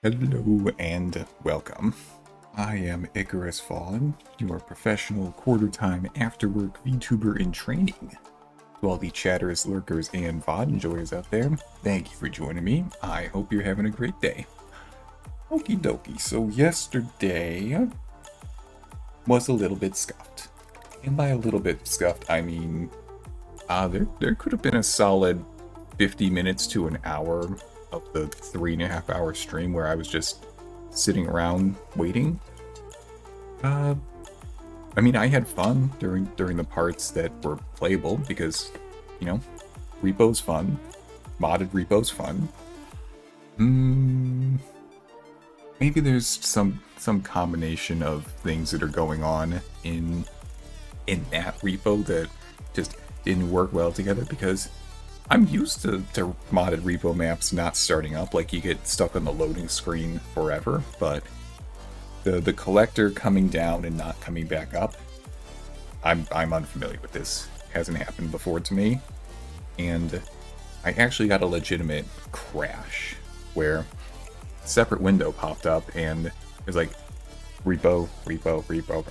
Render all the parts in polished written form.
Hello and welcome. I am IkarosFaln, your professional quarter-time after-work VTuber in training. To all the chatters, lurkers, and VOD enjoyers out there, thank you for joining me. I hope you're having a great day. Okie dokie, so yesterday was a little bit scuffed. And by a little bit scuffed, I mean, there could have been a solid 50 minutes to an hour of the 3.5 hour stream where I was just sitting around waiting. Uh, I mean, I had fun during the parts that were playable because, you know, repo's fun, modded repo's fun. Maybe there's some combination of things that are going on in that repo that just didn't work well together because I'm used to modded repo maps not starting up, like you get stuck on the loading screen forever, but the collector coming down and not coming back up, I'm unfamiliar with this. Hasn't happened before to me. And I actually got a legitimate crash where a separate window popped up and it was like repo.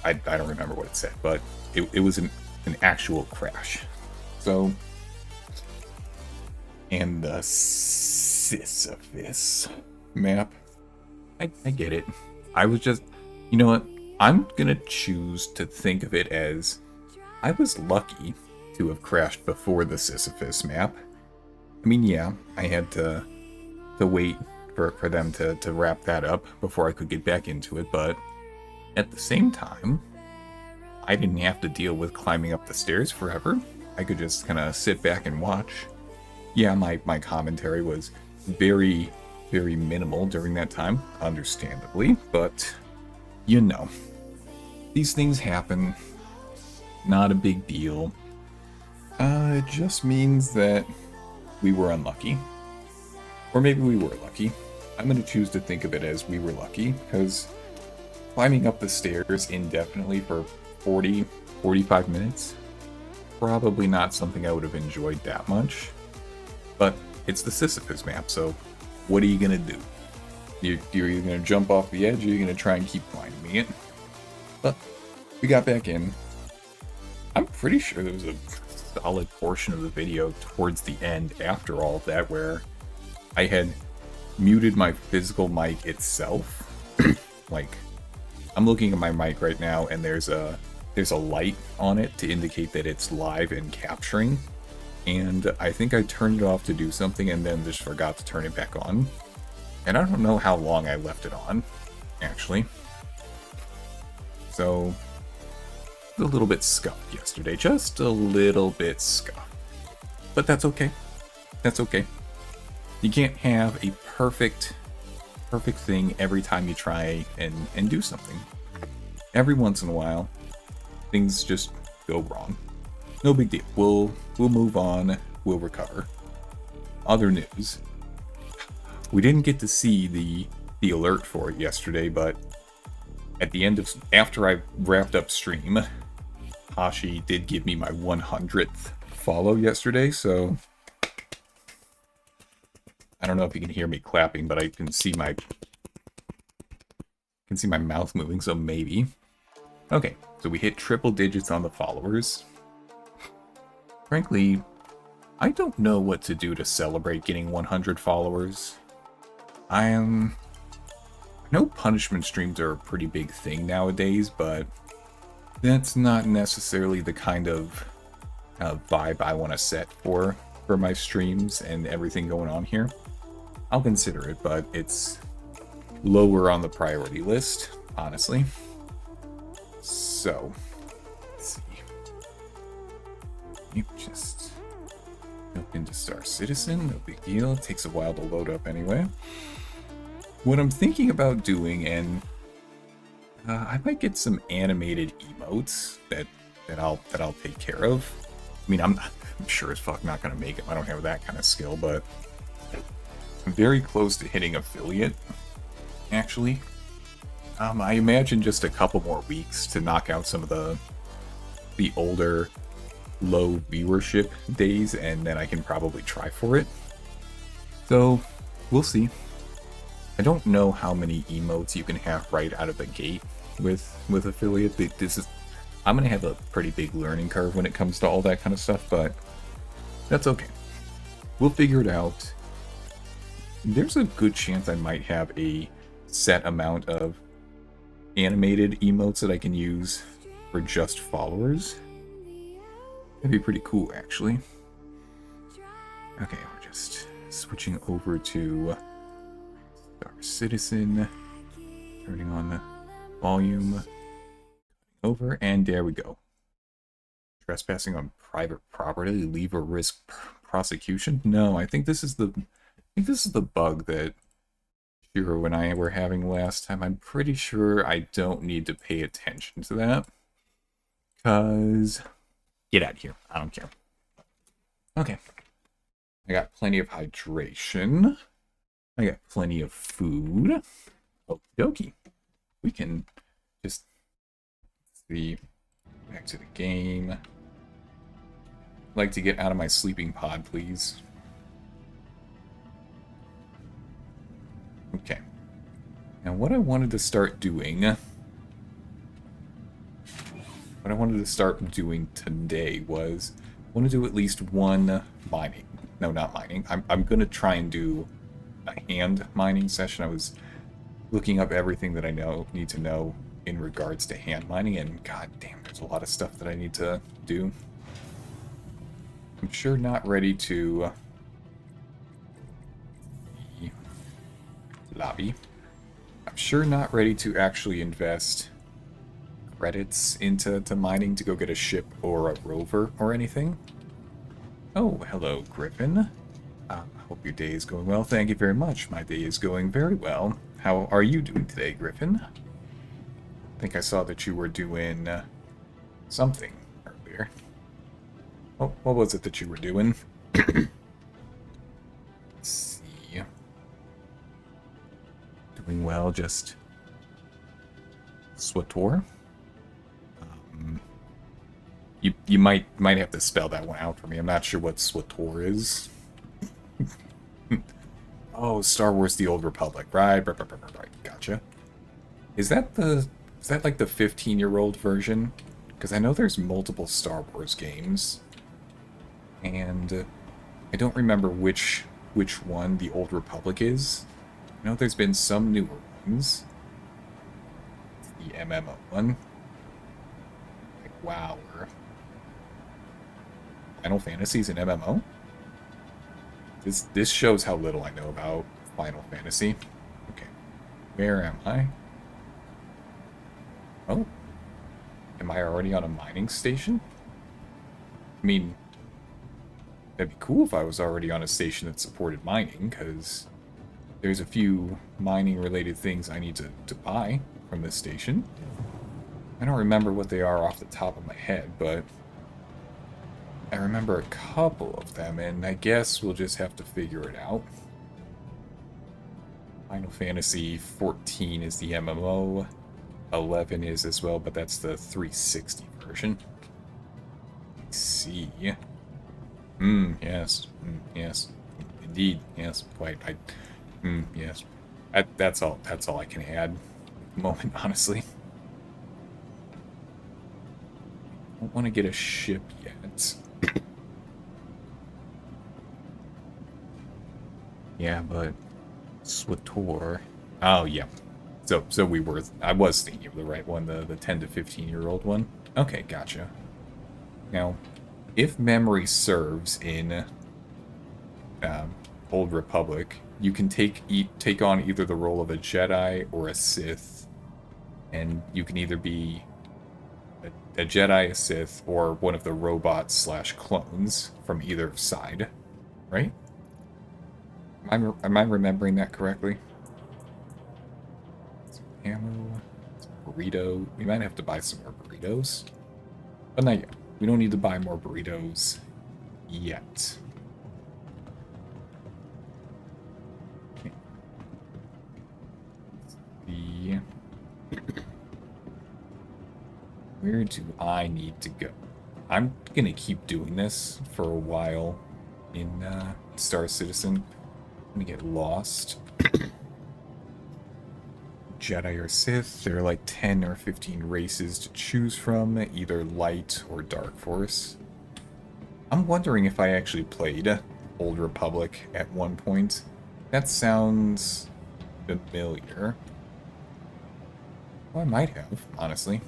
I don't remember what it said, but it was an actual crash. So, and the Sisyphus map. I get it. I was just, you know what? I'm gonna choose to think of it as I was lucky to have crashed before the Sisyphus map. I mean, yeah, I had to wait for them to wrap that up before I could get back into it, but at the same time, I didn't have to deal with climbing up the stairs forever. I could just kind of sit back and watch. Yeah, my commentary was very, very minimal during that time, understandably, but you know, these things happen. Not a big deal. It just means that we were unlucky. Or maybe we were lucky. I'm going to choose to think of it as we were lucky, because climbing up the stairs indefinitely for 45 minutes, probably not something I would have enjoyed that much. But it's the Sisyphus map, so what are you going to do? You're either going to jump off the edge or you're going to try and keep climbing it. But we got back in. I'm pretty sure there was a solid portion of the video towards the end after all of that where I had muted my physical mic itself. Like, I'm looking at my mic right now and there's a light on it to indicate that it's live and capturing. And I think I turned it off to do something and then just forgot to turn it back on. And I don't know how long I left it on, actually. So, a little bit scuffed yesterday. Just a little bit scuffed. But that's okay. That's okay. You can't have a perfect thing every time you try and do something. Every once in a while, things just go wrong. No big deal. We'll move on. We'll recover. Other news. We didn't get to see the alert for it yesterday, but at the end of after I wrapped up stream, Hashi did give me my 100th follow yesterday, so I don't know if you can hear me clapping, but I can see my mouth moving, so maybe. Okay, so we hit triple digits on the followers. Frankly, I don't know what to do to celebrate getting 100 followers. I know punishment streams are a pretty big thing nowadays, but that's not necessarily the kind of vibe I want to set for my streams and everything going on here. I'll consider it, but it's lower on the priority list, honestly. So, let's see. You just jump into Star Citizen, no big deal. It takes a while to load up anyway. What I'm thinking about doing, and I might get some animated emotes that I'll take care of. I mean, I'm sure as fuck not gonna make them. I don't have that kind of skill, but I'm very close to hitting affiliate. Actually, I imagine just a couple more weeks to knock out some of the older low viewership days, and then I can probably try for it. So we'll see. I don't know how many emotes you can have right out of the gate with affiliate. I'm gonna have a pretty big learning curve when it comes to all that kind of stuff, but that's okay. We'll figure it out. There's a good chance I might have a set amount of animated emotes that I can use for just followers. That'd be pretty cool, actually. Okay, we're just switching over to Star Citizen, turning on the volume over, and there we go. Trespassing on private property, leave or risk prosecution? No, I think this is the bug that Shiro and I were having last time. I'm pretty sure I don't need to pay attention to that. Cause get out of here. I don't care. Okay. I got plenty of hydration. I got plenty of food. Okie dokie. We can just see back to the game. I'd like to get out of my sleeping pod, please. Okay. Now what I wanted to start doing today was I want to do at least one mining. No, not mining. I'm gonna try and do a hand mining session. I was looking up everything that I need to know in regards to hand mining, and god damn, there's a lot of stuff that I need to do. I'm sure not ready to lobby. I'm sure not ready to actually invest credits into mining to go get a ship or a rover or anything. Oh, hello, Griffin. I hope your day is going well. Thank you very much. My day is going very well. How are you doing today, Griffin? I think I saw that you were doing something earlier. Oh, what was it that you were doing? Let's see. Doing well, just SWTOR. You might have to spell that one out for me. I'm not sure what SWTOR is. Oh, Star Wars: The Old Republic. Right. Gotcha. Is that like the 15-year-old version? Because I know there's multiple Star Wars games, and I don't remember which one the Old Republic is. I know there's been some newer ones. The MMO one. Like WoW or Final Fantasy's an MMO? This shows how little I know about Final Fantasy. Okay. Where am I? Oh. Am I already on a mining station? I mean, that'd be cool if I was already on a station that supported mining, because there's a few mining-related things I need to buy from this station. I don't remember what they are off the top of my head, but I remember a couple of them, and I guess we'll just have to figure it out. Final Fantasy 14 is the MMO. 11 is as well, but that's the 360 version. Let's see. Yes. Yes. Indeed. Yes. Quite. Yes. That's all I can add at the moment, honestly. I don't want to get a ship yet. Yeah, but SWTOR. Oh yeah. So I was thinking of the right one, the 10 to 15-year-old one. Okay, gotcha. Now, if memory serves in Old Republic, you can take on either the role of a Jedi or a Sith, and you can either be a Jedi, a Sith, or one of the robots / clones from either side, right? Am I remembering that correctly? Some ammo, some burrito. We might have to buy some more burritos, but not yet. We don't need to buy more burritos yet. Okay. Where do I need to go? I'm gonna keep doing this for a while in Star Citizen. I'm gonna get lost. Jedi or Sith. There are like 10 or 15 races to choose from, either light or dark force. I'm wondering if I actually played Old Republic at one point. That sounds familiar. Well, I might have, honestly.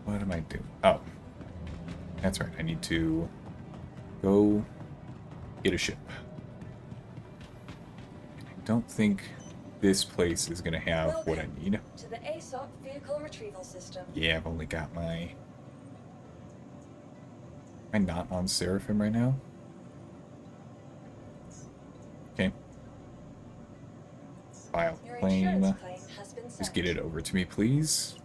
What am I doing? Oh. That's right, I need to go get a ship. I don't think this place is going to have what I need. To the ASOP vehicle retrieval system. Yeah, I've only got my... Am I not on Seraphim right now? Okay. File claim. Just get it over to me, please.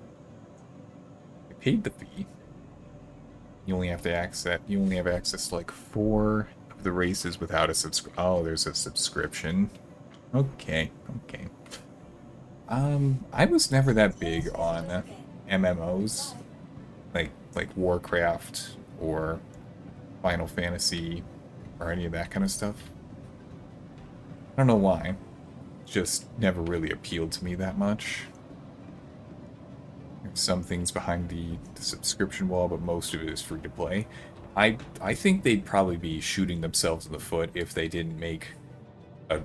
I paid the fee. You only have to access. You only have access to like 4 of the races without a subscription. Oh, there's a subscription. Okay, okay. I was never that big on MMOs, like Warcraft or Final Fantasy or any of that kind of stuff. I don't know why. Just never really appealed to me that much. There's some things behind the subscription wall, but most of it is free to play. I think they'd probably be shooting themselves in the foot if they didn't make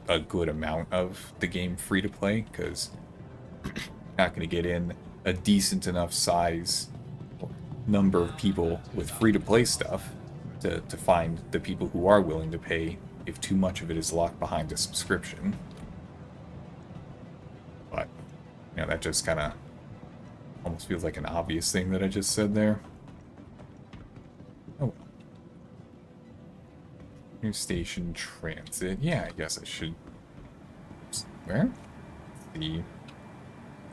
a good amount of the game free to play, because not going to get in a decent enough size or number of people with free to play stuff to find the people who are willing to pay if too much of it is locked behind a subscription. But, you know, that just kind of almost feels like an obvious thing that I just said there. Oh. New station transit. Yeah, I guess I should... Where? The...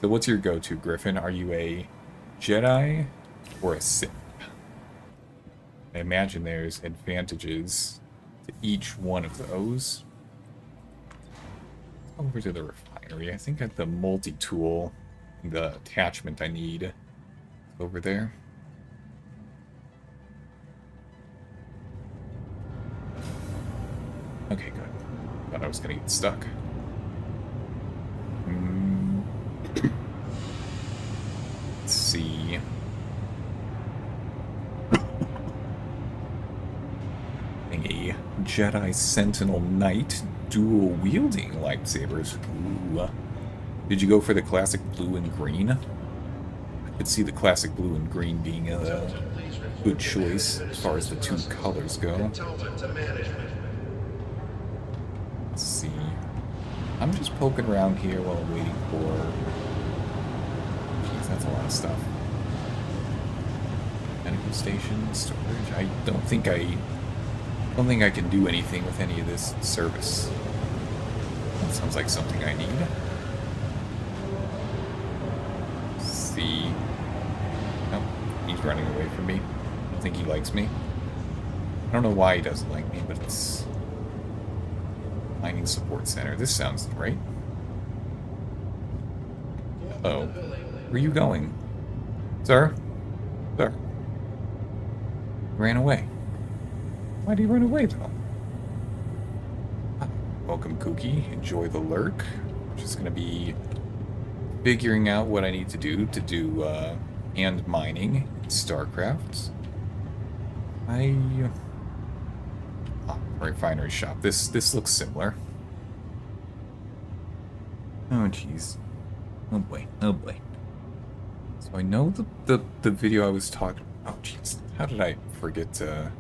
So what's your go-to, Griffin? Are you a Jedi or a Sith? I imagine there's advantages to each one of those. Over to the refinery. I think at the multi-tool, the attachment I need over there. Okay, good. Thought I was gonna get stuck. Let's see. A Jedi Sentinel Knight dual-wielding lightsabers. Ooh. Did you go for the classic blue and green? I could see the classic blue and green being a good choice as far as the 2 colors go. Let's see. I'm just poking around here while I'm waiting for... Jeez, that's a lot of stuff. Medical station, storage. I don't think I can do anything with any of this service. That sounds like something I need. Let's see. Nope, he's running away from me. I don't think he likes me. I don't know why he doesn't like me, but it's... Mining Support Center. This sounds right. Uh-oh. Where are you going? Sir? Sir? Ran away. Why'd he run away, though? Welcome, Kooky. Enjoy the lurk. I'm just gonna be figuring out what I need to do hand mining in StarCraft. Refinery shop. This looks similar. Oh, jeez. Oh, boy. Oh, boy. So I know the video I was talking... Oh, jeez. How did I forget to...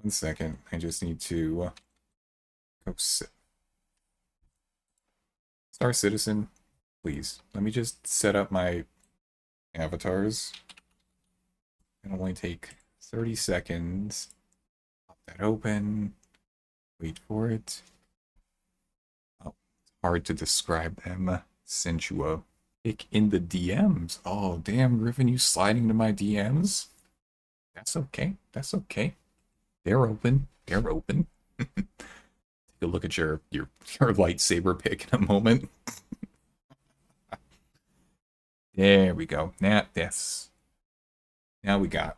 1 second. I just need to go sit. Star Citizen, please. Let me just set up my avatars. It'll only take 30 seconds. Pop that open. Wait for it. Oh, it's hard to describe them. Sent you a pic in the DMs. Oh, damn, Griffin, you sliding to my DMs? That's okay. That's okay. They're open. They're open. Take a look at your lightsaber pick in a moment. There we go. Now we got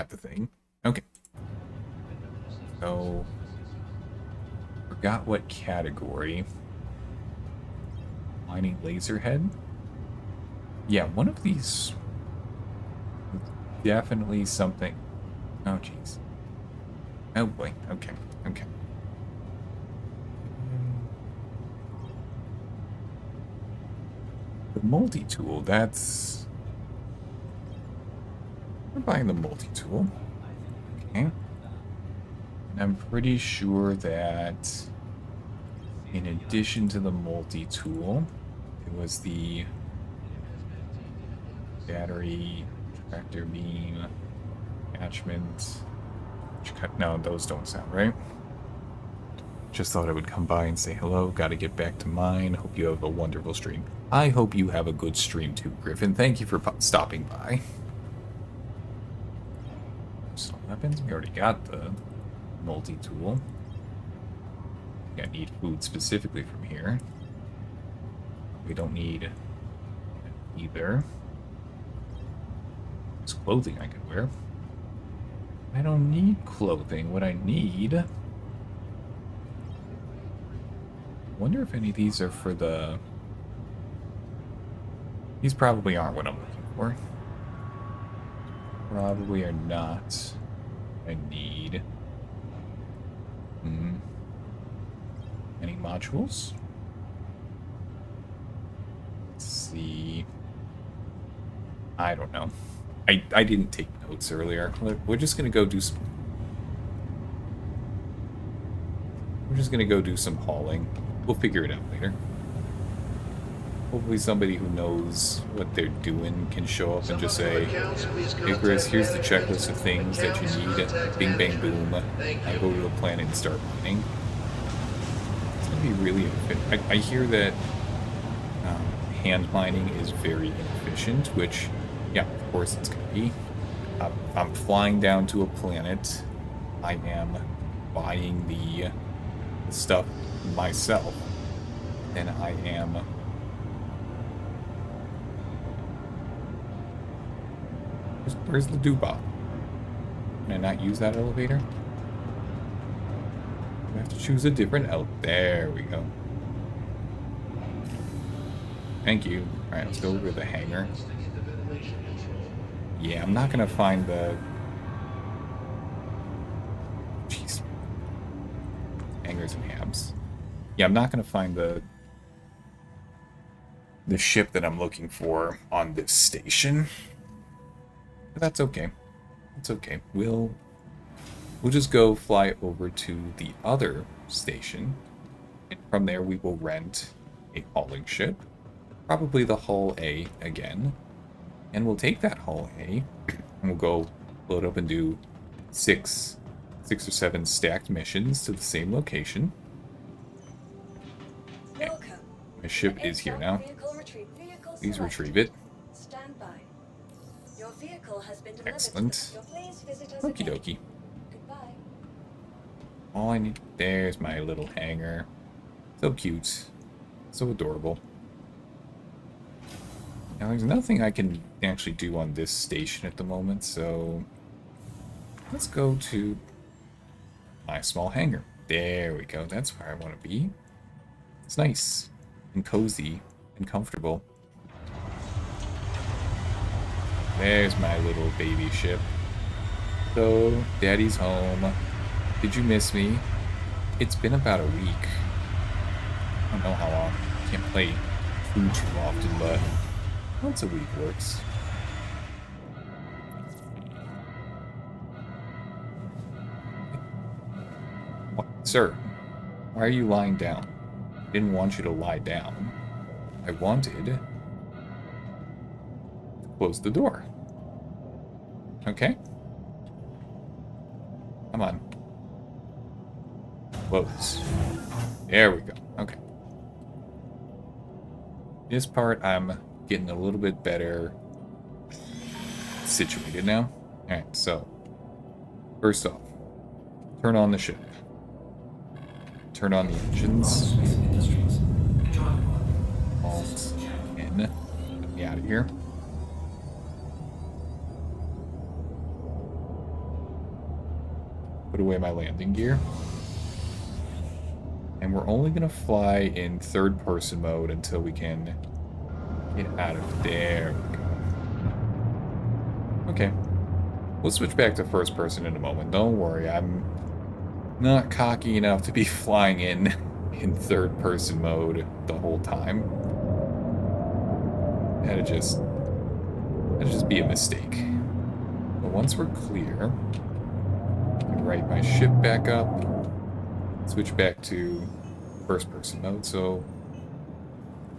the thing. Okay. So forgot what category. Mining laser head? Yeah, one of these... Definitely something. Oh, jeez. Oh, boy. Okay. Okay. The multi-tool, that's... We're buying the multi-tool. Okay. And I'm pretty sure that in addition to the multi-tool, it was the battery, tractor beam, attachment. No, those don't sound right. Just thought I would come by and say hello. Got to get back to mine. Hope you have a wonderful stream. I hope you have a good stream too, Griffin. Thank you for stopping by. Some weapons. We already got the multi-tool. I need food specifically from here. We don't need either. There's clothing I could wear. I don't need clothing. What I need... I wonder if any of these are for the... These probably aren't what I'm looking for. Probably are not. I need... Any modules? Let's see... I don't know. I didn't take notes earlier. We're just gonna go do some... We're just gonna go do some hauling. We'll figure it out later. Hopefully somebody who knows what they're doing can show up and just say, hey Chris, here's the checklist of things that you need. Bing bang boom. I go to the planet and start mining. It's gonna be really inefficient. I hear that hand mining is very inefficient, which, yeah, of course it's gonna be. I'm flying down to a planet. I am buying the stuff myself. And I am... Where's the Dooba? Can I not use that elevator? We have to choose a different There we go. Thank you. Alright, let's go over the hangar. Yeah, I'm not gonna find the... Jeez. Hangars and habs. Yeah, I'm not gonna find the ship that I'm looking for on this station. But that's okay. It's okay. We'll just go fly over to the other station. And from there we will rent a hauling ship. Probably the Hull A again. And we'll take that Hull A and we'll go load up and do six or seven stacked missions to the same location. Okay. My ship is here now. Please retrieve it. Stand by. Your vehicle has been delivered. Excellent. Okie dokie. Goodbye. All I need... There's my little hangar. So cute. So adorable. Now, there's nothing I can actually do on this station at the moment, so... Let's go to my small hangar. There we go. That's where I want to be. It's nice and cozy and comfortable. There's my little baby ship. So, Daddy's home. Did you miss me? It's been about a week. I don't know how long. Can't play food too often, but once a week works. What? Sir, why are you lying down? I didn't want you to lie down. I wanted to close the door. Okay? Come on. Close. There we go. Okay. This part, I'm getting a little bit better situated now. Alright, so first off, turn on the ship. Turn on the engines. Alt in. Get me out of here. Put away my landing gear. And we're only going to fly in third-person mode until we can get out of there. Okay. We'll switch back to first person in a moment. Don't worry, I'm not cocky enough to be flying in third-person mode the whole time. That'd just be a mistake. But once we're clear, I can right my ship back up, switch back to first-person mode. So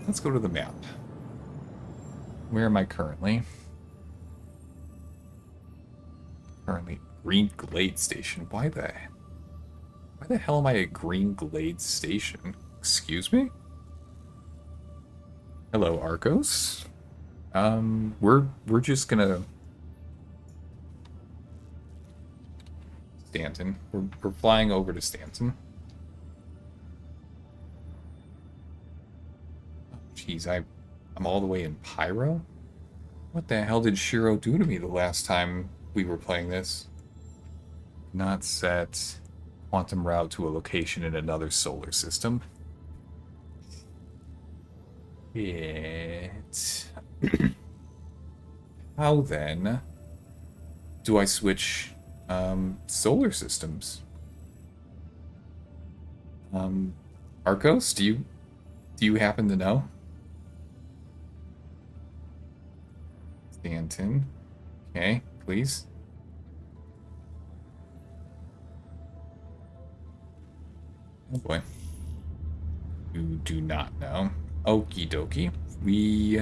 let's go to the map. Where am I currently? Currently, Green Glade Station. Why the hell am I at Green Glade Station? Excuse me? Hello, Arcos. We're just gonna Stanton. We're flying over to Stanton. Oh, jeez, I'm all the way in Pyro? What the hell did Shiro do to me the last time we were playing this? Not set quantum route to a location in another solar system. How then do I switch solar systems? Arcos, do you happen to know? Stanton. Okay, please. Oh boy. You do not know. Okie dokie. We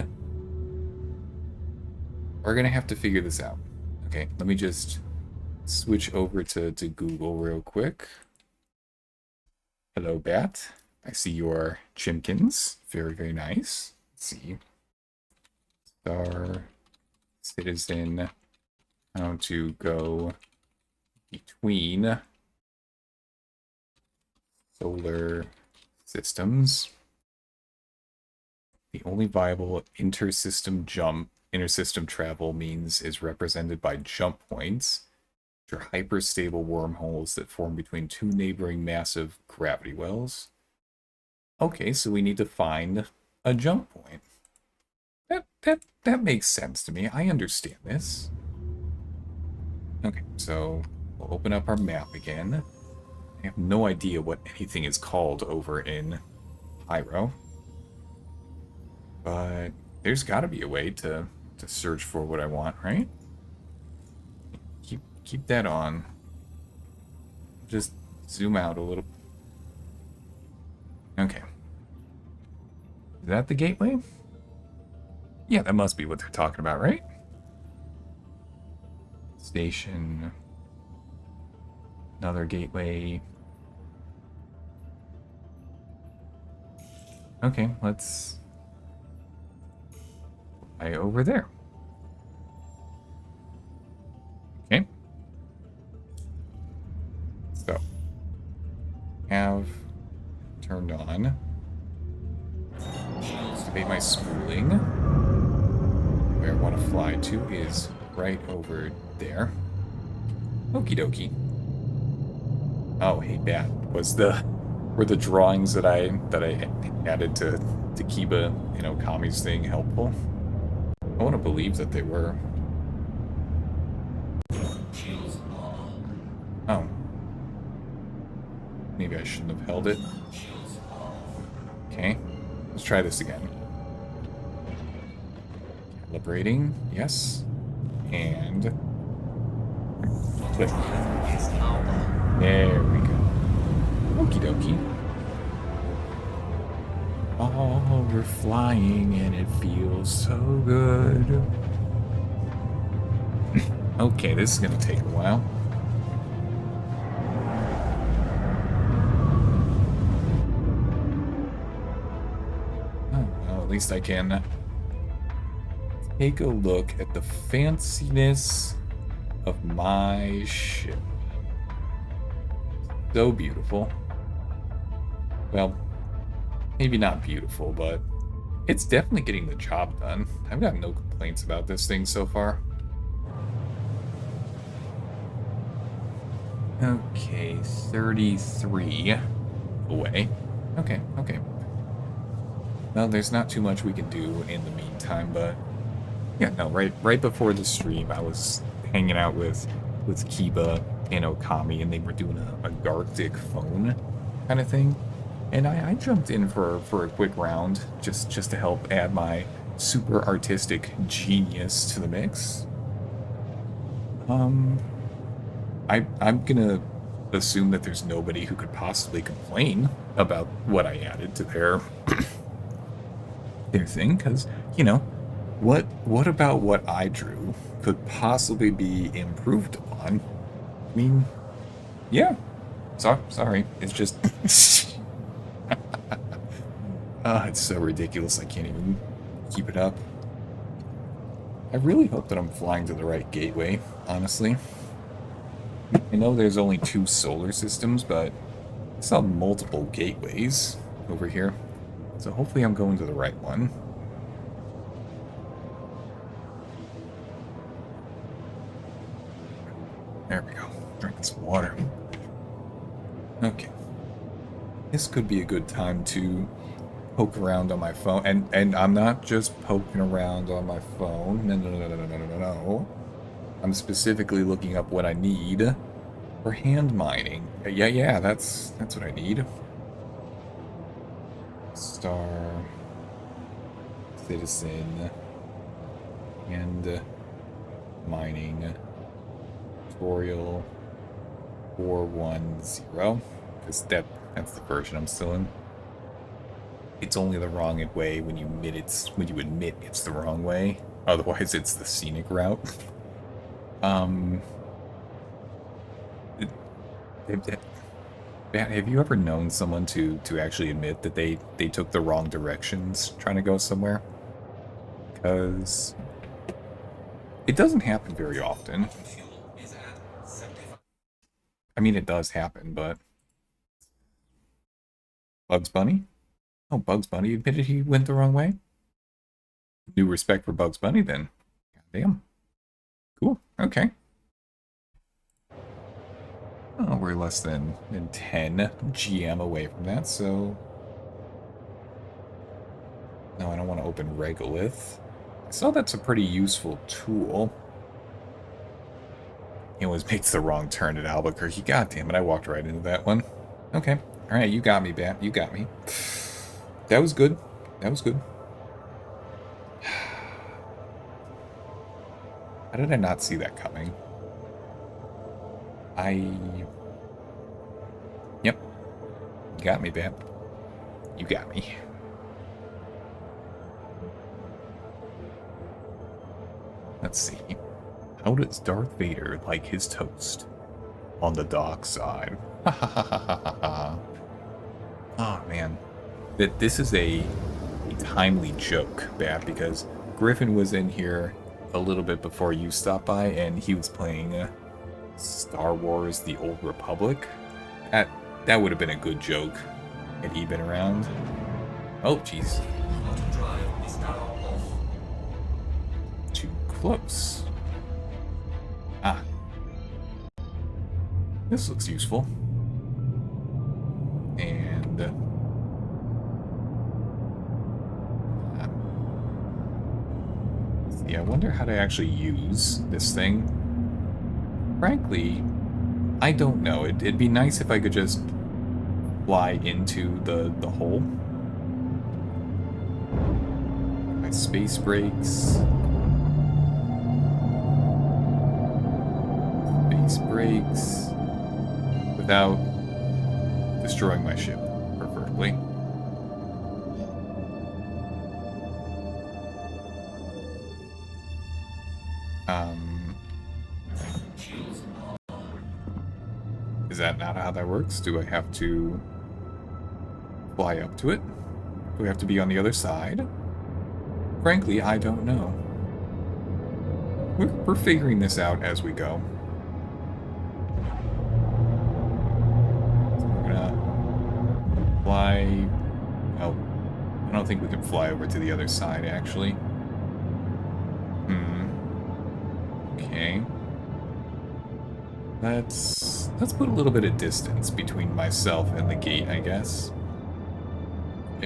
are gonna have to figure this out. Okay, let me just switch over to Google real quick. Hello, Bat. I see your chimkins. Very, very nice. Let's see. Star Citizen. How to go between solar systems. The only viable intersystem travel means is represented by jump points, which are hyperstable wormholes that form between two neighboring massive gravity wells. Okay, so we need to find a jump point. That makes sense to me. I understand this. Okay, so we'll open up our map again. I have no idea what anything is called over in Pyro. But there's got to be a way to search for what I want, right? Keep that on. Just zoom out a little. Okay. Is that the gateway? Yeah, that must be what they're talking about, right? Station. Another gateway. Okay, let's fly over there. Okay. So, have turned on. Activate my spooling. Where I want to fly to is right over there. Okie dokie. Oh, hey, Bat. Were the drawings that I added to Kiba, Kami's thing helpful? I want to believe that they were. Oh. Maybe I shouldn't have held it. Okay. Let's try this again. Calibrating. Yes. And click. There we go. Okie dokie. Oh, we're flying and it feels so good. Okay, this is gonna take a while. Oh, well, at least I can take a look at the fanciness of my ship. So beautiful. Well, maybe not beautiful, but it's definitely getting the job done. I've got no complaints about this thing so far. Okay, 33 away. Okay, okay. Well, there's not too much we can do in the meantime, but yeah, no, right before the stream, I was hanging out with Kiba and Okami, and they were doing a Gartic phone kind of thing. And I jumped in for a quick round just to help add my super artistic genius to the mix. Um, I'm gonna assume that there's nobody who could possibly complain about what I added to their thing, because you know, what about what I drew could possibly be improved upon? I mean, yeah. Sorry, it's just it's so ridiculous. I can't even keep it up. I really hope that I'm flying to the right gateway, honestly. I know there's only 2 solar systems, but I saw multiple gateways over here. So hopefully I'm going to the right one. There we go. Drinking some water. Okay. This could be a good time to poke around on my phone. And I'm not just poking around on my phone. No. I'm specifically looking up what I need for hand mining. Yeah, that's what I need. Star Citizen and mining tutorial 410, because that's the version I'm still in. It's only the wrong way when you admit it's the wrong way. Otherwise, it's the scenic route. It, have you ever known someone to actually admit that they took the wrong directions trying to go somewhere? Because it doesn't happen very often. I mean, it does happen, but Bugs Bunny? Oh, Bugs Bunny admitted he went the wrong way? New respect for Bugs Bunny, then. Goddamn. Cool. Okay. Oh, we're less than 10 GM away from that, so... No, I don't want to open Regolith. I saw that's a pretty useful tool. He always makes the wrong turn at Albuquerque. God damn it, I walked right into that one. Okay. Alright, you got me, Bat. You got me. That was good. That was good. How did I not see that coming? Yep. You got me, Bat. You got me. Let's see. How does Darth Vader like his toast? On the dark side. Ha ha ha ha ha ha. Oh, man. This is a timely joke, Bat, because Griffin was in here a little bit before you stopped by, and he was playing Star Wars: The Old Republic. That would have been a good joke had he been around. Oh, jeez. Too close. Ah. This looks useful. And... see, I wonder how to actually use this thing. Frankly, I don't know. It'd be nice if I could just fly into the hole. My space brakes. Space brakes. Without destroying my ship, preferably. Is that not how that works? Do I have to fly up to it? Do we have to be on the other side? Frankly, I don't know. We're figuring this out as we go. So we're gonna fly... Oh, I don't think we can fly over to the other side, actually. Okay. Let's put a little bit of distance between myself and the gate, I guess.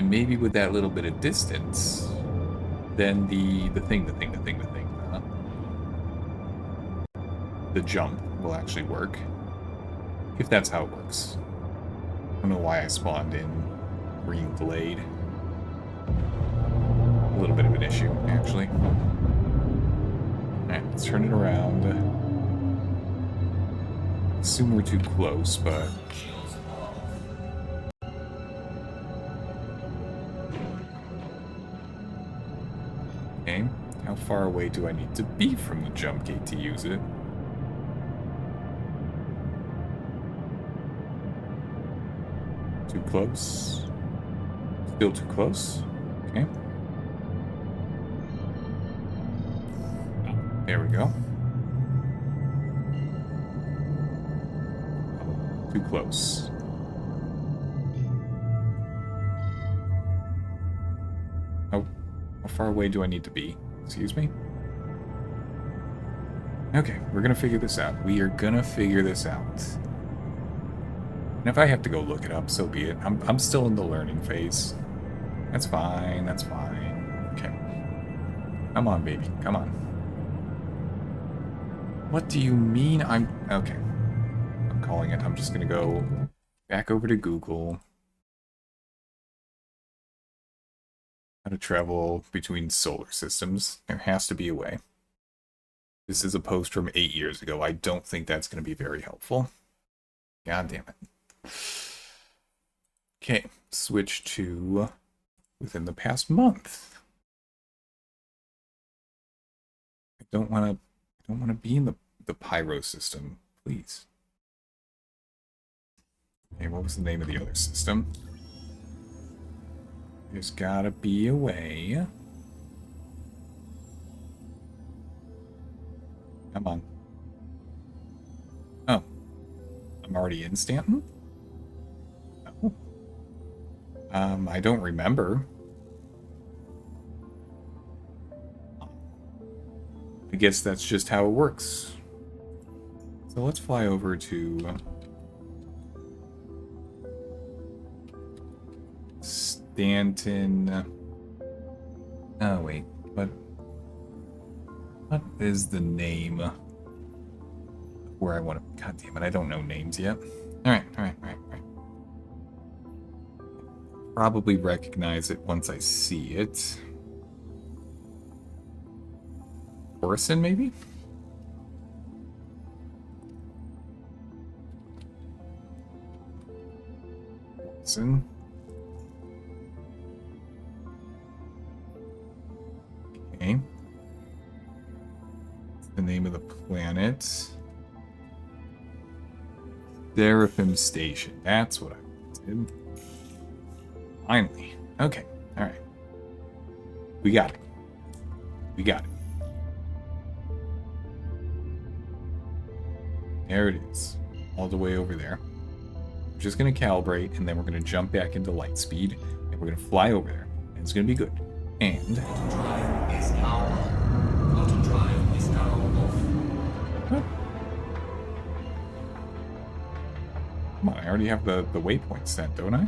And maybe with that little bit of distance, then the jump will actually work. If that's how it works. I don't know why I spawned in Green Glade. A little bit of an issue, actually. Alright, let's turn it around. Assume we're too close, but... Okay, how far away do I need to be from the jump gate to use it? Too close? Still too close? Okay. There we go. Oh, too close. Oh, how far away do I need to be? Excuse me? Okay, we're gonna figure this out. We are gonna figure this out. And if I have to go look it up, so be it. I'm still in the learning phase. That's fine, that's fine. Okay. Come on, baby, come on. What do you mean I'm... Okay. I'm calling it. I'm just gonna go back over to Google. How to travel between solar systems. There has to be a way. This is a post from 8 years ago. I don't think that's gonna be very helpful. God damn it. Okay, switch to within the past month. I don't want to be in the Pyro system, please. Okay, what was the name of the other system? There's gotta be a way. Come on. Oh. I'm already in Stanton? Oh. I don't remember. I guess that's just how it works. So let's fly over to Stanton. Oh wait, what is the name where I want to? God damn it, I don't know names yet. All right. Probably recognize it once I see it. Orison, maybe? Orison. Okay. What's the name of the planet? Seraphim Station. That's what I wanted. Finally. Okay. Alright. We got it. We got it. There it is. All the way over there. We're just going to calibrate, and then we're going to jump back into light speed, and we're going to fly over there. And it's going to be good. And... Drive is now on. Auto drive is now off. Huh? Come on, I already have the waypoint set, don't I?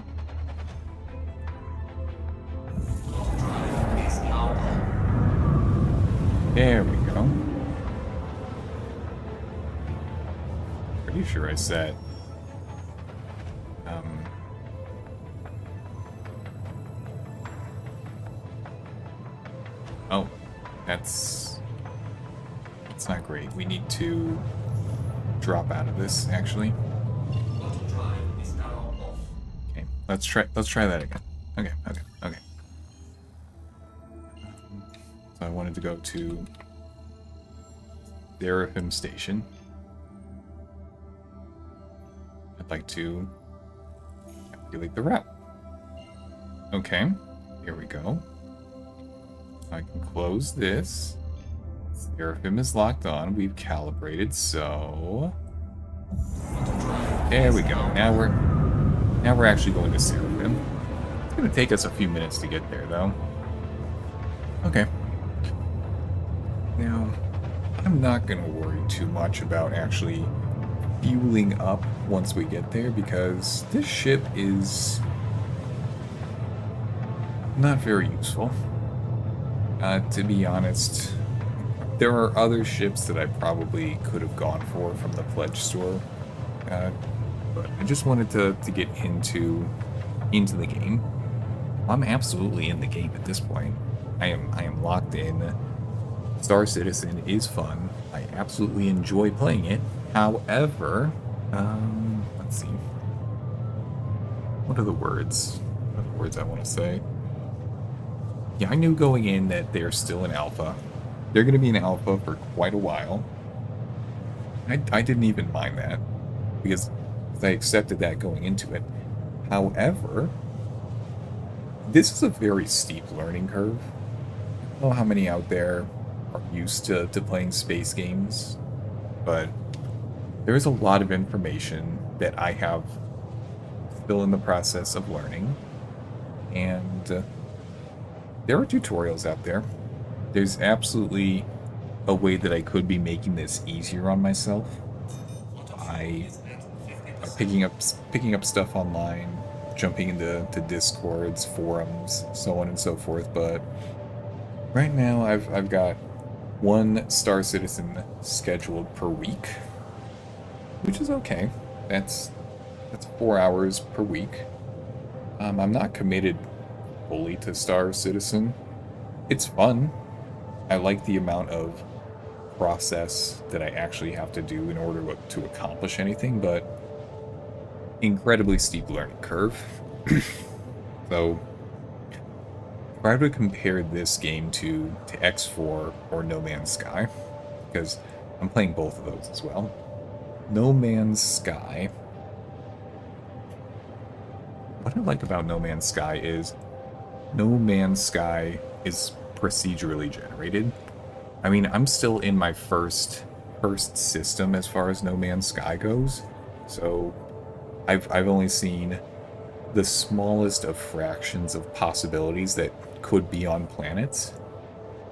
Auto drive is now on. There we go. Pretty sure I set... Oh, that's not great. We need to drop out of this, actually. Auto drive is now off. Okay, let's try that again. Okay. So I wanted to go to Seraphim Station. I'd like to calculate the route. Okay, here we go. I can close this. Seraphim is locked on. We've calibrated, so there we go. Now we're actually going to Seraphim. It's gonna take us a few minutes to get there, though. Okay. Now, I'm not gonna worry too much about actually fueling up once we get there, because this ship is not very useful. To be honest, there are other ships that I probably could have gone for from the pledge store, uh, but I just wanted to get into the game. I'm absolutely in the game at this point. I am locked in. Star Citizen is fun. I absolutely enjoy playing it. However, let's see. What are the words? What are the words I want to say? Yeah, I knew going in that they're still in alpha. They're going to be in alpha for quite a while. I didn't even mind that because I accepted that going into it. However, this is a very steep learning curve. I don't know how many out there are used to playing space games, but there's a lot of information that I have still in the process of learning, and there are tutorials out there. There's absolutely a way that I could be making this easier on myself by picking up stuff online, jumping into discords, forums, so on and so forth. But right now, I've got one Star Citizen scheduled per week, which is okay. That's 4 hours per week. I'm not committed fully to Star Citizen. It's fun. I like the amount of process that I actually have to do in order to accomplish anything, but incredibly steep learning curve. So, if I were to compare this game to X4 or No Man's Sky, because I'm playing both of those as well. No Man's Sky. What I like about No Man's Sky is No Man's Sky is procedurally generated. I mean, I'm still in my first system as far as No Man's Sky goes, so I've only seen the smallest of fractions of possibilities that could be on planets.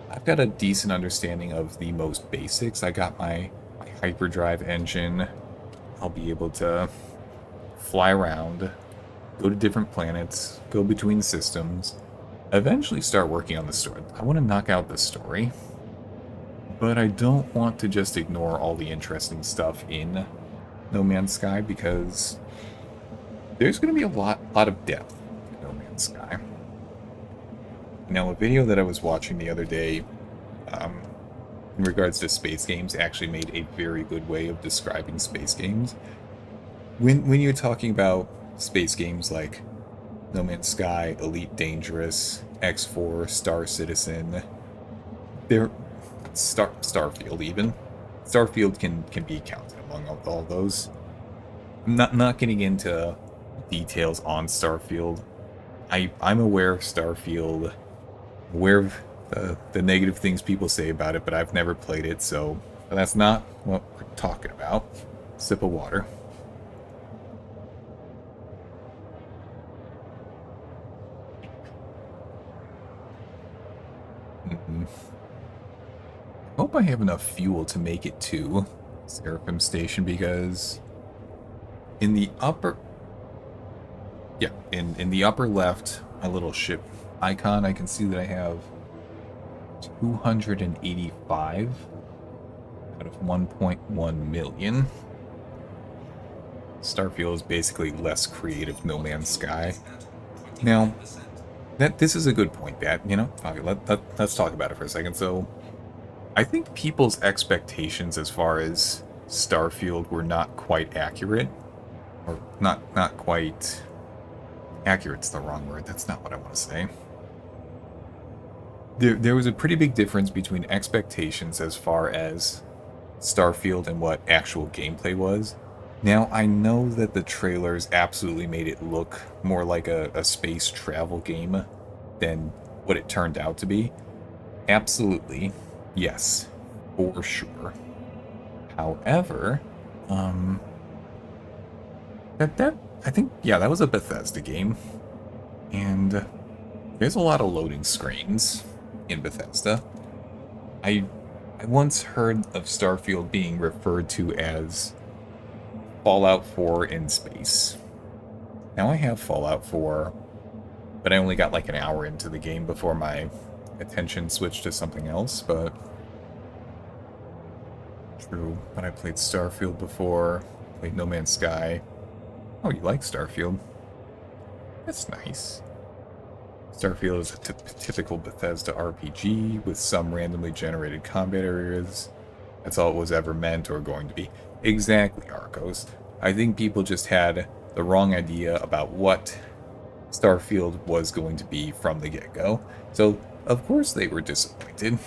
I've got a decent understanding of the most basics. I got my hyperdrive engine. I'll be able to fly around, go to different planets, go between systems, eventually start working on the story. I want to knock out the story, but I don't want to just ignore all the interesting stuff in No Man's Sky because there's going to be a lot of depth in No Man's Sky. Now, a video that I was watching the other day in regards to space games actually made a very good way of describing space games. When you're talking about space games like No Man's Sky, Elite Dangerous, X4, Star Citizen, they're Starfield even. Starfield can be counted among all those. I'm not getting into details on Starfield. I'm aware of Starfield, aware of the negative things people say about it, but I've never played it, so that's not what we're talking about. Sip of water. I hope I have enough fuel to make it to Seraphim Station because in the upper... Yeah, in the upper left, my little ship icon, I can see that I have 285 out of 1.1 million. Starfield is basically less creative No Man's Sky. Now, this is a good point, Pat. You know, okay, let's talk about it for a second. So, I think people's expectations as far as Starfield were not quite accurate, or not quite accurate's the wrong word. That's not what I want to say. There was a pretty big difference between expectations as far as Starfield and what actual gameplay was. Now, I know that the trailers absolutely made it look more like a space travel game than what it turned out to be. Absolutely, yes, for sure. However, that I think, yeah, that was a Bethesda game, and there's a lot of loading screens in Bethesda. I once heard of Starfield being referred to as Fallout 4 in space. Now I have Fallout 4 But I only got like an hour into the game before my attention switched to something else, but... True, but I played Starfield before, played No Man's Sky. Oh, you like Starfield? That's nice. Starfield is a typical Bethesda RPG with some randomly generated combat areas. That's all it was ever meant or going to be. Exactly, Arcos. I think people just had the wrong idea about what Starfield was going to be from the get-go. So, of course they were disappointed.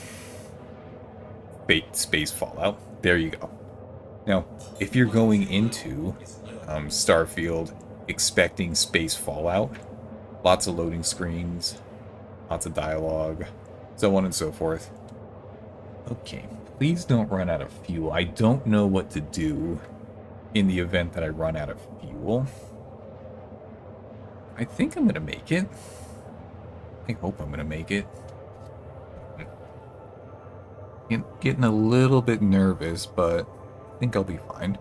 Space Fallout. There you go. Now, if you're going into Starfield expecting space Fallout, lots of loading screens, lots of dialogue, so on and so forth. Okay, please don't run out of fuel. I don't know what to do in the event that I run out of fuel. I think I'm going to make it. I hope I'm going to make it. Getting a little bit nervous, but I think I'll be fine.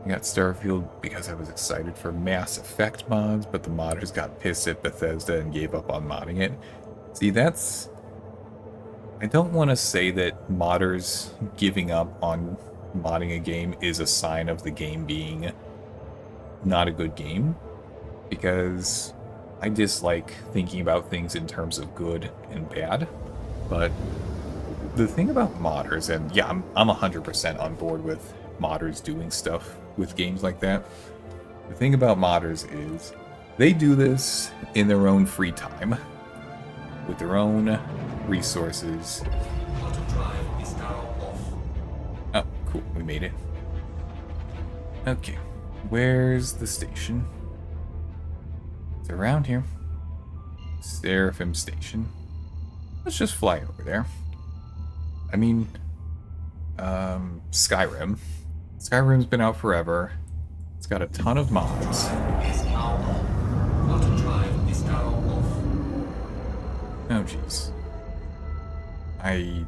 I got Starfield because I was excited for Mass Effect mods, but the modders got pissed at Bethesda and gave up on modding it. See, that's... I don't want to say that modders giving up on modding a game is a sign of the game being not a good game, because I dislike thinking about things in terms of good and bad, but the thing about modders, and yeah, I'm 100% on board with modders doing stuff with games like that. The thing about modders is they do this in their own free time, with their own resources. Auto drive is now off. Oh, cool, we made it. Okay, where's the station? It's around here. Seraphim Station. Let's just fly over there. I mean, Skyrim. Skyrim's been out forever. It's got a ton of mods. Is now on. Auto drive is now off. Oh, jeez. I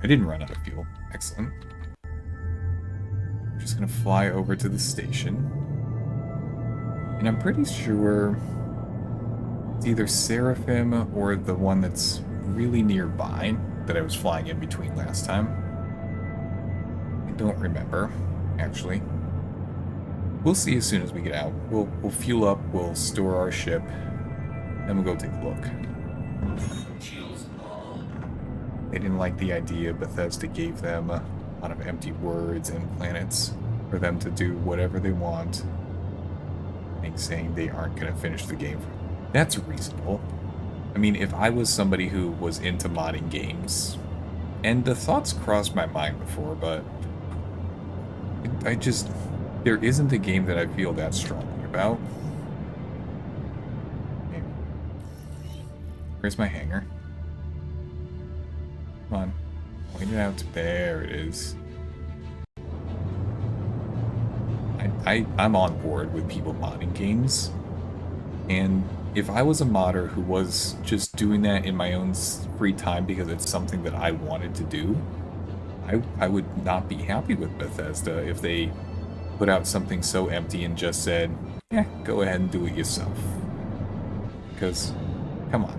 didn't run out of fuel. Excellent. I'm just gonna fly over to the station. And I'm pretty sure it's either Seraphim or the one that's really nearby that I was flying in between last time. I don't remember, actually. We'll see as soon as we get out. We'll fuel up, we'll store our ship, then we'll go take a look. They didn't like the idea Bethesda gave them a lot of empty words and planets for them to do whatever they want. And saying they aren't going to finish the game. That's reasonable. I mean, if I was somebody who was into modding games, and the thoughts crossed my mind before, but there isn't a game that I feel that strongly about. Okay. Where's my hangar? Come on. Point it out. There it is. I'm on board with people modding games. And if I was a modder who was just doing that in my own free time because it's something that I wanted to do, I would not be happy with Bethesda if they put out something so empty and just said, yeah, go ahead and do it yourself. Because, come on.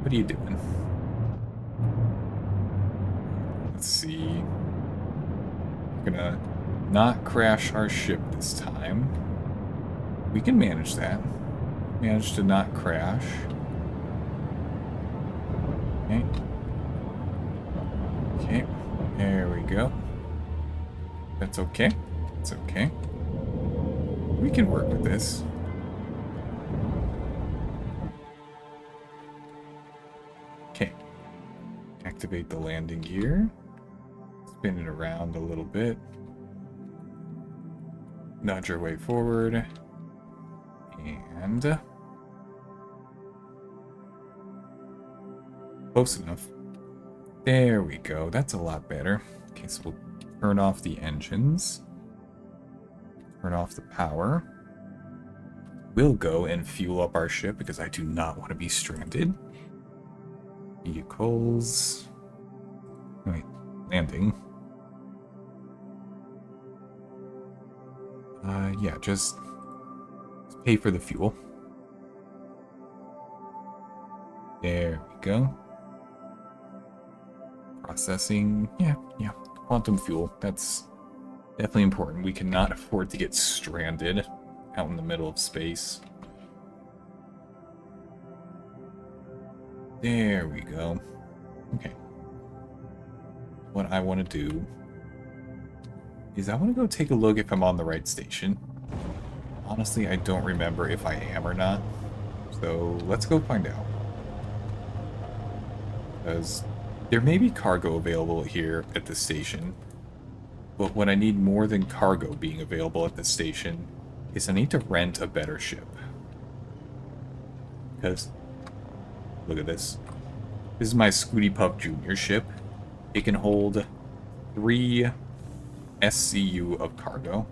What are you doing? Let's see. We're gonna not crash our ship this time. We can manage that. Manage to not crash. Okay. Okay. There we go. That's okay. It's okay. We can work with this. Okay. Activate the landing gear. Spin it around a little bit. Nudge our way forward. And... close enough. There we go. That's a lot better. Okay, so we'll turn off the engines. Turn off the power. We'll go and fuel up our ship because I do not want to be stranded. Vehicles. Wait, landing. Yeah, just pay for the fuel. There we go. Processing. Yeah. Quantum fuel. That's definitely important. We cannot afford to get stranded out in the middle of space. There we go. Okay. What I want to do is I want to go take a look if I'm on the right station. Honestly, I don't remember if I am or not. So let's go find out. Because there may be cargo available here at the station. But what I need more than cargo being available at the station is I need to rent a better ship. Because, look at this. This is my Scooty Puff Jr. ship. It can hold 3 SCU of cargo.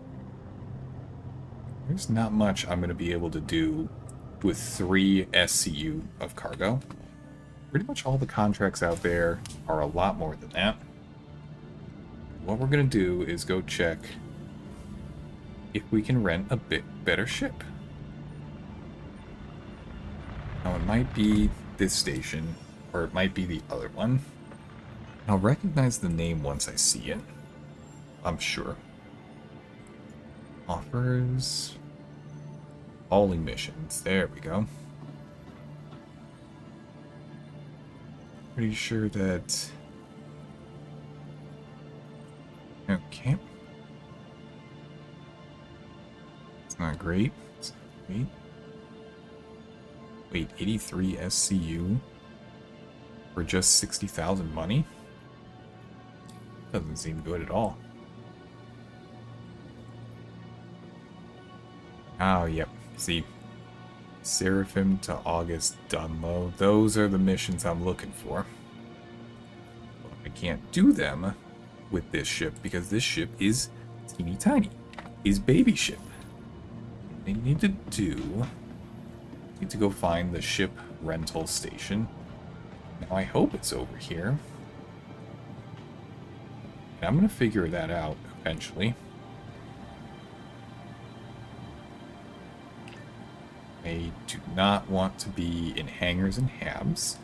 There's not much I'm going to be able to do with 3 SCU of cargo. Pretty much all the contracts out there are a lot more than that. What we're going to do is go check if we can rent a bit better ship. Now, it might be this station, or it might be the other one. I'll recognize the name once I see it. I'm sure. Offers. All emissions. There we go. Pretty sure that... Okay. It's not great. It's not great. Wait, 83 SCU for just 60,000 money? Doesn't seem good at all. Oh, yep. See, Seraphim to August Dunlow. Those are the missions I'm looking for. But I can't do them with this ship because this ship is teeny tiny. Is baby ship. What I need to do... need to go find the ship rental station. Now I hope it's over here. And I'm going to figure that out eventually. I do not want to be in hangars and habs.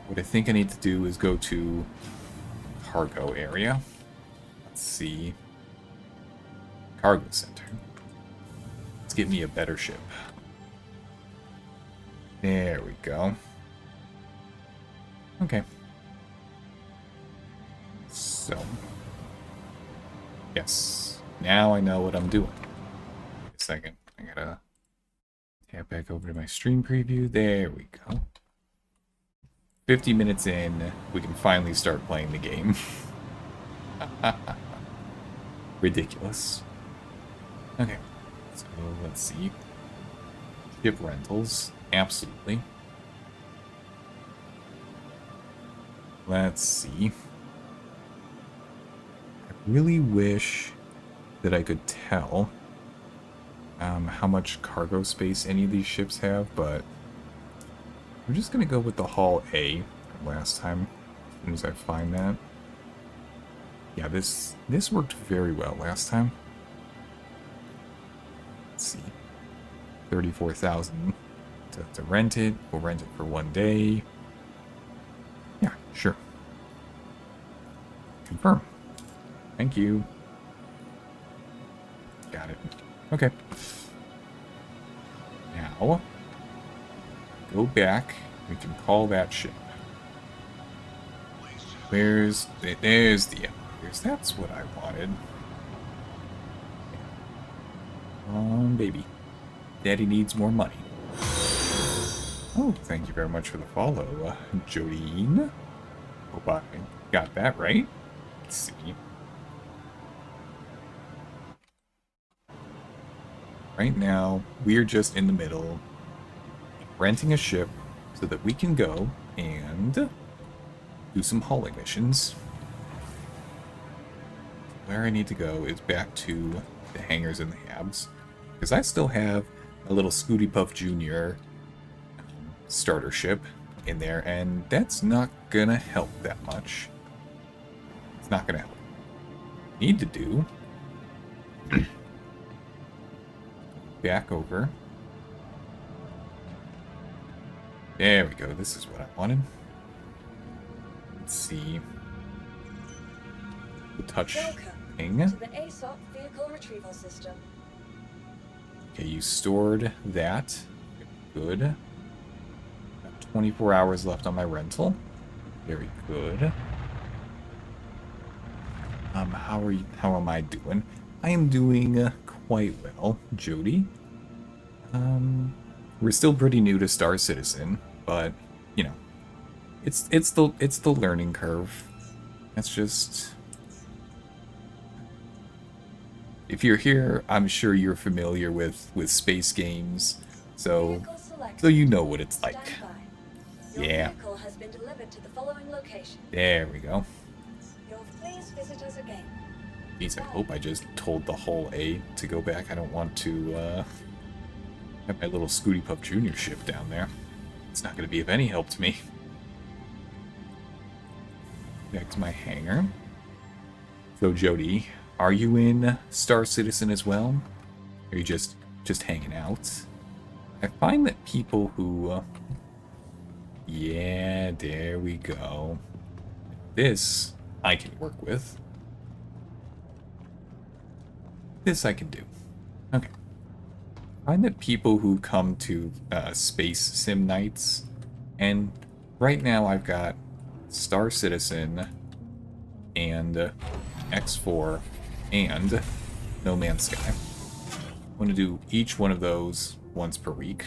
What I think I need to do is go to cargo area. Let's see. Cargo center. Let's get me a better ship. There we go. Okay. So. Yes. Now I know what I'm doing. Wait a second. I gotta tap back over to my stream preview. There we go. 50 minutes in, we can finally start playing the game. Ridiculous. Okay. So let's see. Ship rentals. Absolutely. Let's see. I really wish that I could tell how much cargo space any of these ships have, but I'm just going to go with the Hull A from last time, as soon as I find that. Yeah, this worked very well last time. Let's see. 34,000 to rent it. We'll rent it for 1 day. Yeah, sure. Confirm. Thank you. Got it. Okay. Now, go back. We can call that ship. There's the elevators. That's what I wanted. Baby. Daddy needs more money. Oh, thank you very much for the follow, Jodine. Hope I got that right. Let's see. Right now, we're just in the middle, renting a ship so that we can go and do some hauling missions. Where I need to go is back to the hangars and the habs, because I still have a little Scooty Puff Jr. Starter ship in there, and that's not gonna help that much. It's not gonna help. Need to do back over There we go. This is what I wanted. Let's see. The touch Welcome thing. to the ASOP vehicle retrieval system. Okay, you stored that. Good. Got 24 hours left on my rental. Very good. How am I doing? I am doing quite well, Jody. We're still pretty new to Star Citizen, but you know, it's the learning curve. That's just, if you're here, I'm sure you're familiar with space games, so Vehicle selected. you know what it's like. Stand by. Your Yeah. vehicle has been delivered to the following location. There we go. Please visit us again. Geez, I hope I just told the whole A to go back. I don't want to have my little Scooty Puff Jr. ship down there. It's not going to be of any help to me. Back to my hangar. So, Jody, are you in Star Citizen as well? Or are you just hanging out? I find that people who... yeah, there we go. This I can work with. This I can do. Okay. I find that people who come to Space Sim nights, and right now I've got Star Citizen and X4 and No Man's Sky. I'm going to do each one of those once per week.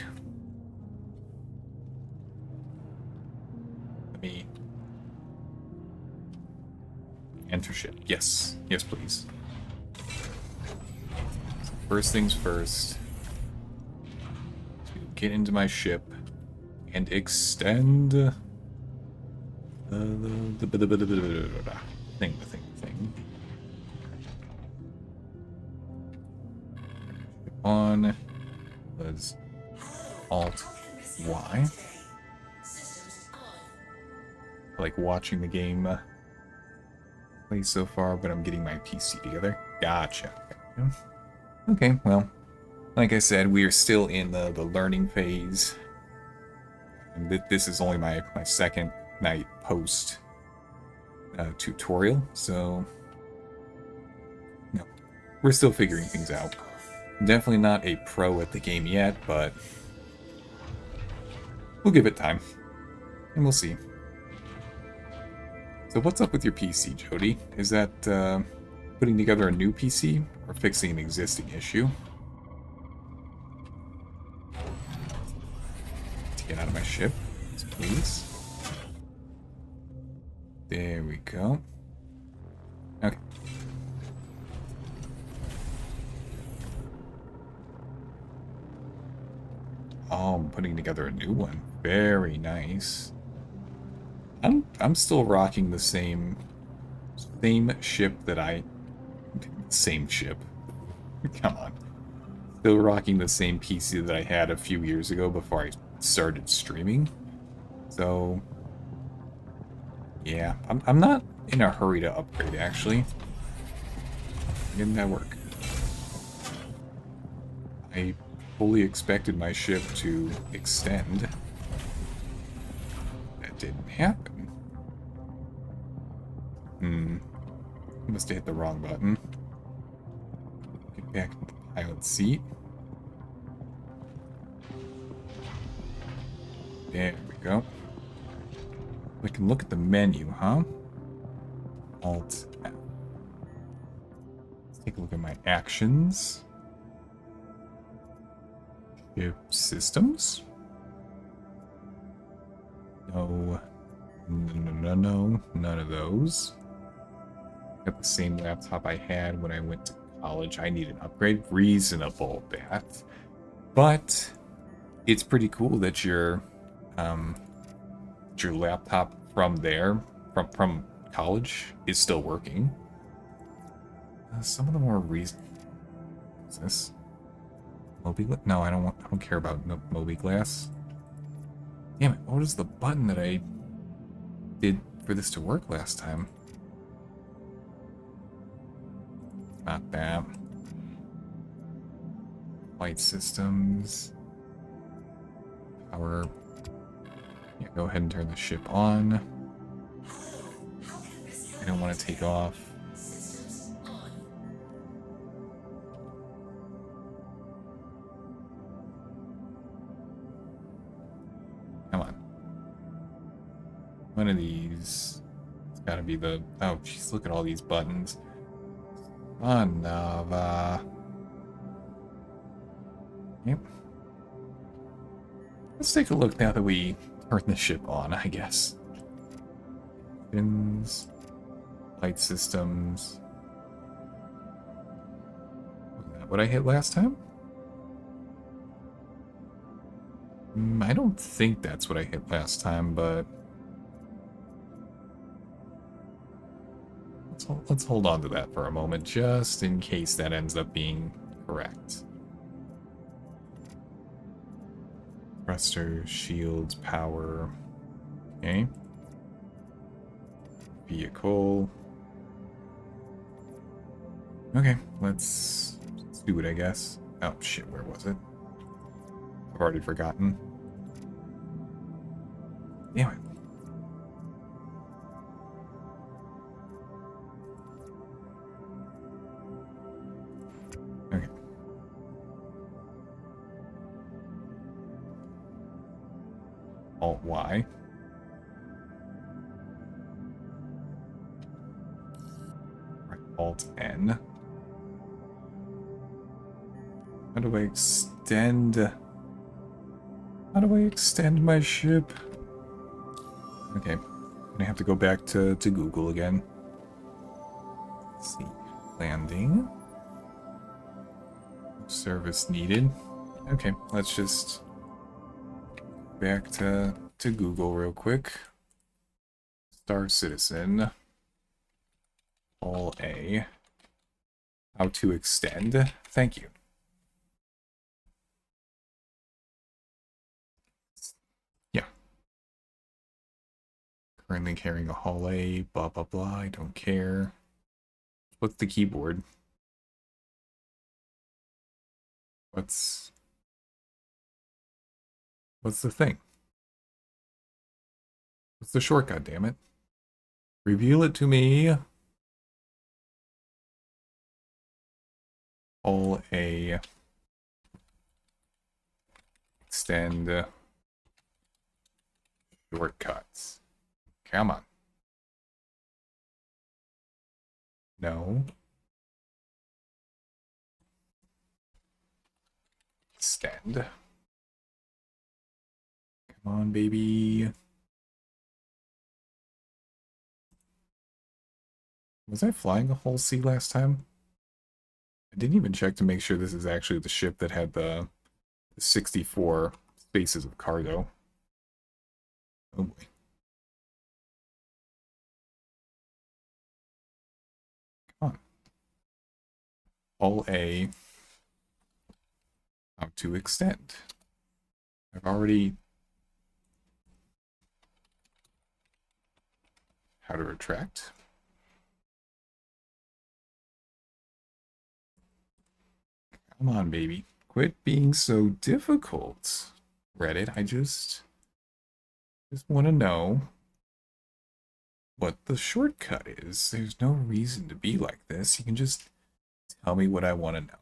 Let me enter ship. Yes. Yes, please. So first things first. To get into my ship and extend the thing. On was Alt Y. I like watching the game play so far, but I'm getting my PC together. Gotcha. Okay, well, like I said, we are still in the learning phase. And this is only my second night post tutorial, so no, we're still figuring things out. Definitely not a pro at the game yet, but we'll give it time, and we'll see. So what's up with your PC, Jody? Is that putting together a new PC or fixing an existing issue? To get out of my ship, please. There we go. Okay. Oh, I'm putting together a new one. Very nice. I'm still rocking the same ship that same ship. Come on. Still rocking the same PC that I had a few years ago before I started streaming. So yeah, I'm not in a hurry to upgrade actually. Getting that work. I fully expected my ship to extend. That didn't happen. Must have hit the wrong button. Get back into the pilot seat. There we go. I can look at the menu, huh? Alt F. Let's take a look at my actions. Ship systems. No, none of those. Got the same laptop I had when I went to college. I need an upgrade. Reasonable, that. But it's pretty cool that your laptop from there, from college, is still working. Some of the more What's this? Moby Glass? No, I don't care about Moby Glass. Damn it! What was the button that I did for this to work last time? Not that. Flight systems. Power. Yeah, go ahead and turn the ship on. I don't want to take off. Come on. One of these. It's gotta be the... Oh, jeez, look at all these buttons. Son of a... Yep. Let's take a look now that we turned the ship on, I guess. Fins. Light systems. Was that what I hit last time? I don't think that's what I hit last time, but... Let's hold on to that for a moment, just in case that ends up being correct. Thrusters, shields, power. Okay. Vehicle. Okay, let's do it, I guess. Oh, shit, where was it? I've already forgotten. Damn it. Okay. Alt-Y. Alt-N. How do I extend... How do I extend my ship? Okay. I'm gonna have to go back to Google again. Let's see. Landing. Service needed. Okay, let's just... back to Google real quick. Star Citizen. All A. How to extend. Thank you. Yeah. Currently carrying a Hull A, blah blah blah, I don't care. What's the keyboard? What's the thing? What's the shortcut, damn it? Reveal it to me. All A. Extend. Shortcuts. Come on. No. Extend. Come on, baby. Was I flying a whole sea last time? I didn't even check to make sure this is actually the ship that had the 64 spaces of cargo. Oh boy. Come on. All A. How to extend. I've already... How to retract. Come on, baby. Quit being so difficult. Reddit, I just want to know what the shortcut is. There's no reason to be like this. You can just tell me what I want to know.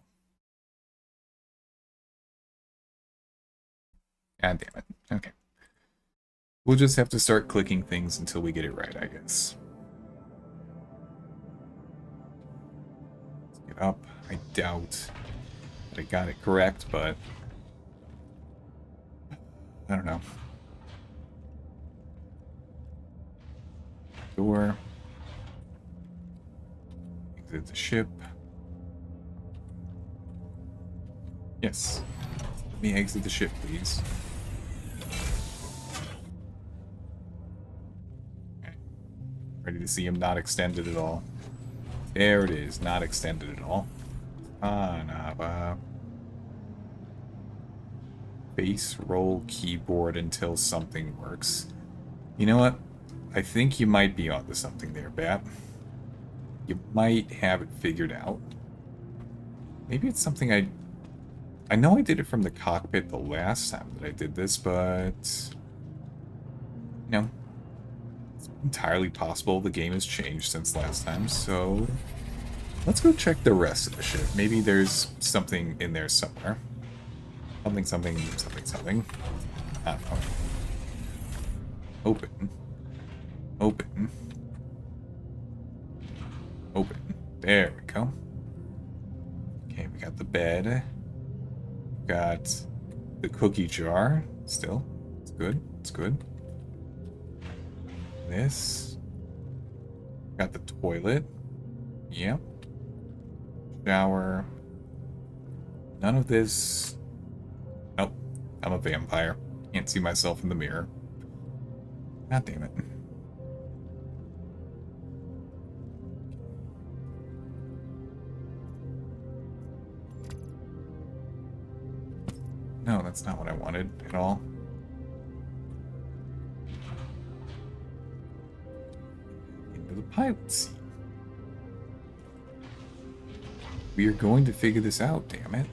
God damn it. Okay. We'll just have to start clicking things until we get it right, I guess. Let's get up. I doubt that I got it correct, but I don't know. Door. Exit the ship. Yes. Let me exit the ship, please. Okay. Ready to see him not extended at all. There it is, not extended at all. Base roll keyboard until something works. You know what? I think you might be onto something there, Bat. You might have it figured out. Maybe it's something I know I did it from the cockpit the last time that I did this, but... know, it's entirely possible the game has changed since last time, so let's go check the rest of the ship. Maybe there's something in there somewhere. Something, something, something, something. I don't know. Open. Open. Open. There we go. Okay, we got the bed. Got the cookie jar. Still. It's good. It's good. This. Got the toilet. Yep. Shower. None of this. Oh, I'm a vampire. Can't see myself in the mirror. God damn it. No, that's not what I wanted at all. Into the pilot seat. We are going to figure this out, damn it.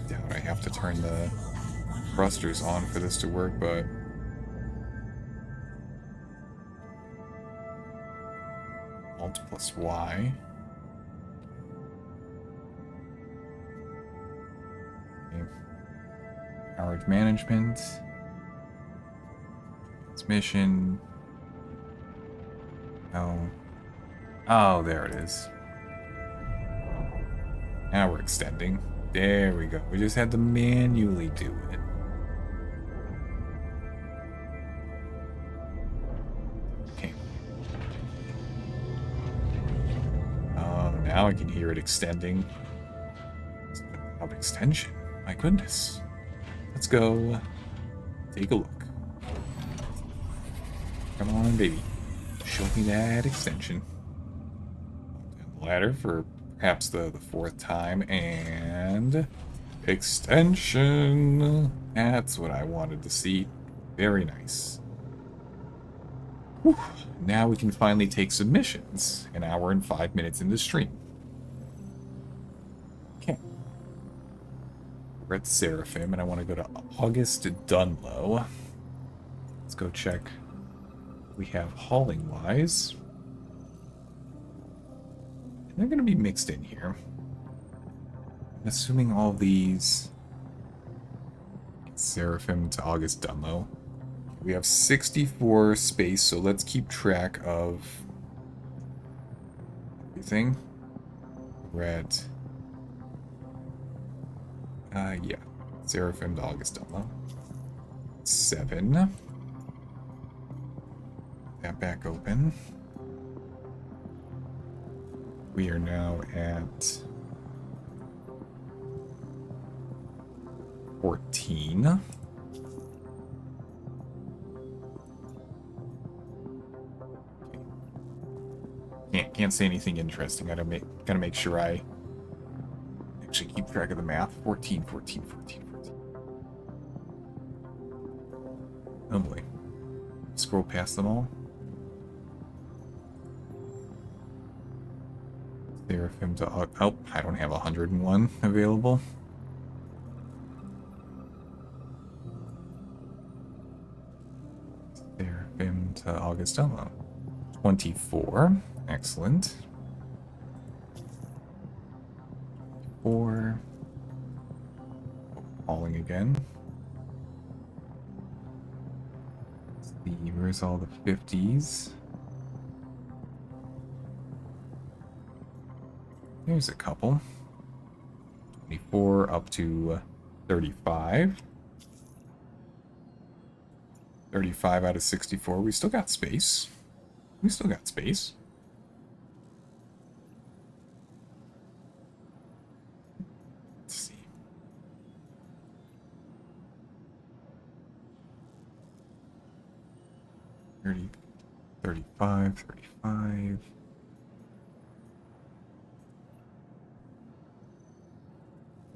Doubt I have to turn the thrusters on for this to work, but Alt plus Y. Okay. Powered management. Transmission. Oh. Oh, there it is. Now we're extending. There we go. We just had to manually do it. Okay. Oh, now I can hear it extending. It's a loud extension. My goodness. Let's go take a look. Come on, baby. Show me that extension. Down the ladder for perhaps the fourth time, and extension. That's what I wanted to see. Very nice. Whew. Now we can finally take submissions. An hour and 5 minutes in the stream. Okay. We're at Seraphim, and I want to go to August Dunlow. Let's go check. We have hauling-wise. They're going to be mixed in here. I'm assuming all these... Seraphim to August Dunlow. We have 64 space, so let's keep track of everything. We're at... yeah. Seraphim to August Dunlow. 7. That back open. We are now at 14. Can't say anything interesting. Gotta make sure I actually keep track of the math. 14, 14, 14, 14. Oh boy. Scroll past them all. Seraphim to... Oh, I don't have 101 available. Seraphim to August Dunlow. 24. Excellent. 4. Hauling again. Let's see, where's all the 50s? There's a couple. 24 up to 35. 35 out of 64. We still got space. We still got space. Let's see. 30, 35, 35.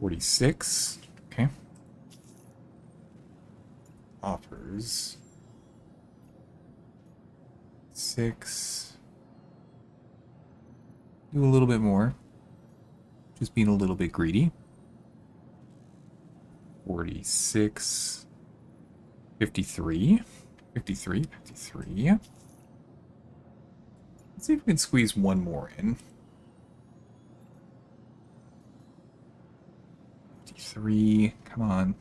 $46. Okay. Offers. 6. Do a little bit more. Just being a little bit greedy. 46. 53. 53. 53. Let's see if we can squeeze one more in. 53. Come on.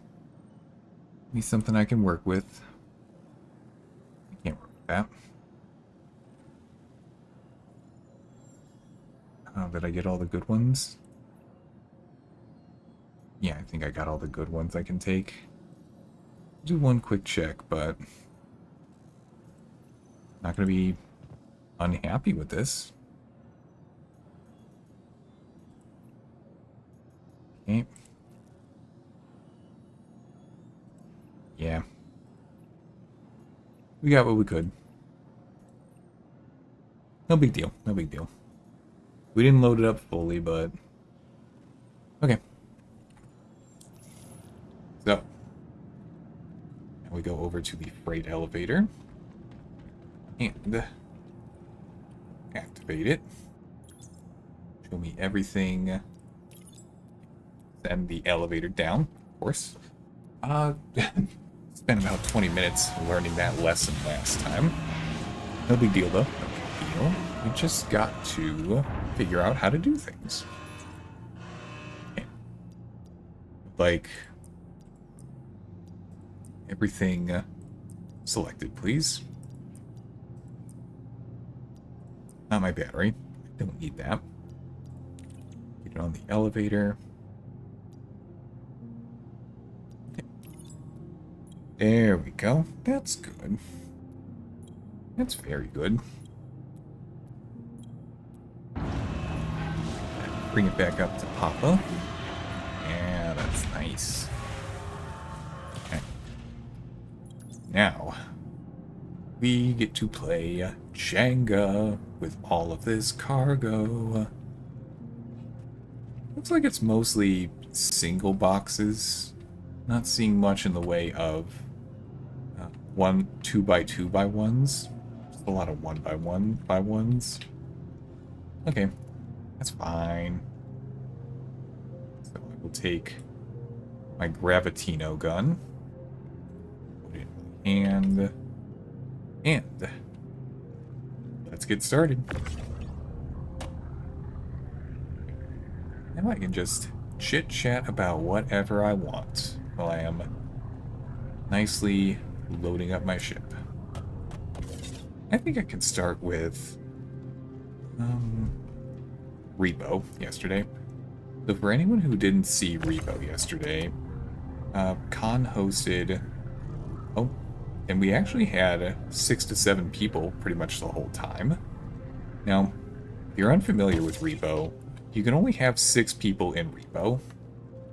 Need something I can work with. I can't work with that. Oh, did I get all the good ones? Yeah, I think I got all the good ones I can take. Do one quick check, but not going to be unhappy with this. Okay. Yeah. We got what we could. No big deal. No big deal. We didn't load it up fully, but... Okay. So. Now we go over to the freight elevator. And... activate it. Show me everything. Send the elevator down, of course. Spent about 20 minutes learning that lesson last time. No big deal, though. No big deal. We just got to figure out how to do things. Okay. Like, everything selected, please. Not my battery. I don't need that. Get it on the elevator. There we go. That's good. That's very good. Bring it back up to Papa. Yeah, that's nice. Okay. Now, we get to play Jenga with all of this cargo. Looks like it's mostly single boxes. Not seeing much in the way of 2x2x1s. Just a lot of 1x1x1s. Okay, that's fine. So I will take my Gravitino gun, put it in my hand, and let's get started. Now I can just chit-chat about whatever I want while I am nicely loading up my ship. I think I can start with Repo yesterday. So for anyone who didn't see Repo yesterday, Con hosted... Oh, and we actually had 6 to 7 people pretty much the whole time. Now, if you're unfamiliar with Repo, you can only have 6 people in Repo,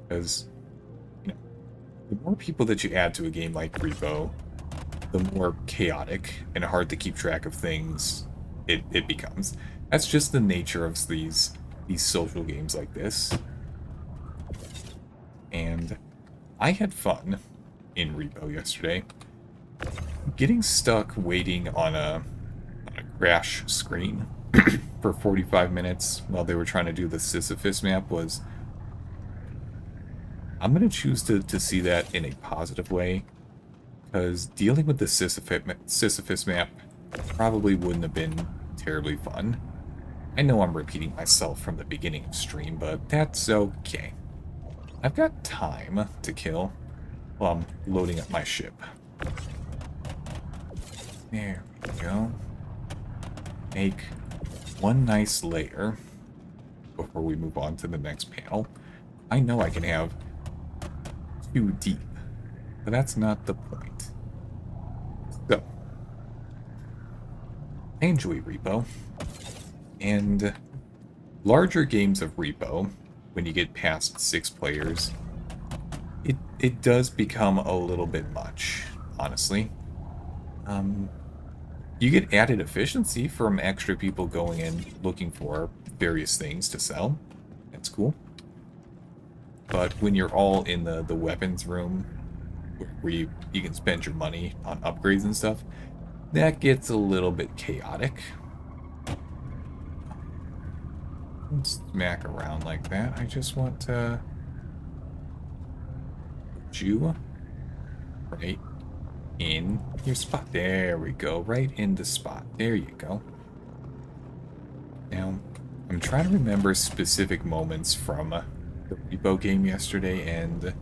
because, you know, the more people that you add to a game like Repo, the more chaotic and hard to keep track of things it becomes. That's just the nature of these social games like this. And I had fun in Repo yesterday. Getting stuck waiting on a crash screen for 45 minutes while they were trying to do the Sisyphus map was... I'm going to choose to see that in a positive way, because dealing with the Sisyphus map probably wouldn't have been terribly fun. I know I'm repeating myself from the beginning of stream, but that's okay. I've got time to kill while I'm loading up my ship. There we go. Make one nice layer before we move on to the next panel. I know I can have 2 deep, but that's not the point. So, I enjoy Repo, and larger games of Repo, when you get past 6 players, it does become a little bit much, honestly. You get added efficiency from extra people going in looking for various things to sell. That's cool. But when you're all in the weapons room, where you can spend your money on upgrades and stuff, that gets a little bit chaotic. Don't smack around like that. I just want to put you right in your spot. There we go. Right in the spot. There you go. Now, I'm trying to remember specific moments from the repo game yesterday, and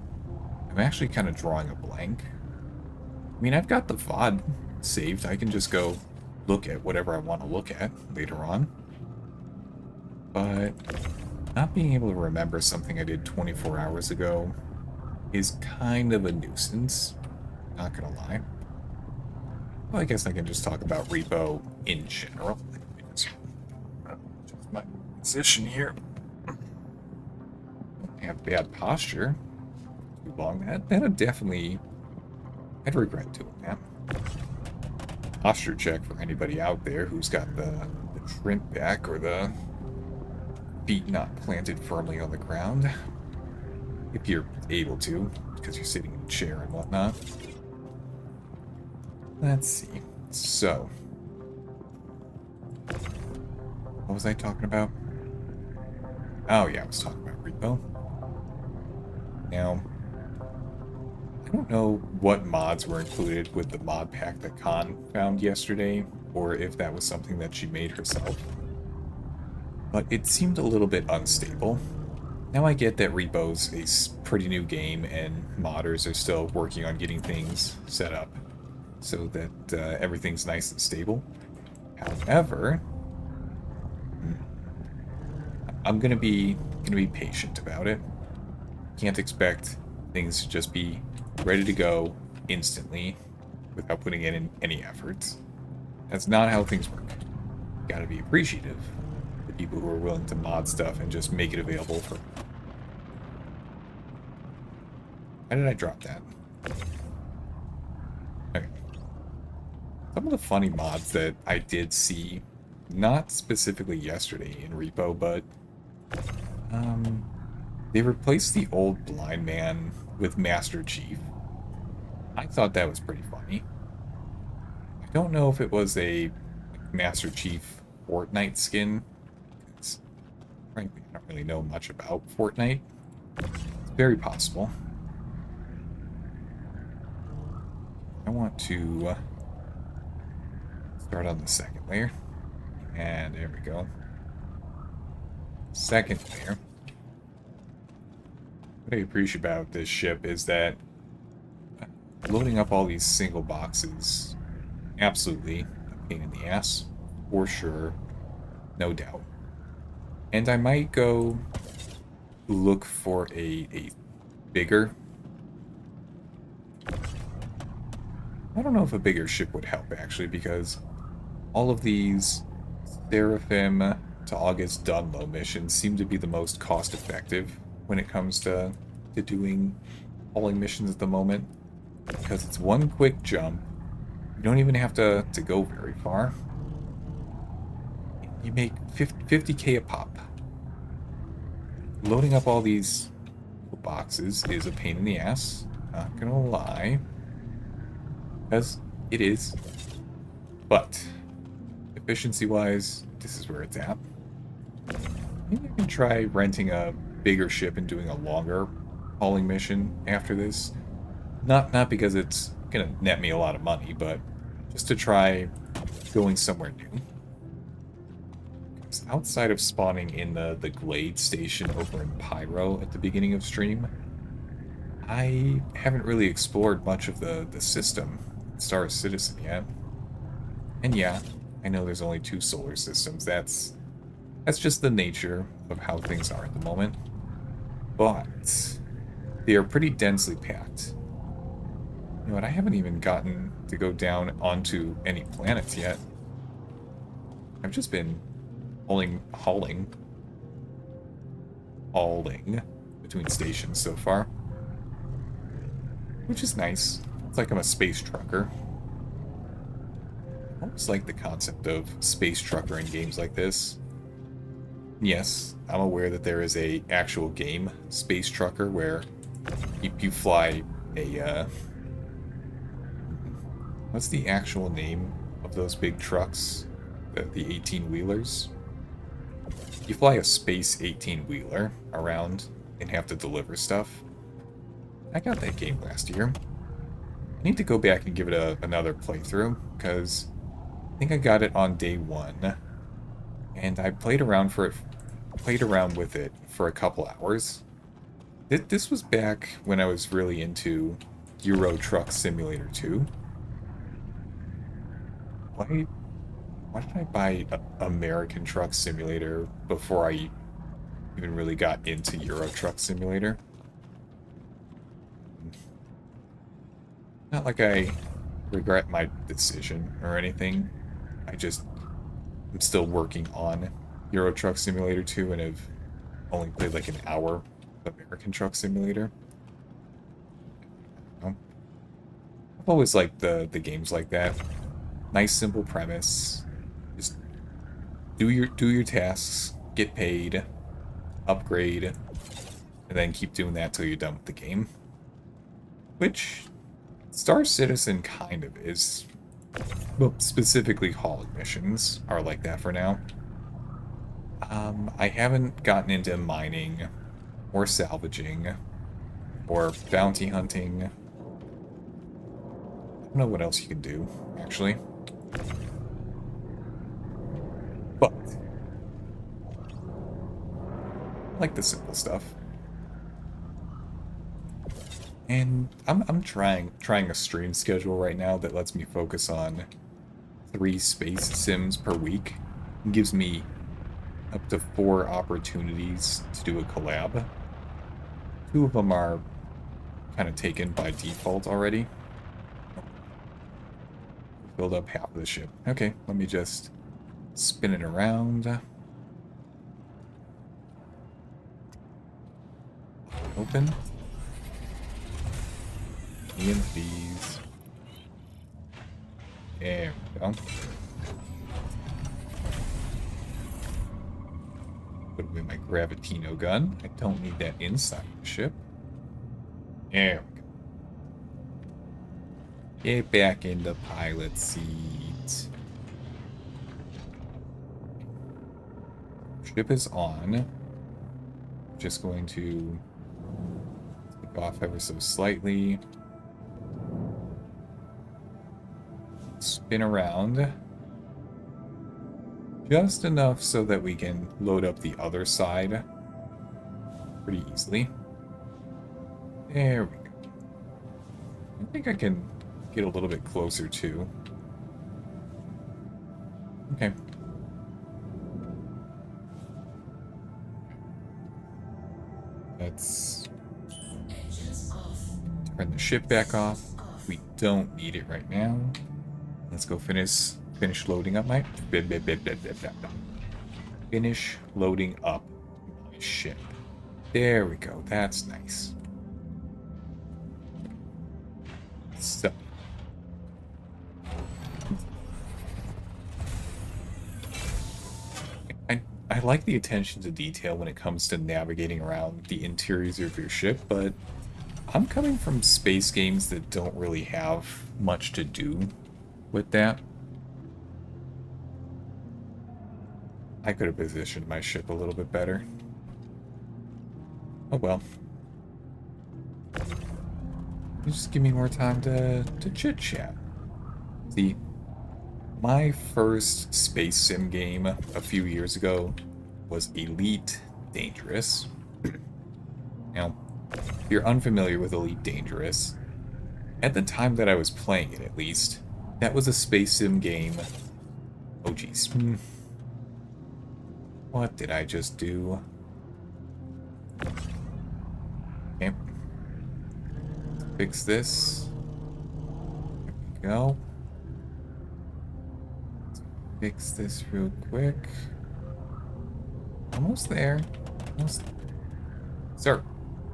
I'm actually kind of drawing a blank. I mean, I've got the VOD saved. I can just go look at whatever I want to look at later on. But not being able to remember something I did 24 hours ago is kind of a nuisance. Not gonna lie. Well, I guess I can just talk about repo in general. Just my position here. Don't have bad posture. Too long. That'd definitely. I'd regret doing that. Posture check for anybody out there who's got the shrimp back or the feet not planted firmly on the ground. If you're able to, because you're sitting in a chair and whatnot. Let's see. So, what was I talking about? Oh yeah, I was talking about repo. Now, I don't know what mods were included with the mod pack that Khan found yesterday, or if that was something that she made herself. But it seemed a little bit unstable. Now I get that Repo's a pretty new game, and modders are still working on getting things set up so that everything's nice and stable. However, I'm gonna be patient about it. Can't expect things to just be ready to go instantly without putting in any efforts. That's not how things work. Gotta be appreciative of the people who are willing to mod stuff and just make it available for. How did I drop that? Okay. Some of the funny mods that I did see, not specifically yesterday in Repo, but they replaced the old blind man with Master Chief. I thought that was pretty funny. I don't know if it was a Master Chief Fortnite skin. It's, frankly, I don't really know much about Fortnite. It's very possible. I want to start on the second layer. And there we go. Second layer. What I appreciate about this ship is that loading up all these single boxes, absolutely a pain in the ass, for sure, no doubt. And I might go look for a bigger. I don't know if a bigger ship would help, actually, because all of these Seraphim to August Dunlow missions seem to be the most cost-effective when it comes to doing hauling missions at the moment. Because it's one quick jump. You don't even have to go very far. You make 50k a pop. Loading up all these boxes is a pain in the ass. Not gonna lie. Because it is. But, efficiency-wise, this is where it's at. Maybe I can try renting a bigger ship and doing a longer hauling mission after this. Not because it's gonna net me a lot of money, but just to try going somewhere new. Because outside of spawning in the Glade station over in Pyro at the beginning of stream, I haven't really explored much of the system, Star Citizen, yet. And yeah, I know there's only 2 solar systems. That's just the nature of how things are at the moment. But they are pretty densely packed. You know what, I haven't even gotten to go down onto any planets yet. I've just been hauling between stations so far. Which is nice. It's like I'm a space trucker. I almost like the concept of space trucker in games like this. Yes, I'm aware that there is a actual game, Space Trucker, where you fly a, what's the actual name of those big trucks? The 18-wheelers? you fly a space 18-wheeler around and have to deliver stuff. I got that game last year. I need to go back and give it another playthrough, because I think I got it on day one, and I played around with it for a couple hours. This was back when I was really into Euro Truck Simulator 2. Why did I buy American Truck Simulator before I even really got into Euro Truck Simulator? Not like I regret my decision or anything. I'm still working on Euro Truck Simulator 2 and have only played like an hour of American Truck Simulator. I've always liked the games like that. Nice simple premise. Just do your tasks, get paid, upgrade, and then keep doing that till you're done with the game. Which Star Citizen kind of is. Well, specifically haul missions are like that for now. I haven't gotten into mining or salvaging or bounty hunting. I don't know what else you can do, actually. But I like the simple stuff. And I'm trying a stream schedule right now that lets me focus on 3 space sims per week. It gives me up to 4 opportunities to do a collab. 2 of them are kind of taken by default already. Build up half of the ship. Okay, let me just spin it around. Open. EMPs. There we go. Put away my Gravitino gun. I don't need that inside the ship. There we go. Get back in the pilot seat. Ship is on. Just going to take off ever so slightly. Spin around. Just enough so that we can load up the other side pretty easily. There we go. I think I can get a little bit closer too. Okay. Let's turn the ship back off. We don't need it right now. Let's go finish loading up my finish loading up my ship. There we go. That's nice. So I like the attention to detail when it comes to navigating around the interiors of your ship, but I'm coming from space games that don't really have much to do with that. I could have positioned my ship a little bit better. Oh well. Just give me more time to chit-chat. See, my first space sim game a few years ago was Elite Dangerous. Now, if you're unfamiliar with Elite Dangerous, at the time that I was playing it at least, that was a space sim game. Oh geez. What did I just do? Okay. Fix this. There we go. Fix this real quick. Almost there. Almost. Sir.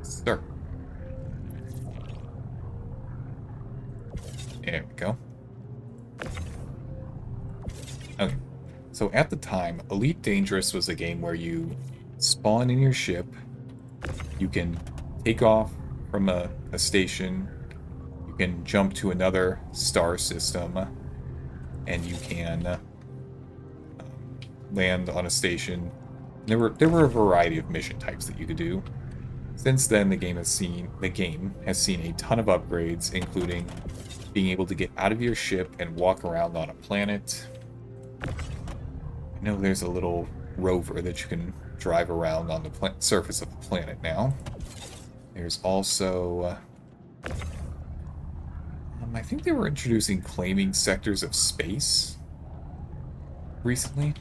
Sir. There we go. Okay. So at the time, Elite Dangerous was a game where you spawn in your ship, you can take off from a station, you can jump to another star system, and you can land on a station There were a variety of mission types that you could do. Since then, the game has seen a ton of upgrades, including being able to get out of your ship and walk around on a planet. I know there's a little rover that you can drive around on the surface of the planet now. There's also... I think they were introducing claiming sectors of space recently.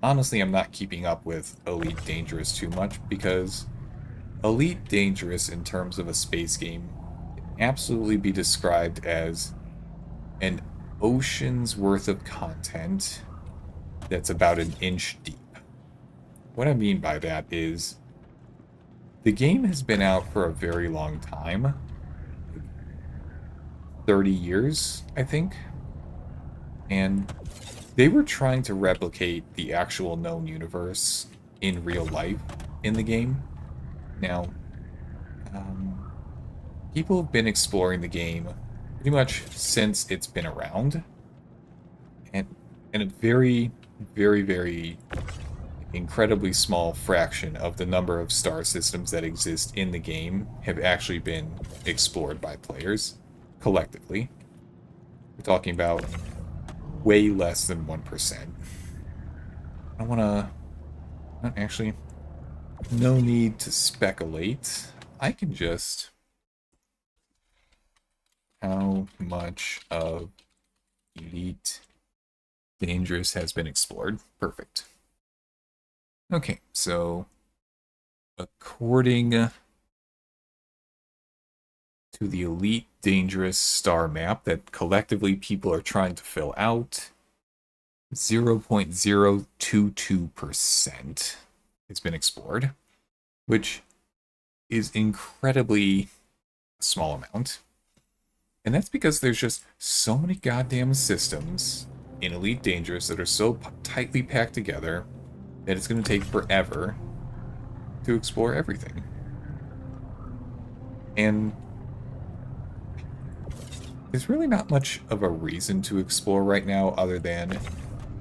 Honestly, I'm not keeping up with Elite Dangerous too much, because Elite Dangerous, in terms of a space game, can absolutely be described as an ocean's worth of content that's about an inch deep. What I mean by that is, the game has been out for a very long time. 30 years, I think. And they were trying to replicate the actual known universe in real life in the game. Now, people have been exploring the game pretty much since it's been around. And a very, very, very incredibly small fraction of the number of star systems that exist in the game have actually been explored by players collectively. We're talking about way less than 1%. I want to... Actually, no need to speculate. I can just... How much of Elite Dangerous has been explored? Perfect. Okay, so according to the Elite Dangerous star map that collectively people are trying to fill out, 0.022% has been explored, which is incredibly a small amount. And that's because there's just so many goddamn systems in Elite Dangerous that are so tightly packed together that it's going to take forever to explore everything. And there's really not much of a reason to explore right now other than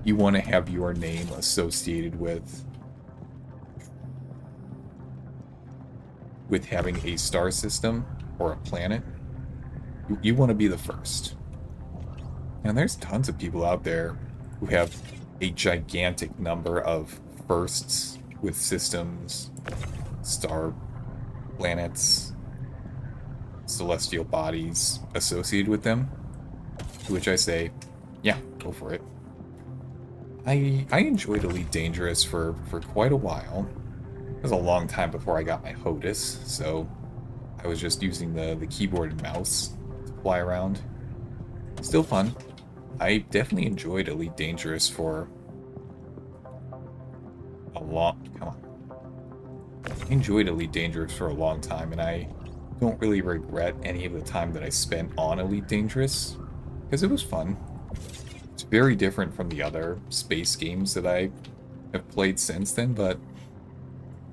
you want to have your name associated with having a star system or a planet. You want to be the first. And there's tons of people out there who have a gigantic number of firsts with systems, star planets, celestial bodies associated with them. To which I say, yeah, go for it. I enjoyed Elite Dangerous for quite a while. It was a long time before I got my HOTUS, so I was just using the keyboard and mouse to fly around. Still fun. I definitely enjoyed Elite Dangerous for a long... Come on. I enjoyed Elite Dangerous for a long time, and I don't really regret any of the time that I spent on Elite Dangerous, because it was fun. It's very different from the other space games that I have played since then, but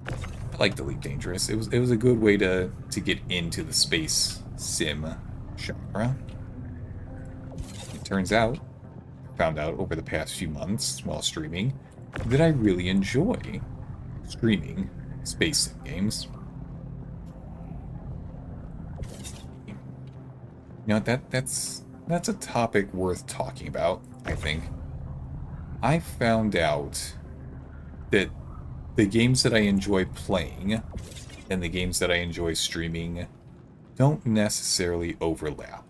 I liked Elite Dangerous. It was a good way to get into the space sim genre. It turns out, I found out over the past few months while streaming, that I really enjoy streaming space sim games. You know, that's a topic worth talking about, I think. I found out that the games that I enjoy playing and the games that I enjoy streaming don't necessarily overlap.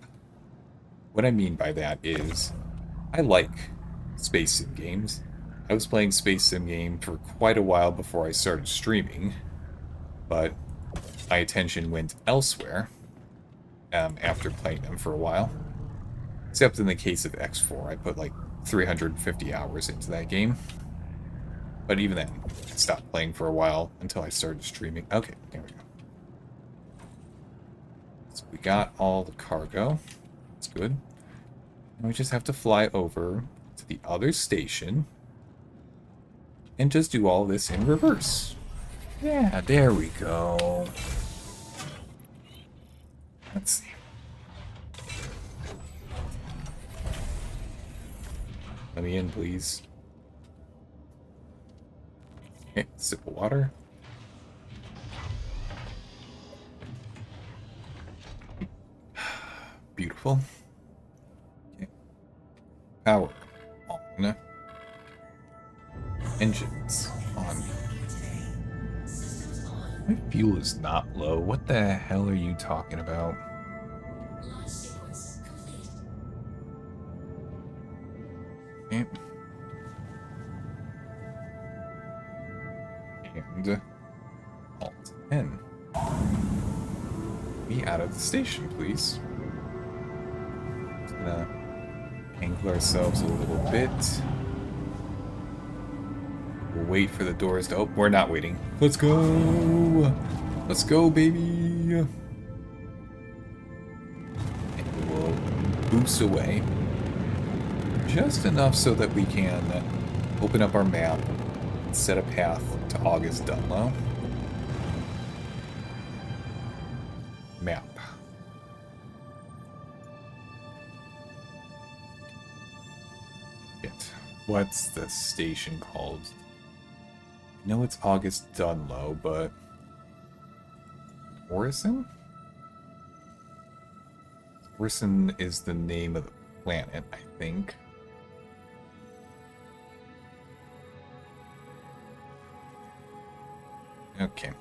What I mean by that is, I like space sim games. I was playing space sim game for quite a while before I started streaming, but my attention went elsewhere after playing them for a while. Except in the case of X4, I put like 350 hours into that game. But even then, I stopped playing for a while until I started streaming. Okay, there we go. So we got all the cargo. That's good. And we just have to fly over to the other station and just do all this in reverse. Yeah, there we go. Let's see. Let me in, please. Okay, sip of water. Beautiful. Okay. Power on. Engines on. My fuel is not low. What the hell are you talking about? Okay. And Alt N. Be out of the station, please. Just gonna angle ourselves a little bit. We'll wait for the doors to open. We're not waiting. Let's go! Let's go, baby! And we will boost away. Just enough so that we can open up our map and set a path to August Dunlow. Map. What's the station called? I know it's August Dunlow, but... Orison? Orison is the name of the planet, I think. Okay.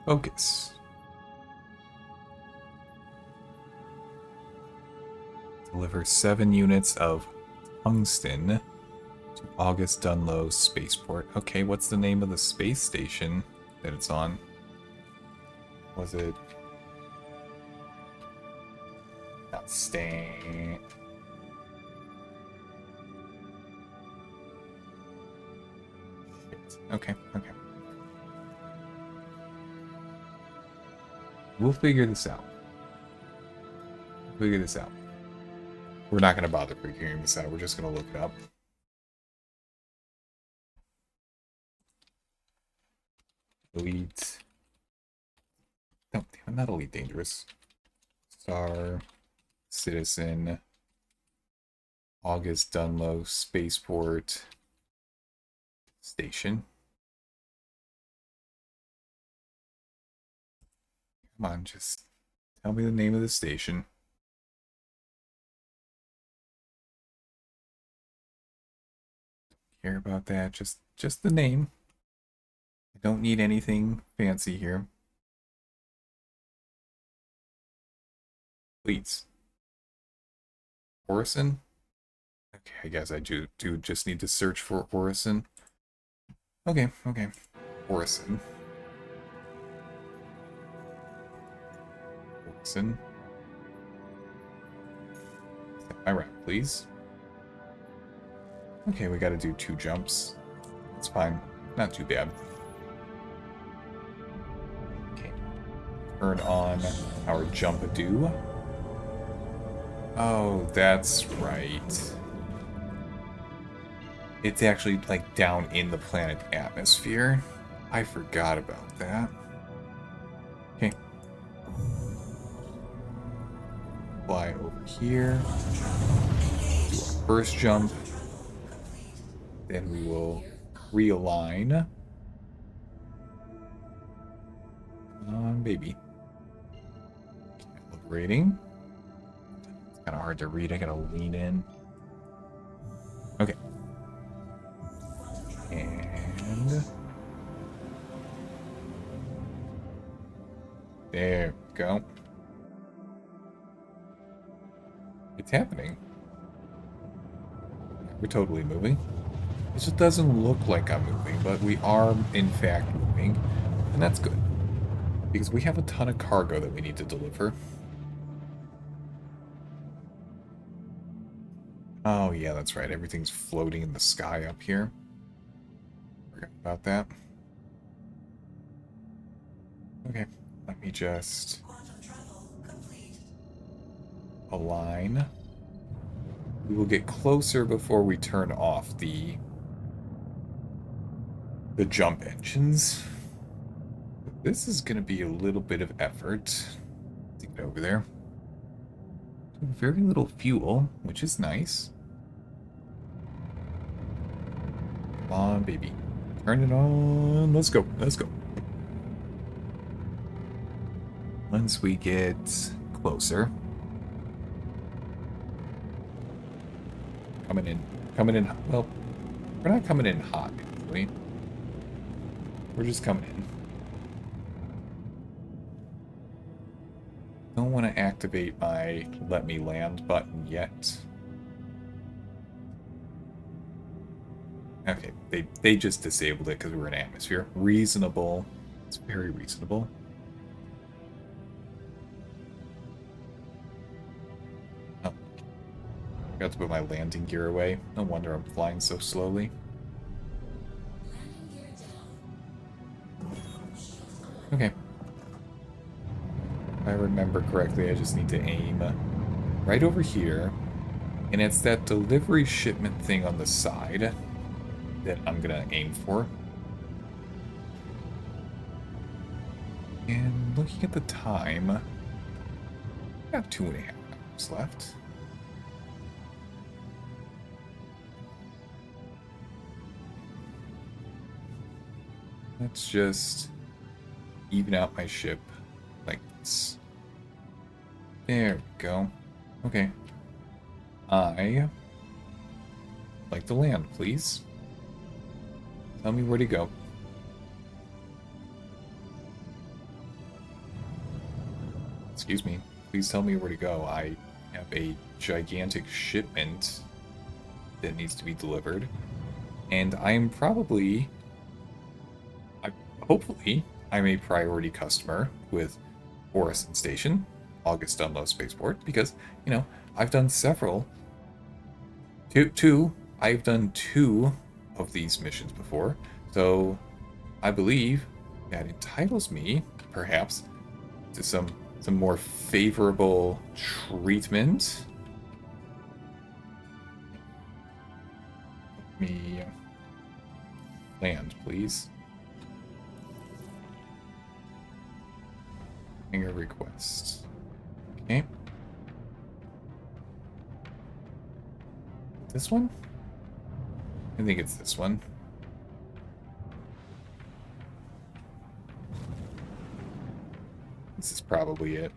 Focus. Deliver 7 units of tungsten to August Dunlow spaceport. Okay, what's the name of the space station that it's on? Was it... Not staying... Shit. Okay. We'll figure this out. We're not going to bother figuring this out. We're just going to look it up. Elite. No, damn, not Elite Dangerous. Star. Citizen. August Dunlow Spaceport. Station. Come on, just tell me the name of the station. Care about that. Just the name. I don't need anything fancy here. Please. Orison? Okay, I guess I do just need to search for Orison. Okay. Orison. Orison. Set my route, please. Okay, we gotta do 2 jumps. That's fine. Not too bad. Okay. Turn on our jump-a-doo. Oh, that's right. It's actually, like, down in the planet atmosphere. I forgot about that. Okay. Fly over here. Do our first jump. Then we will realign. Come on, baby. Liberating. It's kind of hard to read. I gotta lean in. Okay. And... there we go. It's happening. We're totally moving. It just doesn't look like I'm moving, but we are, in fact, moving. And that's good. Because we have a ton of cargo that we need to deliver. Oh, yeah, that's right. Everything's floating in the sky up here. Forgot about that. Okay, let me just align. We will get closer before we turn off the jump engines. This is going to be a little bit of effort to get over there. Very little fuel, which is nice. Come on, baby. Turn it on. Let's go. Let's go. Once we get closer. Coming in. Coming in. Well, we're not coming in hot, actually. We're just coming in. Don't want to activate my let me land button yet. Okay, they just disabled it because we're in atmosphere. Reasonable. It's very reasonable. Oh. Forgot to put my landing gear away. No wonder I'm flying so slowly. Okay. If I remember correctly, I just need to aim right over here. And it's that delivery shipment thing on the side that I'm gonna aim for. And looking at the time, got 2.5 hours left. Let's just even out my ship like this. There we go. Okay. I like to land, please. Tell me where to go. Excuse me. Please tell me where to go. I have a gigantic shipment that needs to be delivered. And I am probably... hopefully, I'm a priority customer with Orison Station, August Dunlow Spaceport, because, you know, I've done several... I've done 2 of these missions before, so I believe that entitles me, perhaps, to some more favorable treatment. Let me land, please. Hangar request. Okay. This one? I think it's this one. This is probably it.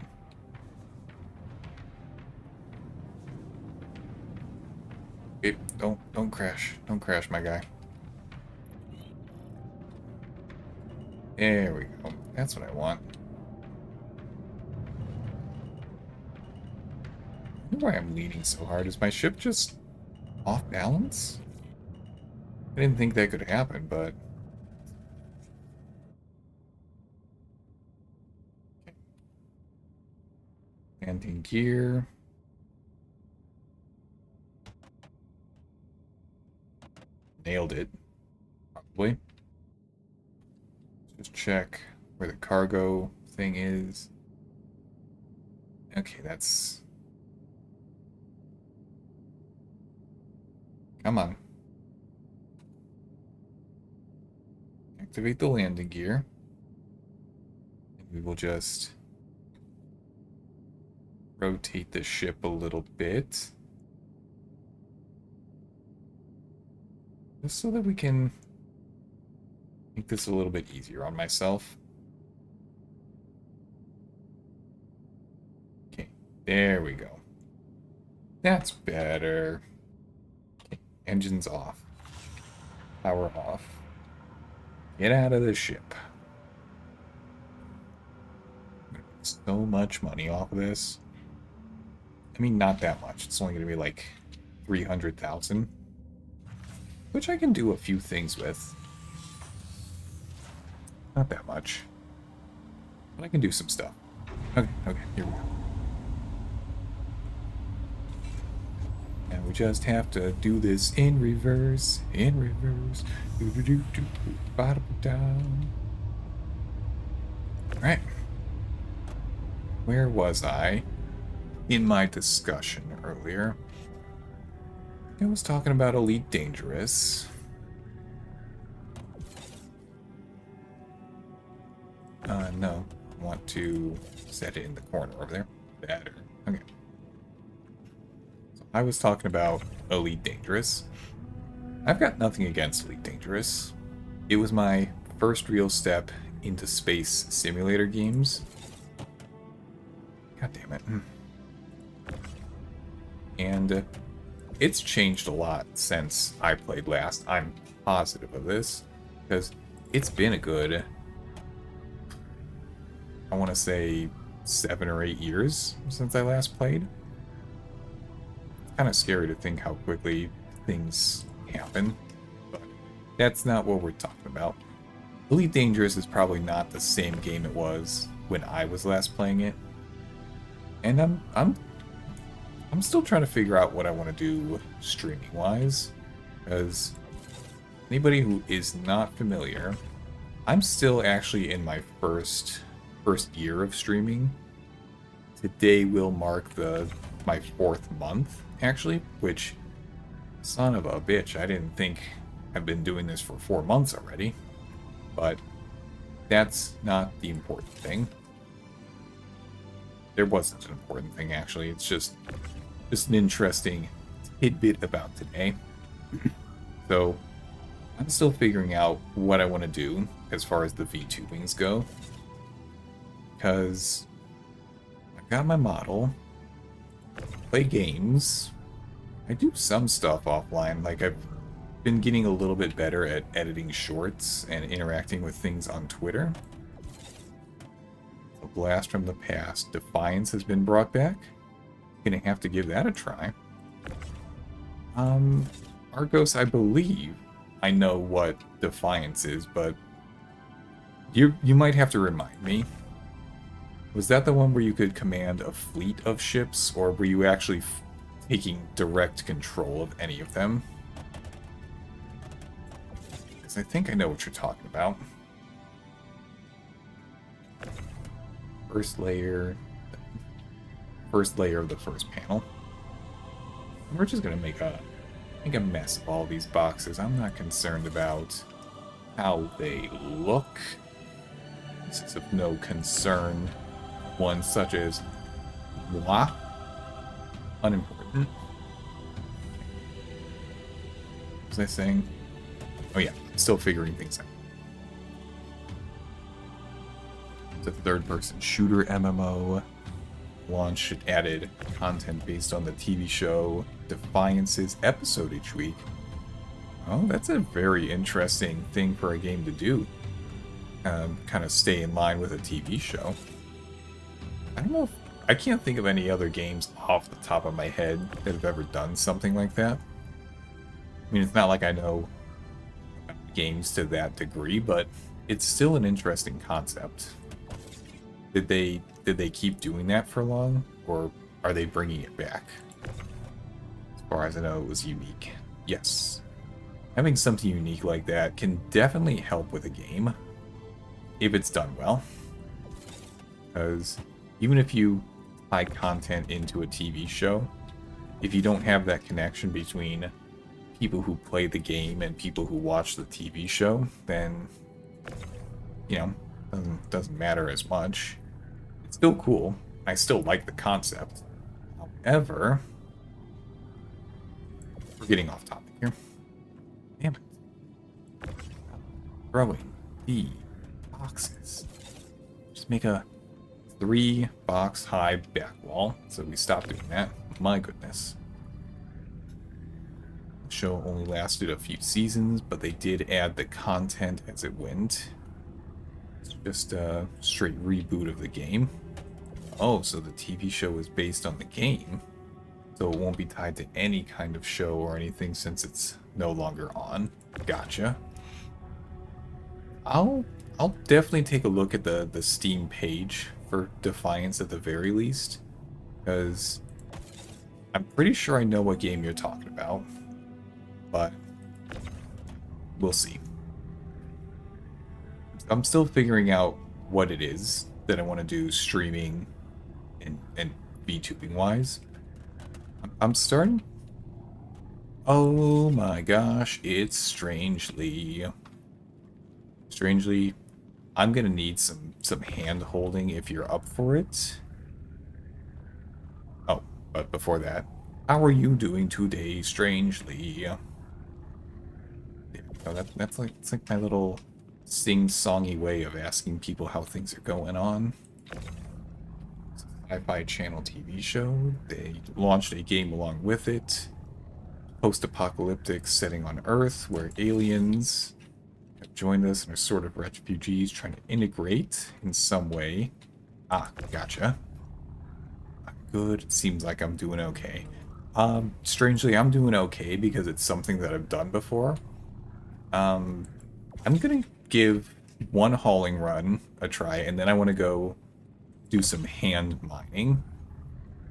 Okay, don't crash. Don't crash, my guy. There we go. That's what I want. I wonder why I'm leaning so hard. Is my ship just off balance? I didn't think that could happen, but... Okay. Landing gear. Nailed it. Probably. Just check where the cargo thing is. Okay, that's... Come on. Activate the landing gear. And we will just rotate the ship a little bit. Just so that we can make this a little bit easier on myself. Okay, there we go. That's better. Okay, engines off. Power off. Get out of the ship. So much money off of this. I mean, not that much. It's only going to be like 300,000. Which I can do a few things with. Not that much. But I can do some stuff. Okay, here we go. And we just have to do this in reverse. In reverse. Bottom down. Alright. Where was I in my discussion earlier? I was talking about Elite Dangerous. No. I want to set it in the corner over there. Better. Okay. So I was talking about Elite Dangerous. I've got nothing against Elite Dangerous. It was my first real step into space simulator games. God damn it. And it's changed a lot since I played last. I'm positive of this, because it's been a good, I want to say, 7 or 8 years since I last played. It's kind of scary to think how quickly things happen, but that's not what we're talking about. Elite Dangerous is probably not the same game it was when I was last playing it, and I'm still trying to figure out what I want to do streaming wise, because anybody who is not familiar, I'm still actually in my first year of streaming. Today will mark my 4th month, actually, which, son of a bitch, I didn't think I've been doing this for 4 months already. But that's not the important thing. There wasn't an important thing, actually. It's just an interesting tidbit about today. So I'm still figuring out what I want to do as far as the VTubings go, because I've got my model, play games, I do some stuff offline, like I've been getting a little bit better at editing shorts and interacting with things on Twitter. A blast from the past, Defiance has been brought back. Gonna have to give that a try. Argos, I believe I know what Defiance is, but you might have to remind me. Was that the one where you could command a fleet of ships, or were you actually taking direct control of any of them? Because I think I know what you're talking about. First layer of the first panel. We're just gonna make a mess of all these boxes. I'm not concerned about how they look. This is of no concern. One such as moi. Unimportant. What was I saying? Oh yeah, I'm still figuring things out. It's a third-person shooter MMO. Launch, it added content based on the TV show Defiance's episode each week. Oh, that's a very interesting thing for a game to do. Kind of stay in line with a TV show. I don't know if, I can't think of any other games off the top of my head that have ever done something like that. I mean, it's not like I know games to that degree, but it's still an interesting concept. Did they keep doing that for long, or are they bringing it back? As far as I know, it was unique. Yes. Having something unique like that can definitely help with a game, if it's done well. Because even if you tie content into a TV show, if you don't have that connection between people who play the game and people who watch the TV show, then, you know, doesn't matter as much. It's still cool. I still like the concept. However, we're getting off topic here. Damn it. Throwing the boxes. Just make a 3-box high back wall. So we stopped doing that. My goodness. The show only lasted a few seasons, but they did add the content as it went. It's just a straight reboot of the game. Oh, so the TV show is based on the game, so it won't be tied to any kind of show or anything since it's no longer on. Gotcha. I'll definitely take a look at the Steam page for Defiance at the very least, because I'm pretty sure I know what game you're talking about, but we'll see. I'm still figuring out what it is that I want to do streaming and VTubing wise. I'm starting. Oh my gosh, it's strangely, I'm gonna need some hand holding if you're up for it. Oh, but before that, how are you doing today, strangely? There we go. That's like it's like my little sing-songy way of asking people how things are going on. Sci-Fi Channel TV show. They launched a game along with it. Post-apocalyptic setting on Earth where aliens have joined us and are sort of refugees trying to integrate in some way. Ah, gotcha. Good. It seems like I'm doing okay. Strangely, I'm doing okay because it's something that I've done before. I'm gonna give one hauling run a try, and then I want to go do some hand mining.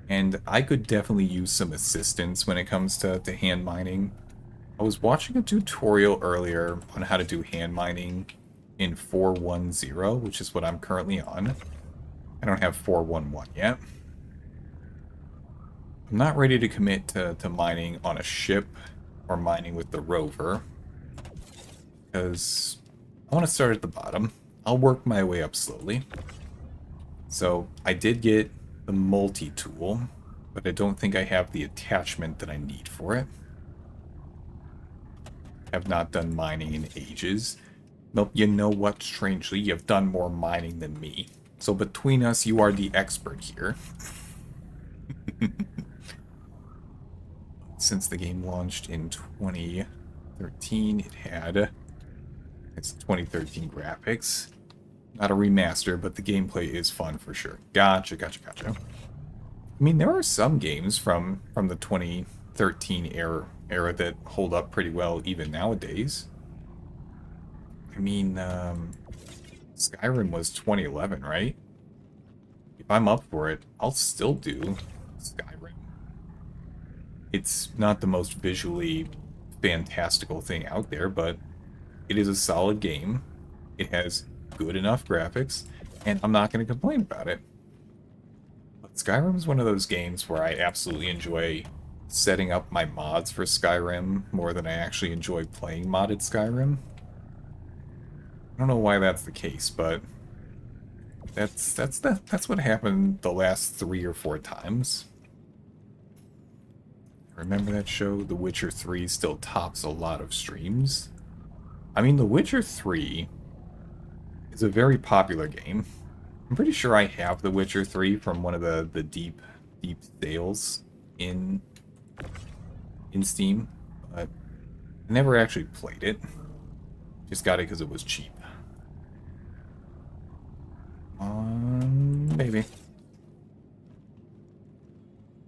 And I could definitely use some assistance when it comes to hand mining. I was watching a tutorial earlier on how to do hand mining in 4.10, which is what I'm currently on. I don't have 4.11 yet. I'm not ready to commit to mining on a ship or mining with the rover, because I want to start at the bottom. I'll work my way up slowly. So I did get the multi-tool, but I don't think I have the attachment that I need for it. Have not done mining in ages. Nope, you know what, strangely, you've done more mining than me. So between us, you are the expert here. Since the game launched in 2013, it had its 2013 graphics. Not a remaster, but the gameplay is fun for sure. Gotcha. I mean, there are some games from the 2013 era that hold up pretty well even nowadays. I mean, Skyrim was 2011, right? If I'm up for it, I'll still do Skyrim. It's not the most visually fantastical thing out there, but it is a solid game. It has good enough graphics, and I'm not going to complain about it. But Skyrim is one of those games where I absolutely enjoy setting up my mods for Skyrim more than I actually enjoy playing modded Skyrim. I don't know why that's the case, but that's what happened the last 3 or 4 times. Remember that show? The Witcher 3 still tops a lot of streams. I mean, The Witcher 3 is a very popular game. I'm pretty sure I have The Witcher 3 from one of the deep sales in Steam, but I never actually played it. Just got it because it was cheap. Maybe.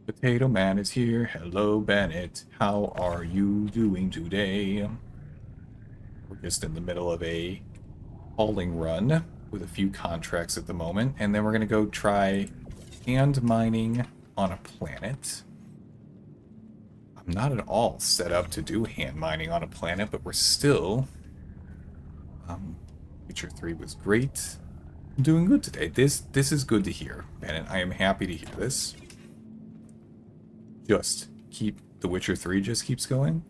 Potato Man is here. Hello, Bennett. How are you doing today? We're just in the middle of a hauling run with a few contracts at the moment, and then we're going to go try hand mining on a planet. I'm not at all set up to do hand mining on a planet, but we're still... Witcher 3 was great. I'm doing good today. This is good to hear, Bennett. I am happy to hear this. Just keep... The Witcher 3 just keeps going?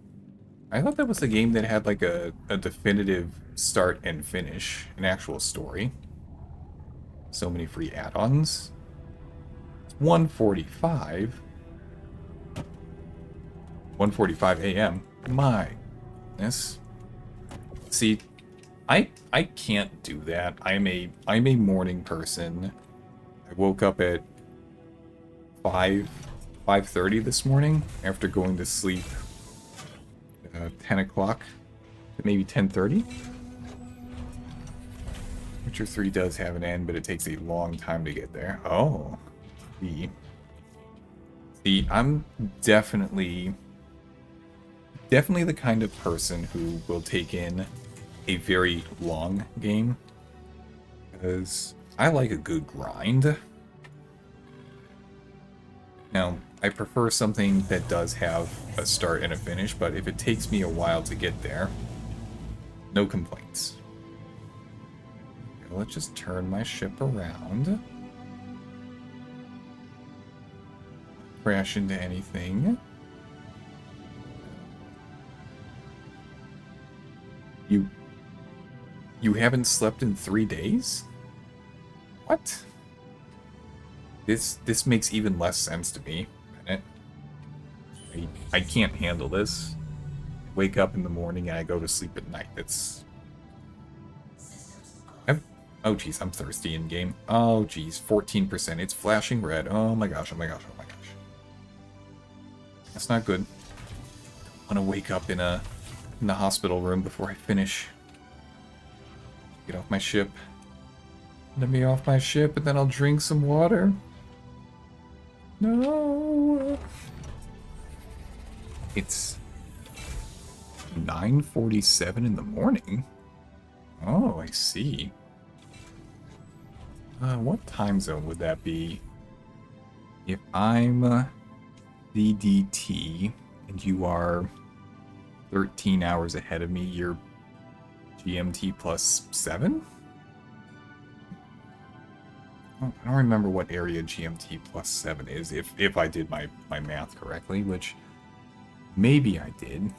I thought that was a game that had like a definitive start and finish, an actual story. So many free add-ons. It's 1:45. 1:45 a.m. My goodness. See, I can't do that. I'm a morning person. I woke up at 5:30 this morning after going to sleep 10 o'clock, maybe 10:30. Witcher 3 does have an end, but it takes a long time to get there. Oh, see, I'm definitely the kind of person who will take in a very long game, because I like a good grind. Now, I prefer something that does have a start and a finish, but if it takes me a while to get there, no complaints. Okay, let's just turn my ship around. Crash into anything. You haven't slept in 3 days? What? This makes even less sense to me, Bennett. I can't handle this. wake up in the morning and I go to sleep at night. I've, oh geez, I'm thirsty in game. Oh geez, 14%. It's flashing red. Oh my gosh, oh my gosh, oh my gosh. That's not good. I want to wake up in the hospital room before I finish. Get off my ship. Let me off my ship and then I'll drink some water. No. It's 9:47 in the morning. Oh, I see. What time zone would that be? If I'm the DT and you are 13 hours ahead of me, you're GMT plus 7? I don't remember what area GMT plus 7 is, if I did my math correctly, which maybe I did.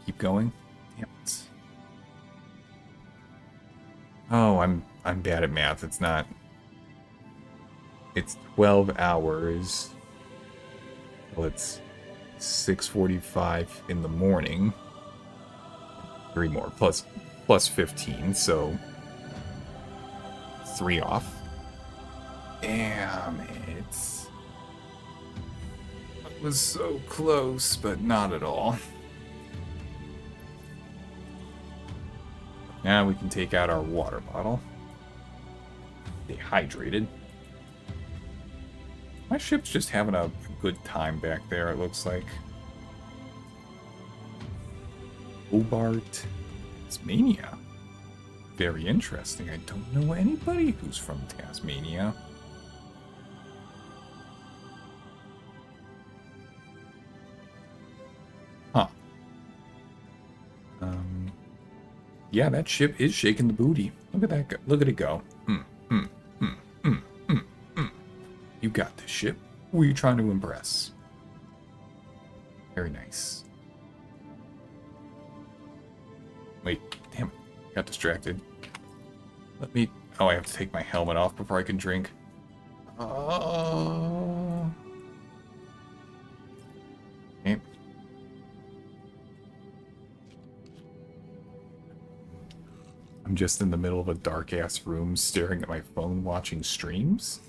Keep going. Damn it. Oh, I'm bad at math. It's not. It's 12 hours. Well, it's 6:45 in the morning. 3 more plus 15, so 3 off. Damn it. It was so close, but not at all. Now we can take out our water bottle. Stay hydrated. My ship's just having a good time back there, it looks like. Hobart, Tasmania. Very interesting. I don't know anybody who's from Tasmania. Huh. Yeah, that ship is shaking the booty. Look at that go. Look at it go. You got this ship. Who are you trying to impress? Very nice. Wait, damn it. Got distracted. Let me... Oh, I have to take my helmet off before I can drink. Oh. Okay. I'm just in the middle of a dark-ass room staring at my phone watching streams?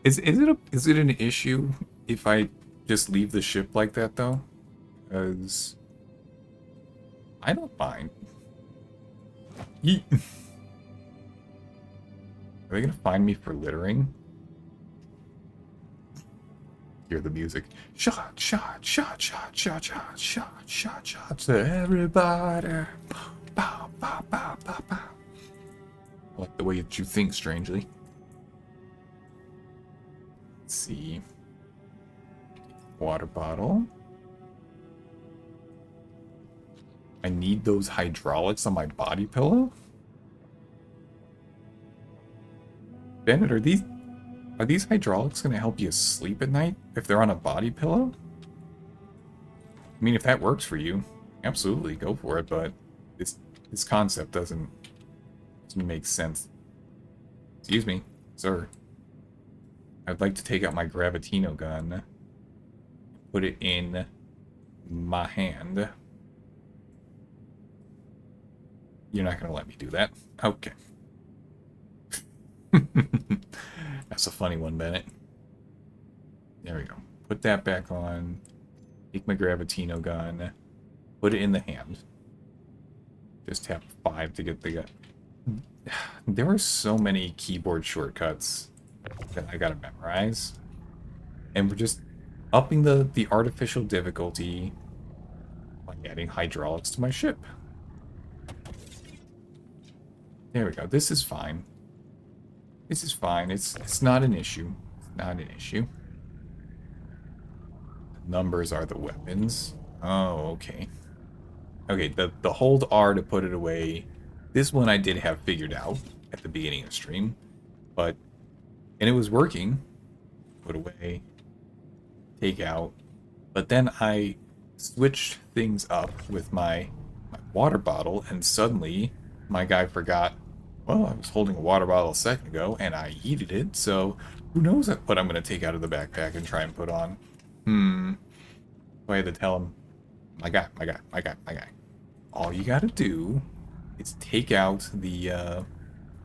Is it an issue if I just leave the ship like that though? Because I don't mind. Yeet. Are they gonna find me for littering? Hear the music. Shot, shot, shot, shot, shot, shot, shot, shot, shot to everybody. Bow, bow, bow, bow, bow. I like the way that you think, strangely. Let's see. Water bottle. I need those hydraulics on my body pillow? Bennett, are these hydraulics going to help you sleep at night if they're on a body pillow? I mean, if that works for you, absolutely go for it, but this concept doesn't make sense. Excuse me, sir. I'd like to take out my Gravitino gun, put it in my hand. You're not going to let me do that. Okay. That's a funny one, Bennett. There we go. Put that back on. Take my Gravitino gun. Put it in the hand. Just tap 5 to get the gun. There are so many keyboard shortcuts that I gotta memorize. And we're just upping the artificial difficulty by adding hydraulics to my ship. There we go. This is fine. This is fine. It's not an issue. It's not an issue. The numbers are the weapons. Oh, okay. Okay, the hold R to put it away. This one I did have figured out at the beginning of the stream. And it was working. Put away. Take out. But then I switched things up with my water bottle, and suddenly my guy forgot Well, I was holding a water bottle a second ago, and I heated it, so who knows what I'm going to take out of the backpack and try and put on. So I had to tell him, my guy, my guy, my guy, my guy. All you gotta do is take out the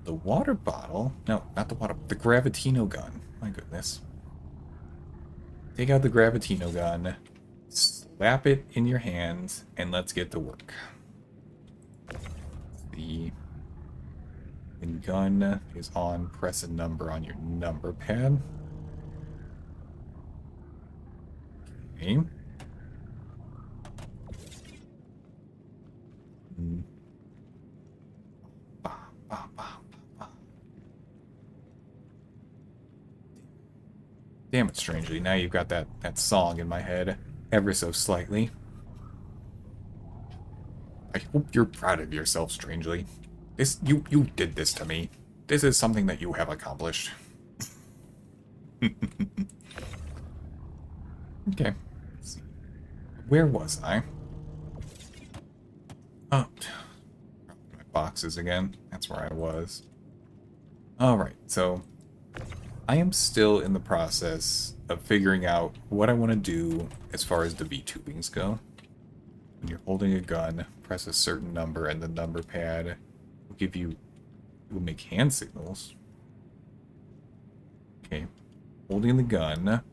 water bottle. No, not the water, the Gravitino gun. My goodness. Take out the Gravitino gun, slap it in your hands, and let's get to work. The gun is on. Press a number on your number pad. Okay. Bah, bah, bah, bah. Damn it, Strangely. Now you've got that song in my head ever so slightly. I hope you're proud of yourself, Strangely. You did this to me. This is something that you have accomplished. Okay. Let's see. Where was I? Oh, my boxes again. That's where I was. Alright, so I am still in the process of figuring out what I want to do as far as the VTubings go. When you're holding a gun, press a certain number and the number pad will give you, it will make hand signals. Okay, holding the gun.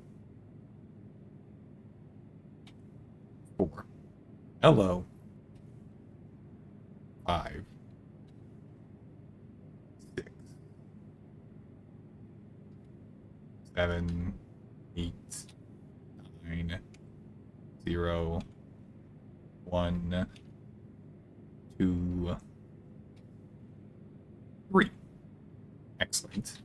4. Hello. 5. 6. 7. 8. 9. 0. 1. 2. 3. Excellent.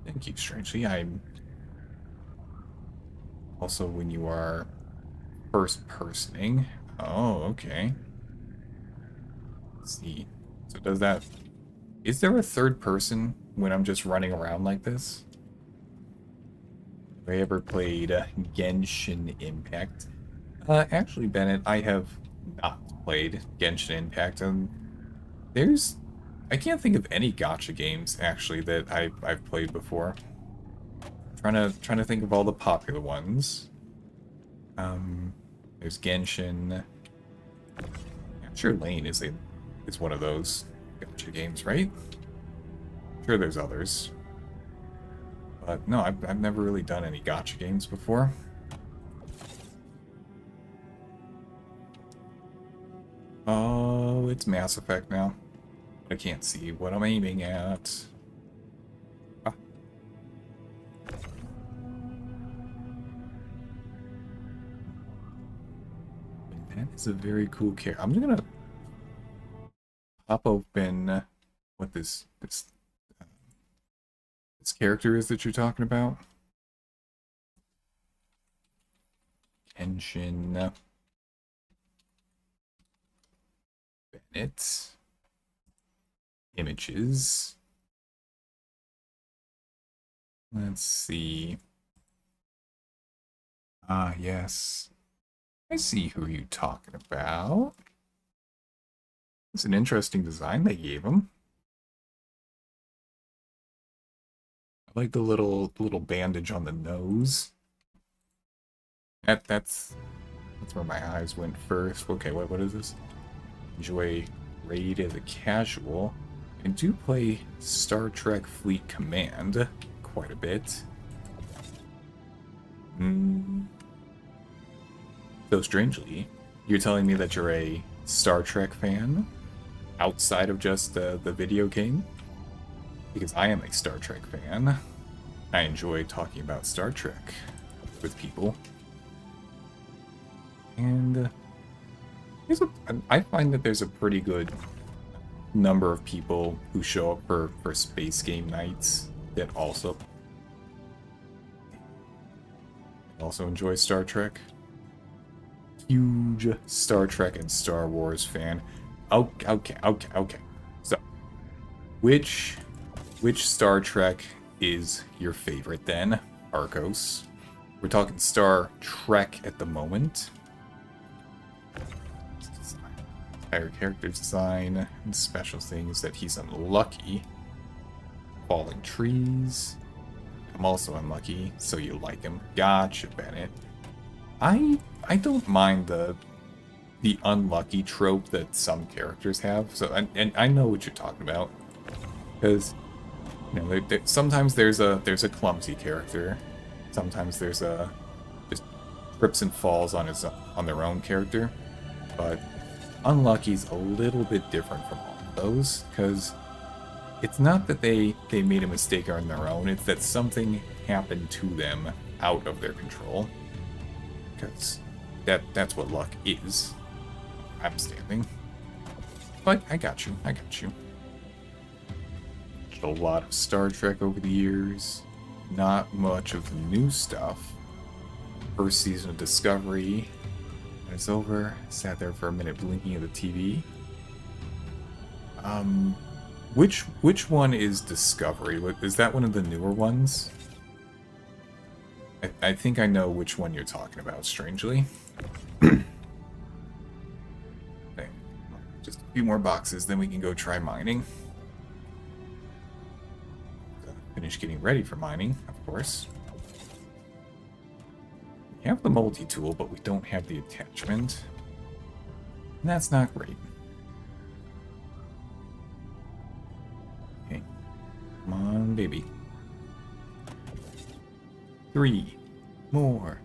Thank you, Strangely. I'm also when you are first personing. Oh, okay. Let's see. So does that... Is there a third person when I'm just running around like this? Have I ever played Genshin Impact? Actually, Bennett, I have not played Genshin Impact, and there's... I can't think of any gacha games, actually, that I've played before. Trying to think of all the popular ones. There's Genshin. I'm sure Lane is one of those gacha games, right? I'm sure there's others. But no, I've never really done any gacha games before. Oh, it's Mass Effect now. I can't see what I'm aiming at. Ah. That is a very cool character. I'm gonna pop open what this character is that you're talking about. Kenshin Bennett. Images. Let's see. Ah, yes. I see who you're talking about. It's an interesting design they gave him. I like the little bandage on the nose. That's where my eyes went first. Okay, what is this? Enjoy Raid as a casual. I do play Star Trek Fleet Command quite a bit. So strangely, you're telling me that you're a Star Trek fan outside of just the video game? Because I am a Star Trek fan. I enjoy talking about Star Trek with people. And I find that there's a pretty good number of people who show up for space game nights that also enjoy Star Trek. Huge Star Trek and Star Wars fan. Okay. So, which Star Trek is your favorite then, Arcos? We're talking Star Trek at the moment. Higher character design and special things that he's unlucky. Falling trees. I'm also unlucky, so you like him. Gotcha, Bennett. I don't mind the unlucky trope that some characters have. So and I know what you're talking about, because you know sometimes there's a clumsy character, sometimes there's a just trips and falls on their own character, but unlucky's a little bit different from all of those, because it's not that they made a mistake on their own, it's that something happened to them out of their control. Because that's what luck is. I'm standing. But I got you. I got you. Did a lot of Star Trek over the years. Not much of the new stuff. First season of Discovery. When it's over, sat there for a minute blinking at the TV. Which one is Discovery? Is that one of the newer ones? I think I know which one you're talking about, strangely. Okay. Just a few more boxes, then we can go try mining. Finish getting ready for mining, of course. We have the multi-tool, but we don't have the attachment. And that's not great. Okay. Come on, baby. 3 more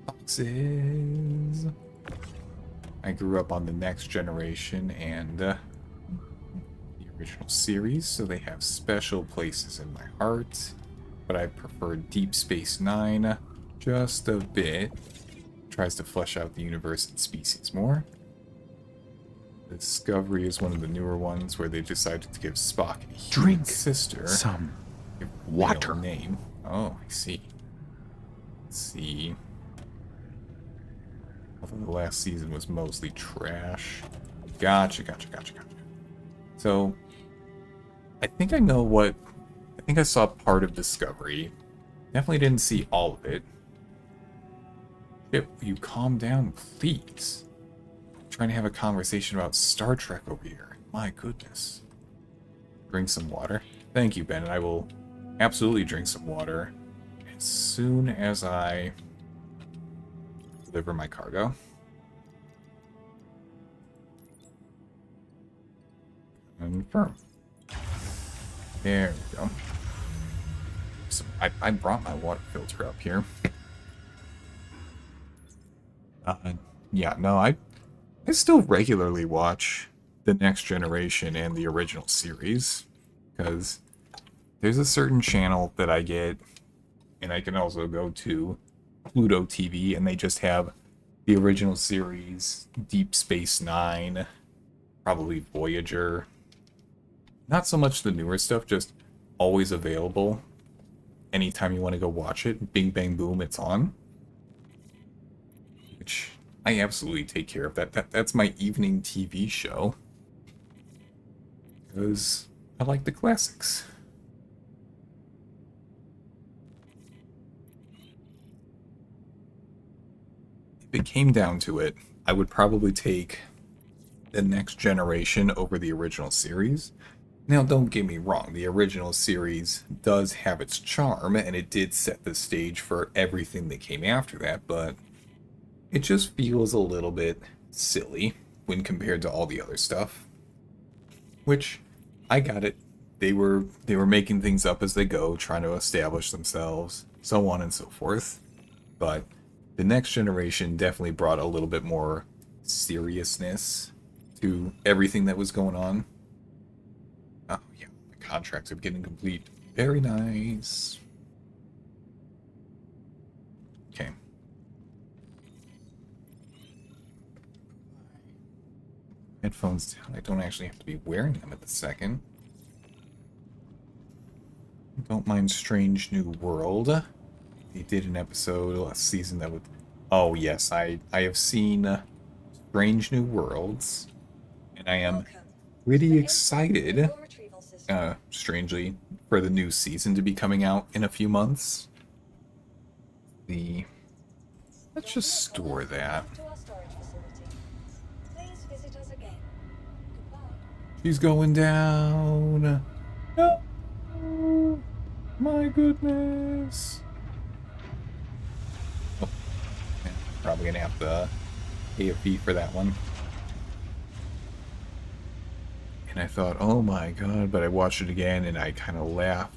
boxes. I grew up on the Next Generation and the original series, so they have special places in my heart. But I prefer Deep Space Nine just a bit. Tries to flesh out the universe and species more. Discovery is one of the newer ones where they decided to give Spock a human sister some a real water. name. Oh, I see. Let's see. Although the last season was mostly trash. Gotcha. So, I think I know what... I think I saw part of Discovery. Definitely didn't see all of it. Shit, will you calm down, please? I'm trying to have a conversation about Star Trek over here. My goodness. Drink some water. Thank you, Ben, and I will absolutely drink some water as soon as I deliver my cargo. Confirm. There we go. So I brought my water filter up here. Yeah, no, I still regularly watch the Next Generation and the original series, because there's a certain channel that I get, and I can also go to Pluto TV, and they just have the original series, Deep Space Nine, probably Voyager. Not so much the newer stuff, just always available. Anytime you want to go watch it, bing bang boom, it's on. Which I absolutely take care of. That's my evening TV show. Because I like the classics. If it came down to it, I would probably take the Next Generation over the original series. Now, don't get me wrong, the original series does have its charm, and it did set the stage for everything that came after that, but it just feels a little bit silly when compared to all the other stuff. Which, I got it. They were making things up as they go, trying to establish themselves, so on and so forth. But the Next Generation definitely brought a little bit more seriousness to everything that was going on. Oh, yeah, the contracts are getting complete. Very nice. Okay. Headphones down. I don't actually have to be wearing them at the second. Don't mind Strange New World. They did an episode last season that would... Oh, yes, I have seen Strange New Worlds. And I am pretty excited, strangely, for the new season to be coming out in a few months. Let's just store that. To our storage facility. Please visit us again. She's going down. No! My goodness. Oh, yeah, probably gonna have to pay a fee for that one. And I thought, oh my god, but I watched it again and I kind of laughed.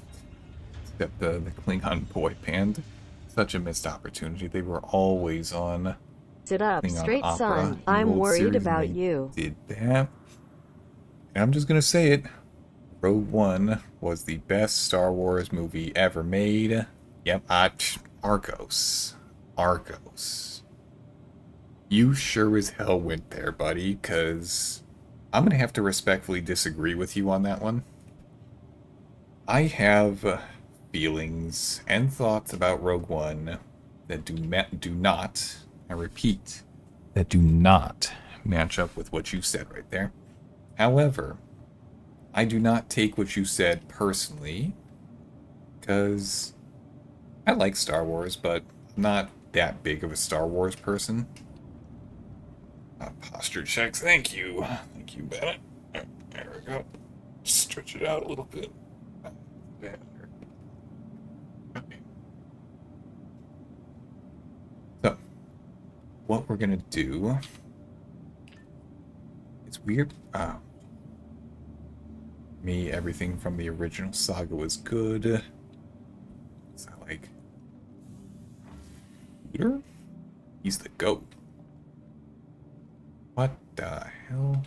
Except the Klingon boy band. Such a missed opportunity. They were always on Sit up Klingon straight, Opera son. in the I'm old worried series, and about they you. did that. And I'm just gonna say it. Rogue One was the best Star Wars movie ever made. Yep, Argos. Argos. You sure as hell went there, buddy, because I'm gonna have to respectfully disagree with you on that one. I have feelings and thoughts about Rogue One that do not, I repeat, that do not match up with what you said right there. However, I do not take what you said personally, because I like Star Wars, but I'm not that big of a Star Wars person. Posture checks, thank you. Thank you, Bennett. There we go. Stretch it out a little bit. Better. Okay. So, what we're gonna do... It's weird. Me, everything from the original saga was good. So, like... Peter? He's the GOAT. What the hell?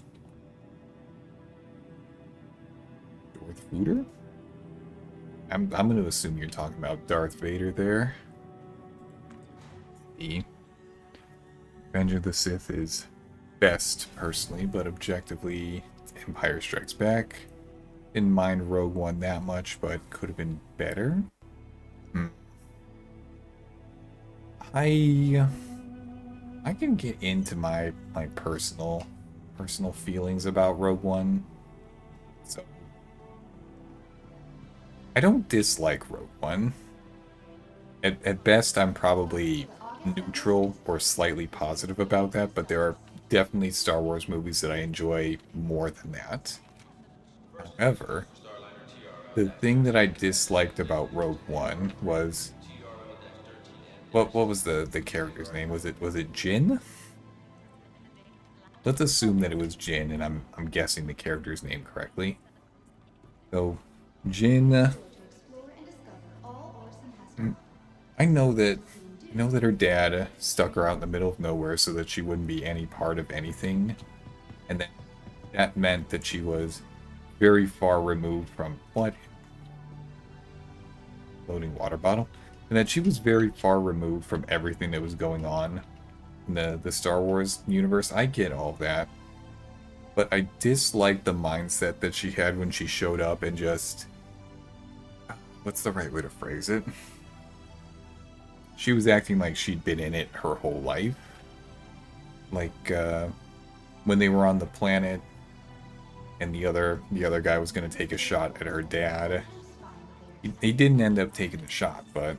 Darth Vader? I'm going to assume you're talking about Darth Vader there. The Revenge of the Sith is best, personally, but objectively, Empire Strikes Back. Didn't mind Rogue One that much, but could have been better. I can get into my personal feelings about Rogue One. So I don't dislike Rogue One. At best, I'm probably neutral or slightly positive about that, but there are definitely Star Wars movies that I enjoy more than that. However, the thing that I disliked about Rogue One was what was the character's name? Was it Jin? Let's assume that it was Jin, and I'm guessing the character's name correctly. So, Jin. I know that her dad stuck her out in the middle of nowhere so that she wouldn't be any part of anything, and that meant that she was very far removed from what? Loading water bottle, and that she was very far removed from everything that was going on in the Star Wars universe. I get all of that, but I dislike the mindset that she had when she showed up and just... What's the right way to phrase it? She was acting like she'd been in it her whole life. Like, when they were on the planet and the other guy was going to take a shot at her dad. He didn't end up taking the shot, but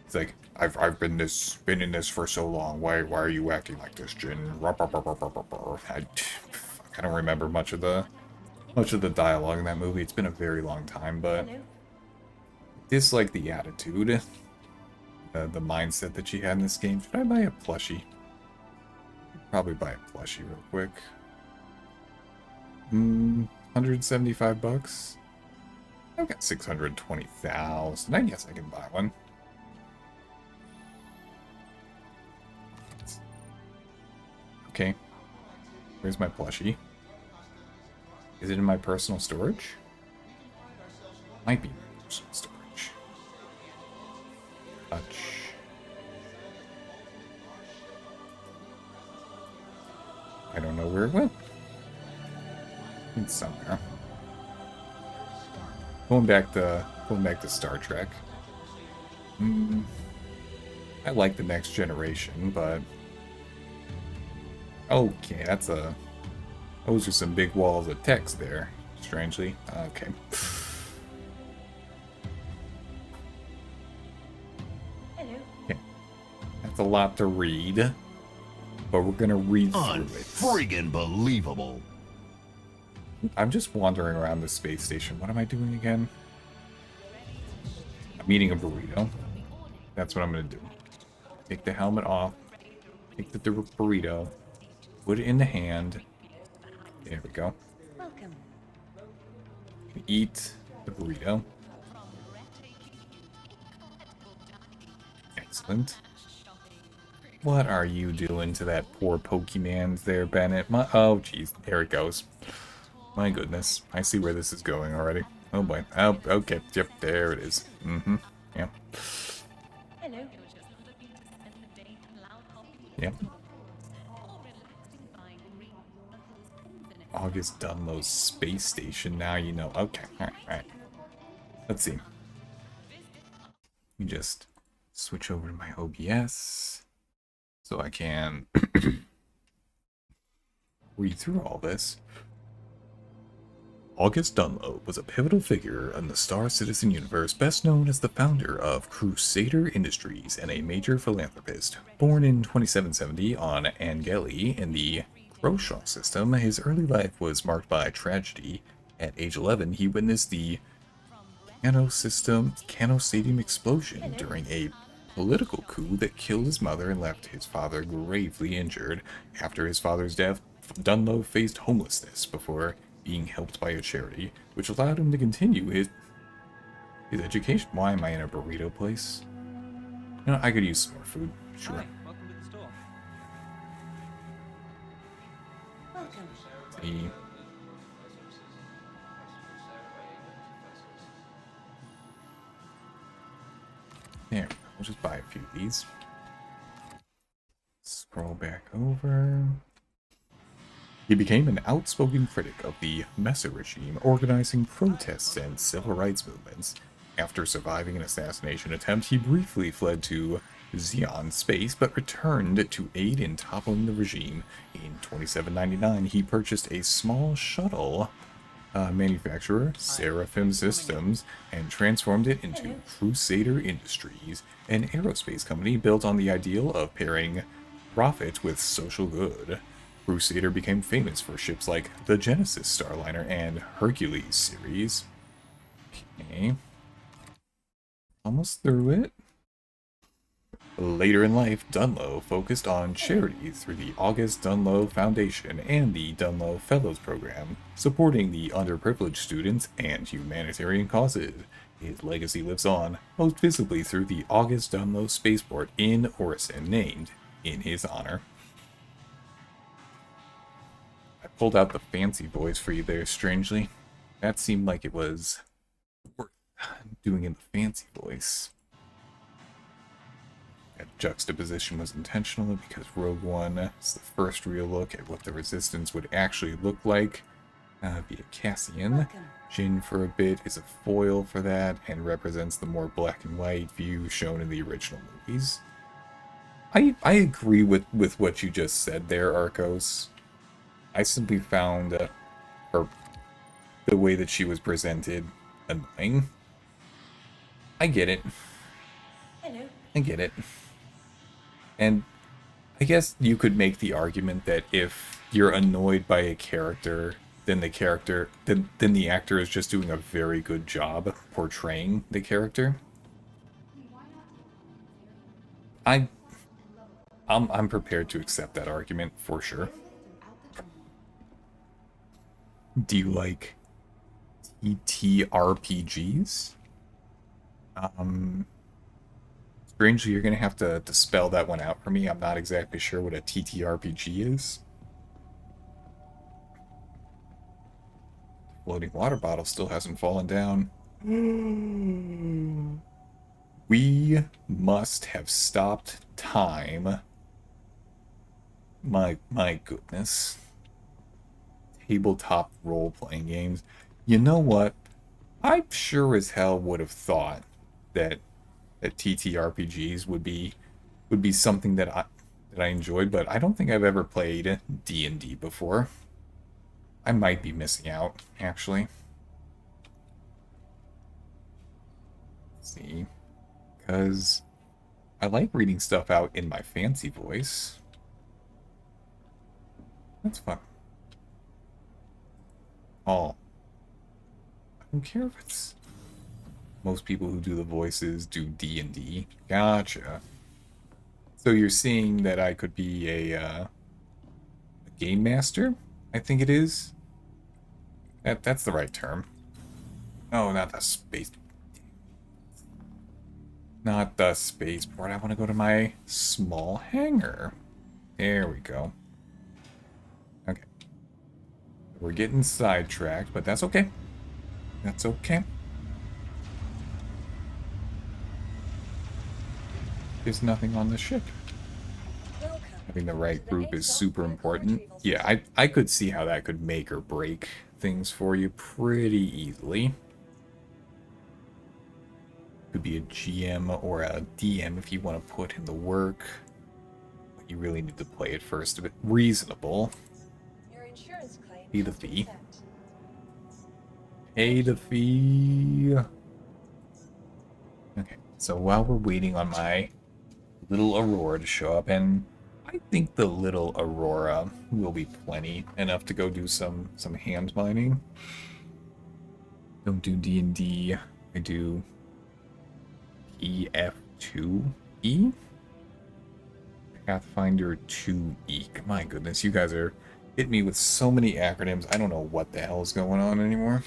it's like, I've been in this for so long. Why are you acting like this, Jin? I don't remember much of the dialogue in that movie. It's been a very long time, but dislike the attitude, the mindset that she had in this game. Should I buy a plushie? Probably buy a plushie real quick. 175 bucks. I've got 620,000. I guess I can buy one. Okay. Where's my plushie? Is it in my personal storage? Might be in my personal storage. Touch. I don't know where it went. It's somewhere. Going back to Star Trek. I like the Next Generation, but okay, those are some big walls of text there. Strangely, okay. Hello. Okay, that's a lot to read, but we're gonna read through it. Unfriggin' believable. I'm just wandering around the space station. What am I doing again? I'm eating a burrito. That's what I'm gonna do. Take the helmet off. Take the burrito. Put it in the hand. There we go. Welcome. Eat the burrito. Excellent. What are you doing to that poor Pokemans there, Bennett? Oh, jeez. There it goes. My goodness. I see where this is going already. Oh, boy. Oh, okay. Yep, there it is. Mm-hmm. Yeah. Hello. Yep. August Dunlow's space station. Now you know. Okay. Alright. Let's see. You just switch over to my OBS so I can read through all this. August Dunlow was a pivotal figure in the Star Citizen universe, best known as the founder of Crusader Industries and a major philanthropist. Born in 2770 on Angeli in the Croshaw system, his early life was marked by tragedy. At age 11, he witnessed the Cano Stadium explosion during a political coup that killed his mother and left his father gravely injured. After his father's death, Dunlow faced homelessness before being helped by a charity, which allowed him to continue his education. Why am I in a burrito place? You know, I could use some more food. Sure. Hi, welcome to the store. Welcome. See. There, we'll just buy a few of these. Scroll back over. He became an outspoken critic of the Messer regime, organizing protests and civil rights movements. After surviving an assassination attempt, he briefly fled to Xeon space, but returned to aid in toppling the regime. In 2799, he purchased a small shuttle manufacturer, Seraphim Systems, and transformed it into Crusader Industries, an aerospace company built on the ideal of pairing profit with social good. Crusader became famous for ships like the Genesis Starliner and Hercules series. Okay. Almost through it. Later in life, Dunlow focused on charity through the August Dunlow Foundation and the Dunlow Fellows Program, supporting the underprivileged students and humanitarian causes. His legacy lives on, most visibly through the August Dunlow Spaceport in Orison, named in his honor. I pulled out the fancy voice for you there, strangely. That seemed like it was worth doing in the fancy voice. That juxtaposition was intentional because Rogue One is the first real look at what the Resistance would actually look like via Cassian. Welcome. Jin, for a bit, is a foil for that and represents the more black and white view shown in the original movies. I agree with what you just said there, Arcos. I simply found her, the way that she was presented annoying. I get it. Hello. I get it. And I guess you could make the argument that if you're annoyed by a character, then the actor is just doing a very good job portraying the character. I'm prepared to accept that argument for sure. Do you like TTRPGs? Strangely, you're gonna have to spell that one out for me. I'm not exactly sure what a TTRPG is. Floating water bottle still hasn't fallen down. We must have stopped time. My goodness. Tabletop role-playing games. You know what? I sure as hell would have thought that TTRPGs would be something that I enjoyed, but I don't think I've ever played D&D before. I might be missing out, actually. Let's see. Because I like reading stuff out in my fancy voice. That's fun. Oh, I don't care if it's most people who do the voices do D&D. Gotcha. So you're seeing that I could be a game master? I think it is. That's the right term. Oh, not the space. Not the spaceport. I want to go to my small hangar. There we go. Okay. We're getting sidetracked, but that's okay. That's okay. There's nothing on the ship. Welcome Having the to right the group is ASOP super vehicle important. retrieval Yeah, system. I could see how that could make or break things for you pretty easily. Could be a GM or a DM if you want to put in the work. But you really need to play it first a bit reasonable. Your insurance claim Pay the has been fee. sent. Pay the fee. Okay, so while we're waiting on my little Aurora to show up, and I think the little Aurora will be plenty enough to go do some hand mining. Don't do D&D. I do EF2E? Pathfinder 2E. My goodness, you guys are hitting me with so many acronyms. I don't know what the hell is going on anymore.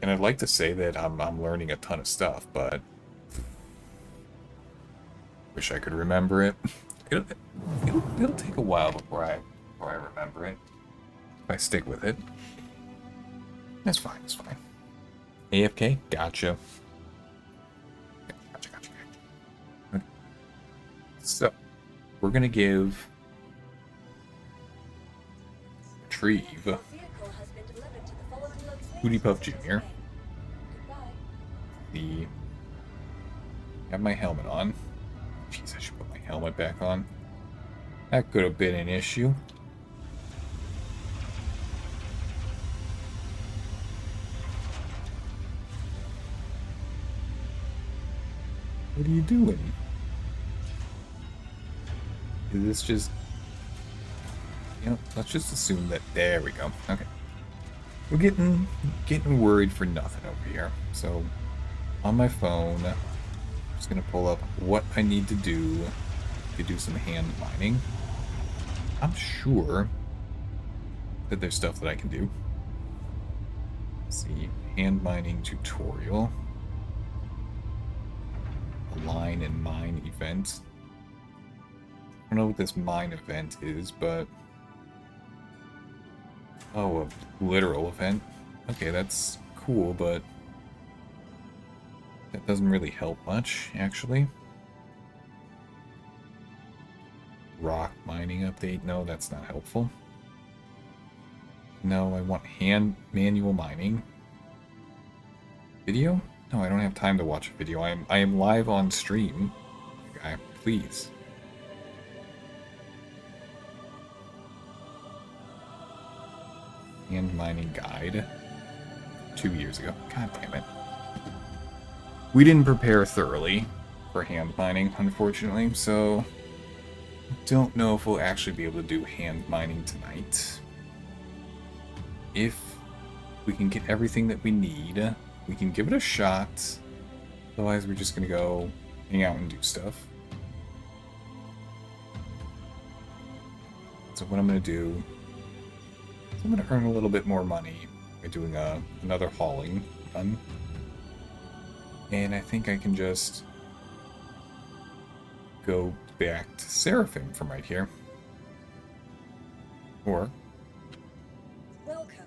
And I'd like to say that I'm learning a ton of stuff, but wish I could remember it. It'll take a while before I remember it. If I stick with it. That's fine, it's fine. AFK? Gotcha. Gotcha. Okay. So, we're gonna give Retrieve Your vehicle has been delivered to the following locations. Hootie Puff Jr. Goodbye. the have my helmet on. Jeez, I should put my helmet back on. That could have been an issue. What are you doing? Is this just... You know, let's just assume that... There we go. Okay. We're getting worried for nothing over here. So, on my phone, I'm just going to pull up what I need to do some hand mining. I'm sure that there's stuff that I can do. Let's see. Hand mining tutorial. Line and mine event. I don't know what this mine event is, but... Oh, a literal event. Okay, that's cool, but... that doesn't really help much, actually. Rock mining update. No, that's not helpful. No, I want manual mining. Video? No, I don't have time to watch a video. I am live on stream. Guy, please. Hand mining guide. 2 years ago. God damn it. We didn't prepare thoroughly for hand mining, unfortunately, so don't know if we'll actually be able to do hand mining tonight. If we can get everything that we need, we can give it a shot. Otherwise, we're just gonna go hang out and do stuff. So what I'm gonna do is I'm gonna earn a little bit more money by doing another hauling run. And I think I can just go back to Seraphim from right here. Or Welcome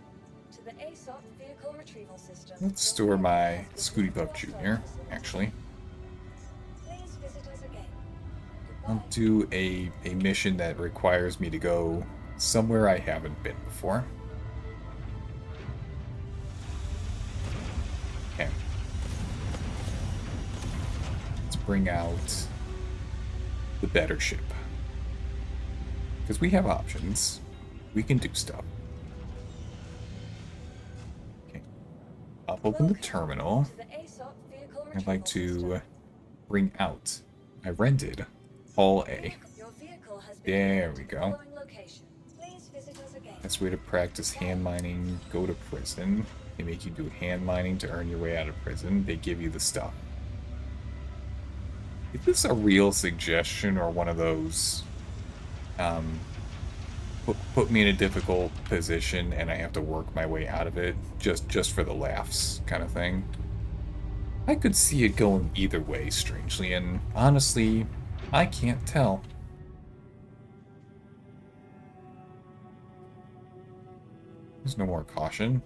to the ASOP vehicle retrieval system. let's store my Scooty Puff Jr., actually. Please visit us again. I'll Goodbye. do a mission that requires me to go somewhere I haven't been before. Okay. Let's bring out the better ship. Because we have options. We can do stuff. Okay. I'll open the terminal. To the ASOP vehicle I'd like retrieval to system. bring out my rented Hall A. Your vehicle has been There delivered we to the go. following location. Please visit us again. I Best way to practice hand mining, go to prison. They make you do hand mining to earn your way out of prison. They give you the stuff. Is this a real suggestion or one of those put me in a difficult position and I have to work my way out of it just for the laughs kind of thing? I could see it going either way, strangely, and honestly, I can't tell. There's no more caution.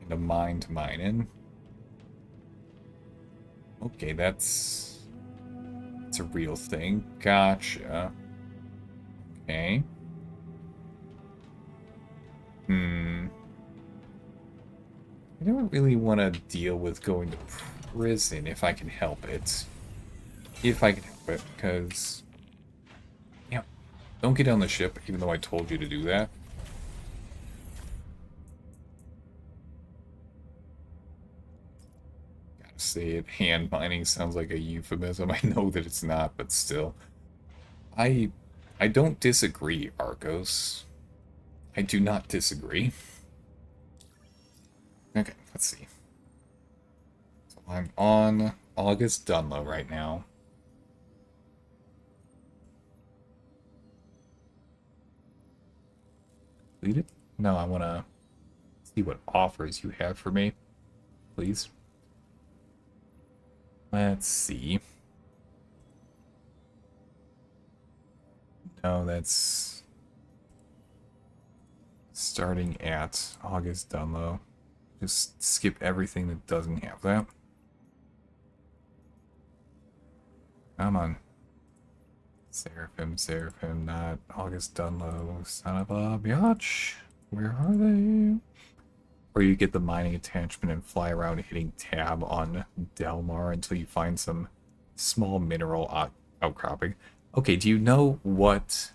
And a mine to mine in. Okay, that's a real thing. Gotcha. Okay. I don't really want to deal with going to prison if I can help it. If I can help it, because... Yeah, don't get on the ship, even though I told you to do that. Gotta say it, hand mining sounds like a euphemism. I know that it's not, but still. I don't disagree, Arcos. I do not disagree. Okay, let's see. So I'm on August Dunlow right now. Complete it? No, I want to see what offers you have for me, please. Let's see. No, that's starting at August Dunlow. Just skip everything that doesn't have that. Come on. Seraphim, not August Dunlow. Son of a biatch. Where are they? Or you get the mining attachment and fly around hitting tab on Delmar until you find some small mineral outcropping. Okay, do you know what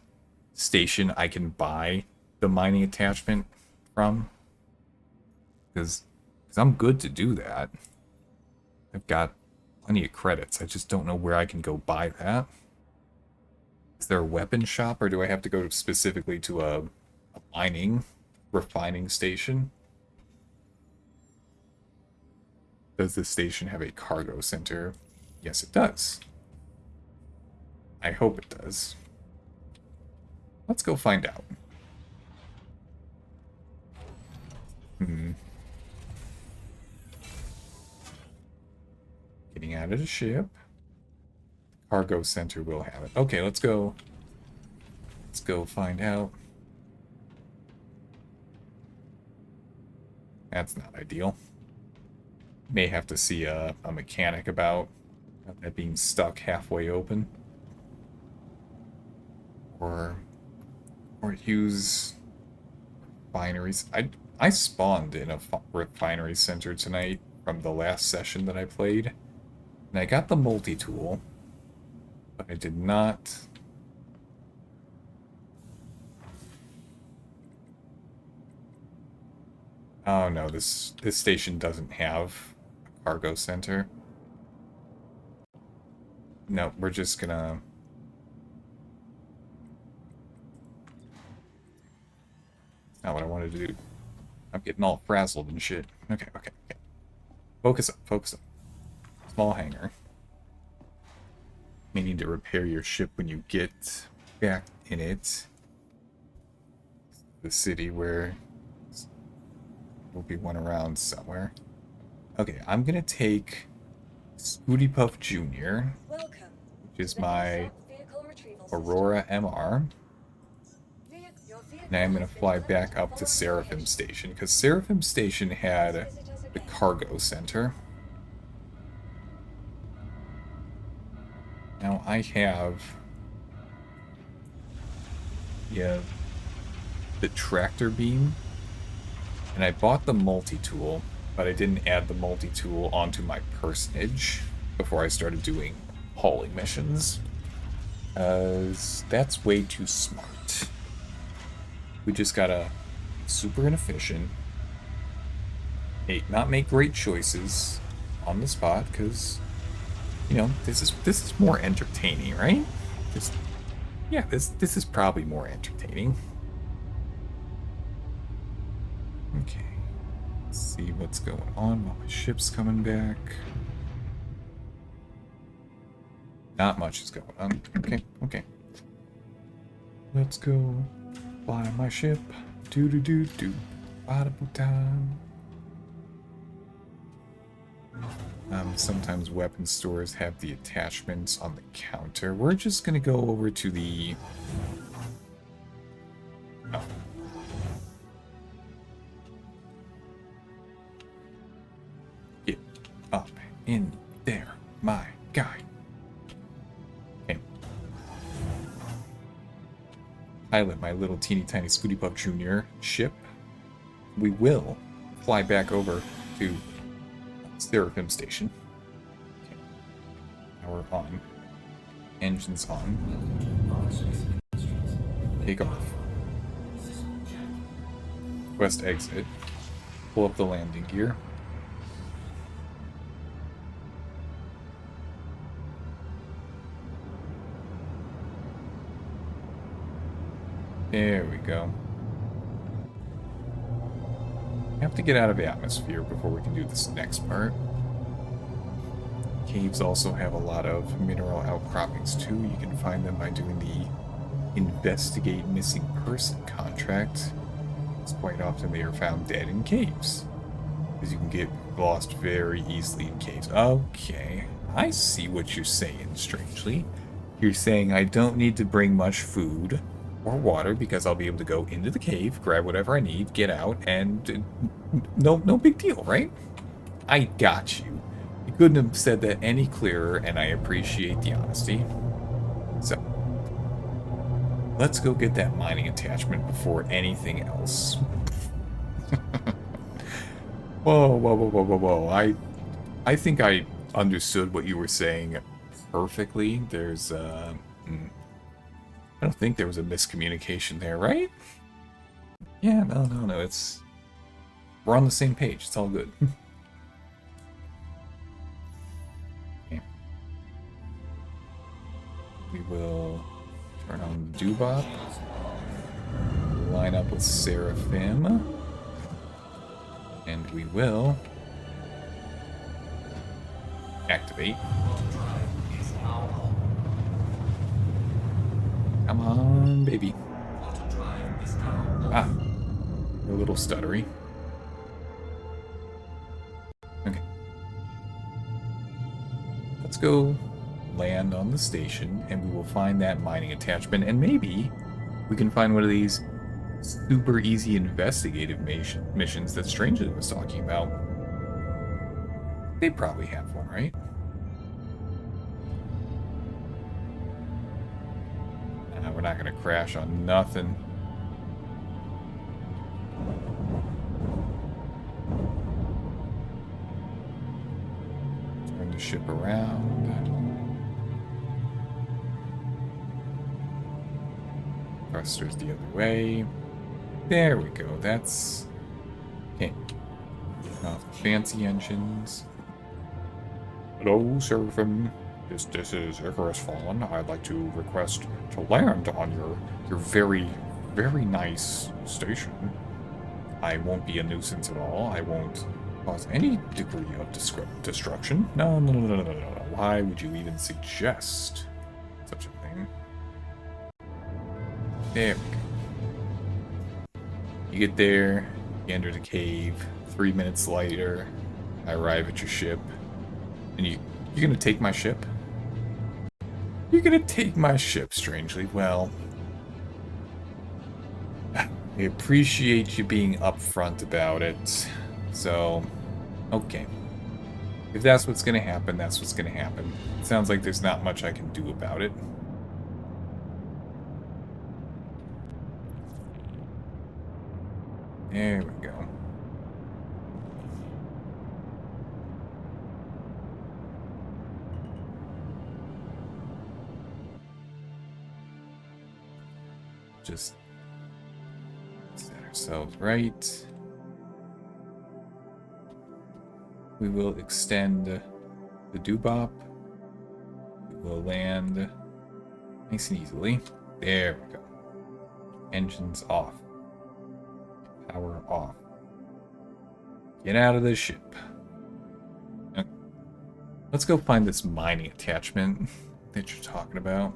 station I can buy the mining attachment from? Because I'm good to do that. I've got plenty of credits. I just don't know where I can go buy that. Is there a weapon shop, or do I have to go specifically to a mining, refining station? Does this station have a cargo center? Yes, it does. I hope it does. Let's go find out. Getting out of the ship. Cargo center will have it. Okay, let's go. Let's go find out. That's not ideal. May have to see a mechanic about that being stuck halfway open. Or use refineries. I spawned in a refinery center tonight from the last session that I played. And I got the multi-tool, but I did not... Oh no, this station doesn't have a cargo center. No, we're just gonna... That's not what I wanted to do. I'm getting all frazzled and shit. Okay. Focus up. Small hangar. May need to repair your ship when you get back in it. The city where will be one around somewhere. Okay, I'm gonna take Scooty Puff Jr., which is my Aurora MR. And I'm gonna fly back up to Seraphim Station, because Seraphim Station had the cargo center. Now I have the tractor beam, and I bought the multi-tool, but I didn't add the multi-tool onto my personage before I started doing hauling missions, because that's way too smart. We just gotta be super inefficient, not make great choices on the spot, because you know, this is more entertaining, right? This is probably more entertaining. See what's going on while my ship's coming back. Not much is going on. Okay, okay. Let's go fly my ship. Do do do do. Bada time. Sometimes weapon stores have the attachments on the counter. We're just gonna go over to the... Oh. Get up in there, my guy. Okay. Pilot my little teeny tiny Scooty Puff Jr. ship. We will fly back over to Seraphim Station. Okay. Power on. Engines on. Take off. Quest exit. Pull up the landing gear. There we go. Have to get out of the atmosphere before we can do this next part. Caves also have a lot of mineral outcroppings too. You can find them by doing the Investigate Missing Person contract. It's quite often they are found dead in caves, because you can get lost very easily in caves. Okay, I see what you're saying, strangely. You're saying I don't need to bring much food or water because I'll be able to go into the cave, grab whatever I need, get out, and no big deal, right? I got you. You couldn't have said that any clearer, and I appreciate the honesty. So, let's go get that mining attachment before anything else. Whoa. I think I understood what you were saying perfectly. There's, I don't think there was a miscommunication there, right? Yeah, no, it's... We're on the same page, it's all good. Okay. We will turn on the Dubop. Line up with Seraphim. And we will... activate. Come on, baby. Ah, a little stuttery. Okay. Let's go land on the station, and we will find that mining attachment, and maybe we can find one of these super easy investigative missions that Strangely was talking about. They probably have one, right? We're not going to crash on nothing. Turn the ship around. Thrusters the other way. There we go. That's... Okay. Turn off the fancy engines. Hello, Seraphim. This is IkarosFaln. I'd like to request to land on your very, very nice station. I won't be a nuisance at all. I won't cause any degree of destruction. No. Why would you even suggest such a thing? There we go. You get there, you enter the cave. 3 minutes later, I arrive at your ship. And you're gonna take my ship? You're gonna take my ship, Strangely. Well, I appreciate you being upfront about it. So, okay. If that's what's gonna happen, that's what's gonna happen. It sounds like there's not much I can do about it. There we go. Just set ourselves right. We will extend the Dubop. We will land nice and easily. There we go. Engines off. Power off. Get out of the ship. Okay. Let's go find this mining attachment that you're talking about.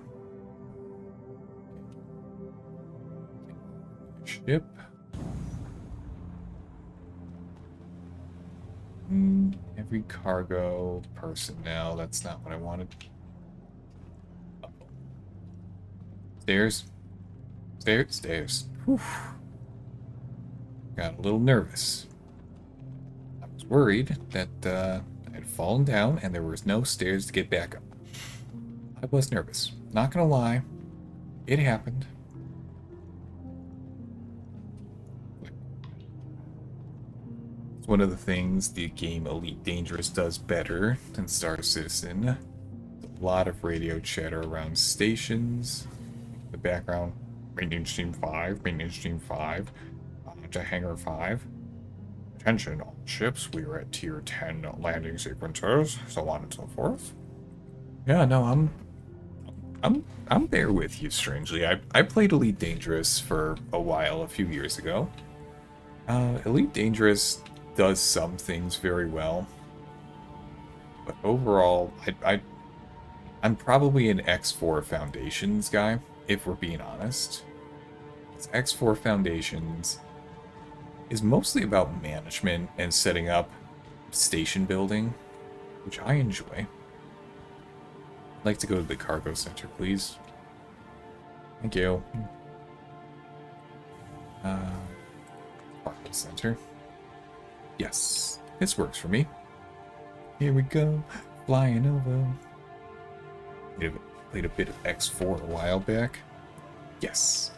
Ship. Every cargo personnel. That's not what I wanted. Uh-oh. Stairs. Stairs. Stairs. Whew. Got a little nervous. I was worried that I had fallen down and there was no stairs to get back up. I was nervous. Not gonna lie. It happened. It's one of the things the game Elite Dangerous does better than Star Citizen. A lot of radio chatter around stations. The background, maintenance team 5, maintenance team 5, to hangar 5. Attention, all ships, we are at tier 10 landing sequences, so on and so forth. Yeah, no, I'm there with you, strangely. I played Elite Dangerous for a while, a few years ago. Elite Dangerous does some things very well. But overall, I'm probably an X4 Foundations guy, if we're being honest. X4 Foundations is mostly about management and setting up station building, which I enjoy. I'd like to go to the cargo center, please. Thank you. Cargo center. Yes, this works for me. Here we go, flying over. Played a bit of X4 a while back. Yes.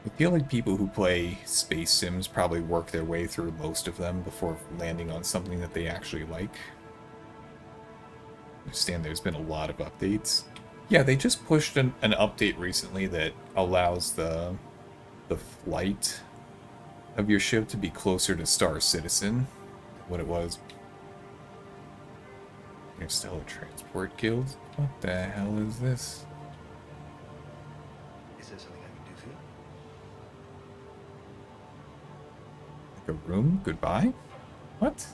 I feel like people who play space sims probably work their way through most of them before landing on something that they actually like. I understand there's been a lot of updates. Yeah, they just pushed an update recently that allows the flight of your ship to be closer to Star Citizen than what it was. There's still a transport guild? What the hell is this? Is there something I can do for you? Like a room? Goodbye? What?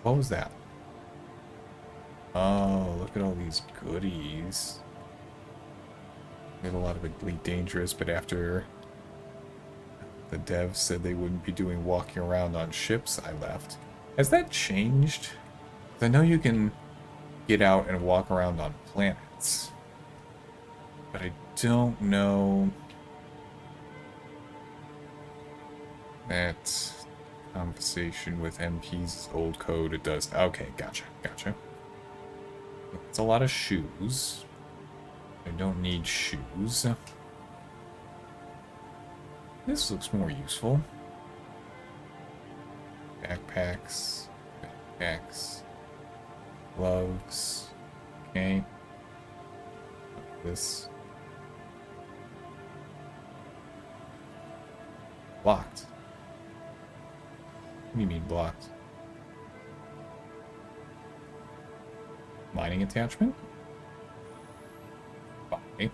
What was that? Oh, look at all these goodies. We had a lot of Elite Dangerous, but after the devs said they wouldn't be doing walking around on ships, I left. Has that changed? I know you can get out and walk around on planets, but I don't know that conversation with MP's old code. It does. Okay, gotcha. It's a lot of shoes. I don't need shoes. This looks more useful. Backpacks. Gloves. Okay. This. Blocked. What do you mean blocked? Mining attachment? Okay.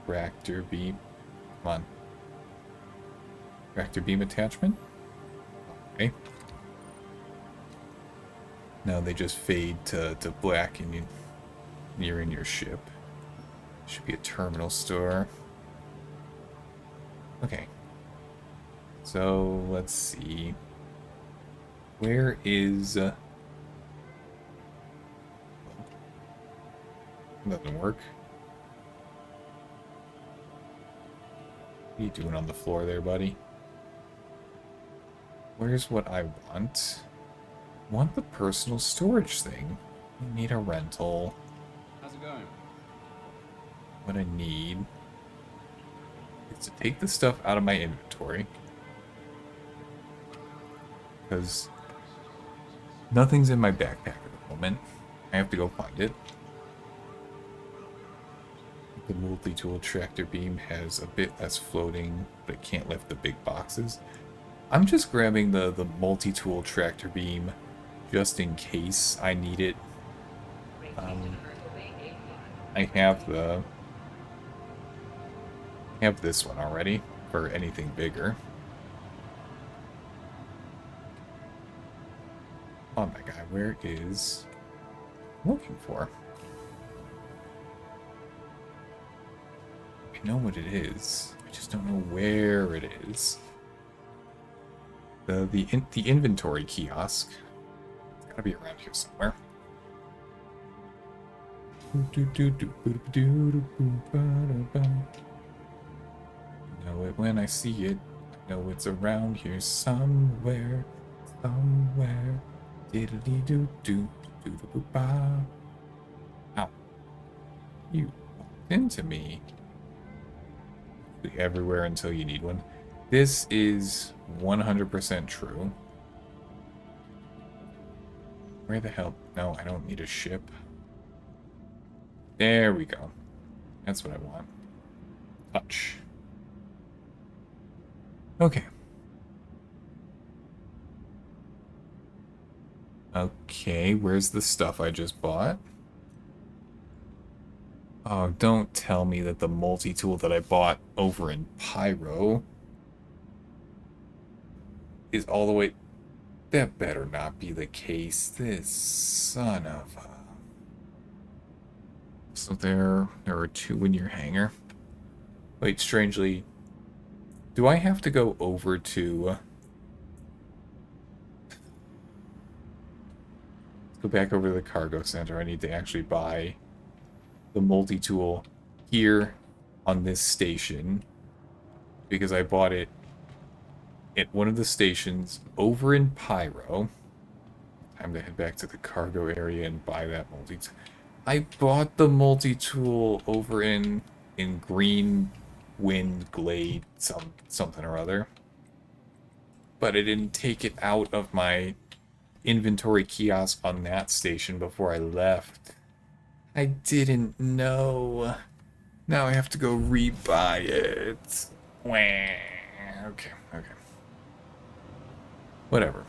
Reactor beam. Come on. Reactor beam attachment? Okay. Now they just fade to black and you're in your ship. Should be a terminal store. Okay. So, let's see. Where is... Doesn't work. What are you doing on the floor there, buddy? Where's what I want? I want the personal storage thing. I need a rental. How's it going? What I need is to take the stuff out of my inventory. Because nothing's in my backpack at the moment. I have to go find it. The multi-tool tractor beam has a bit less floating, but it can't lift the big boxes. I'm just grabbing the multi-tool tractor beam just in case I need it. I have this one already for anything bigger. Oh my god, where is I'm looking for? I know what it is. I just don't know where it is. The inventory kiosk. It's gotta be around here somewhere. Know it when I see it. I know it's around here somewhere. Somewhere. Diddly doo doo doo doo ba. Ow. You walked into me. Everywhere until you need one. This is 100% true. Where the hell? No, I don't need a ship. There we go. That's what I want. Touch. Okay. Okay, where's the stuff I just bought? Oh, don't tell me that the multi-tool that I bought over in Pyro is all the way... That better not be the case. This son of a... So there are two in your hangar. Wait, strangely, do I have to go over to... Let's go back over to the cargo center. I need to actually buy the multi-tool here on this station because I bought it at one of the stations over in Pyro. Time to head back to the cargo area and buy that multi-tool. I bought the multi-tool over in Green Wind Glade something or other. But I didn't take it out of my inventory kiosk on that station before I left. I didn't know. Now I have to go rebuy it. Wah. Okay, okay. Whatever.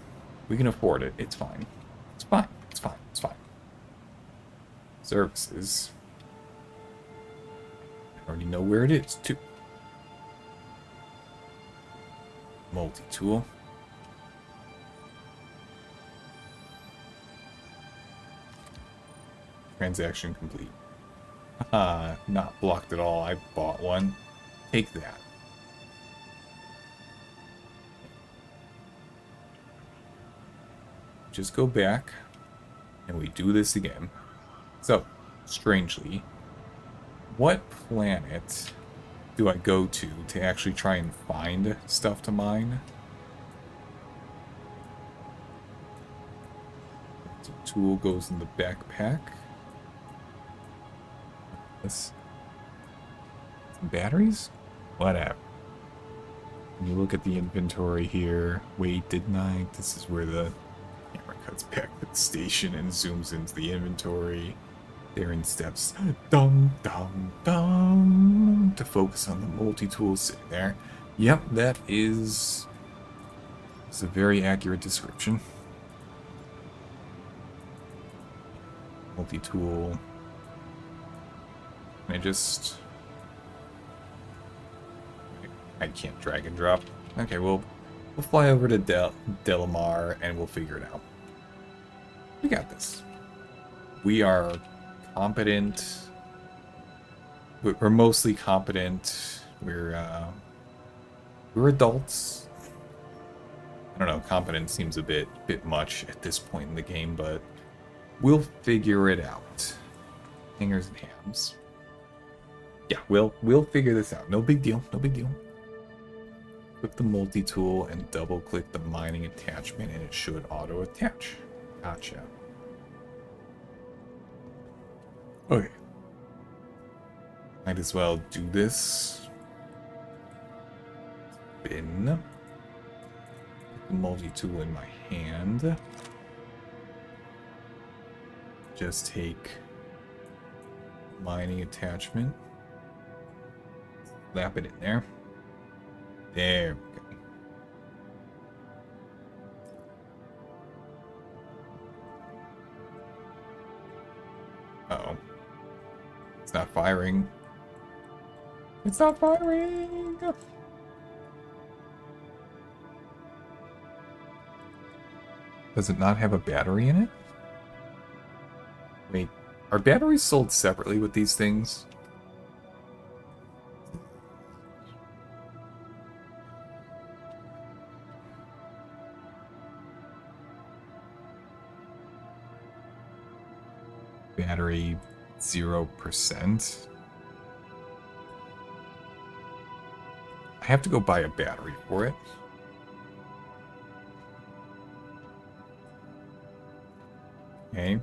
We can afford it. It's fine. It's fine. It's fine. It's fine. Services. I already know where it is, too. Multi-tool. Transaction complete. Haha, not blocked at all. I bought one. Take that. Just go back, and we do this again. So, strangely, what planet do I go to actually try and find stuff to mine? So tool goes in the backpack. This some batteries? Whatever. When you look at the inventory here, wait, didn't I? This is where the camera cuts back to the station and zooms into the inventory. There in steps, dum dum dum, to focus on the multi-tool sitting there. Yep, that is a very accurate description. Multi-tool. I can't drag and drop. Okay, we'll fly over to Delamar and we'll figure it out. We got this. We are competent. We're mostly competent. We're adults. I don't know, competent seems a bit much at this point in the game, but we'll figure it out. Hangers and hams. Yeah, we'll figure this out. No big deal. No big deal. Click the multi-tool and double-click the mining attachment, and it should auto-attach. Gotcha. Okay. Might as well do this. Spin. Put the multi-tool in my hand. Just take mining attachment. Slap it in there. There we go. Uh-oh. It's not firing. It's not firing! Does it not have a battery in it? Wait, are batteries sold separately with these things? Battery 0%. I have to go buy a battery for it. Okay.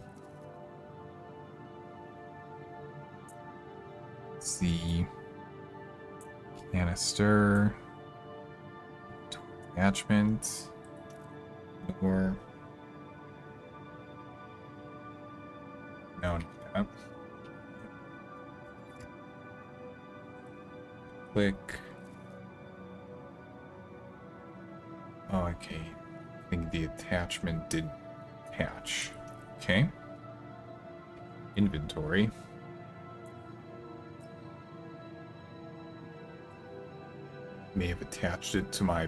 Let's see. Canister. Attachment. Or. No, no. Click. Oh, okay. I think the attachment did attach. Okay. Inventory. May have attached it to my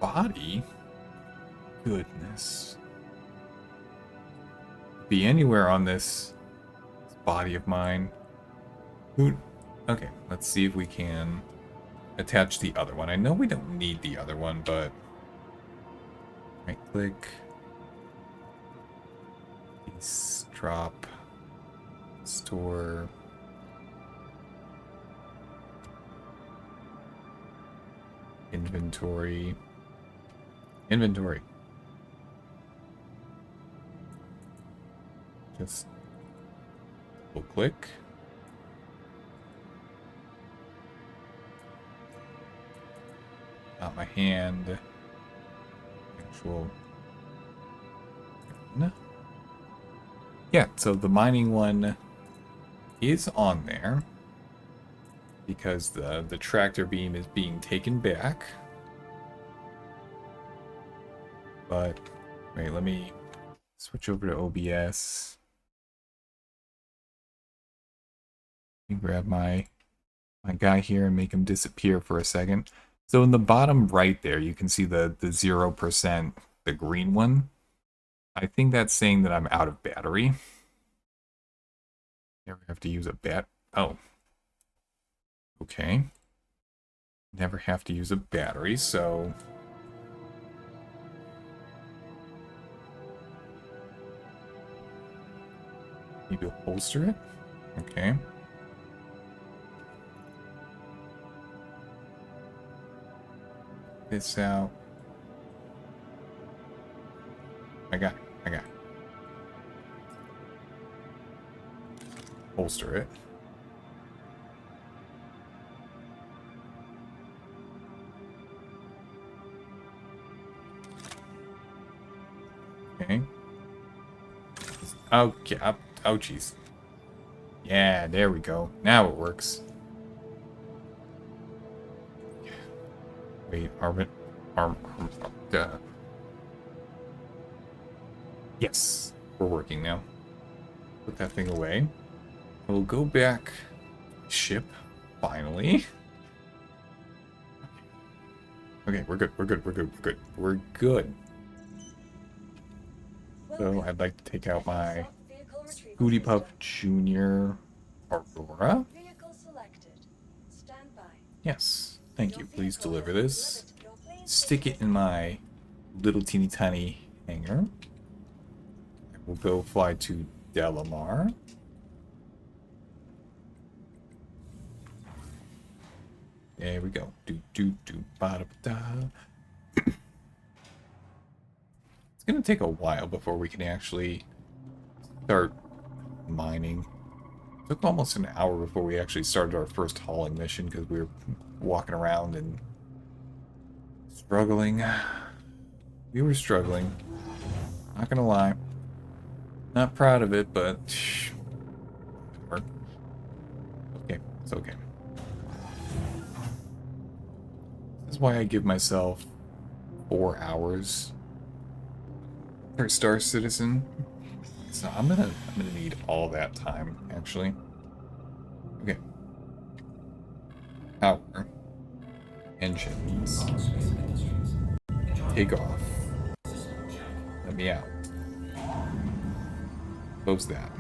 body. Goodness. Be anywhere on this body of mine. Okay, let's see if we can attach the other one. I know we don't need the other one, but right click. Drop. Store. Inventory. Inventory. Just double click. Not my hand. Actual. No. Yeah, so the mining one is on there because the tractor beam is being taken back. But wait, let me switch over to OBS. Let me grab my guy here and make him disappear for a second. So in the bottom right there, you can see the 0%, the green one. I think that's saying that I'm out of battery. Never have to use a Oh. Okay. Never have to use a battery, so... Maybe holster it? Okay. This out. I got it. Holster it. Okay. Okay. Oh, jeez. Yeah, there we go. Now it works. Wait, yes, we're working now. Put that thing away. We'll go back. Ship, finally. Okay, we're good. We're good. So I'd like to take out my Scooty Puff Jr. Aurora. Yes, thank you. Please deliver this. Stick it in my little teeny tiny hangar. We'll go fly to Delamar. There we go. Ba da da. It's gonna take a while before we can actually start mining. It took almost an hour before we actually started our first hauling mission because we were walking around and struggling. We were struggling. Not gonna lie. Not proud of it, but okay, it's okay. This is why I give myself 4 hours per Star Citizen. So I'm gonna need all that time, actually. Power. Engines. Space Ministries. Enjoy Take off. system check. Let me out. Close that.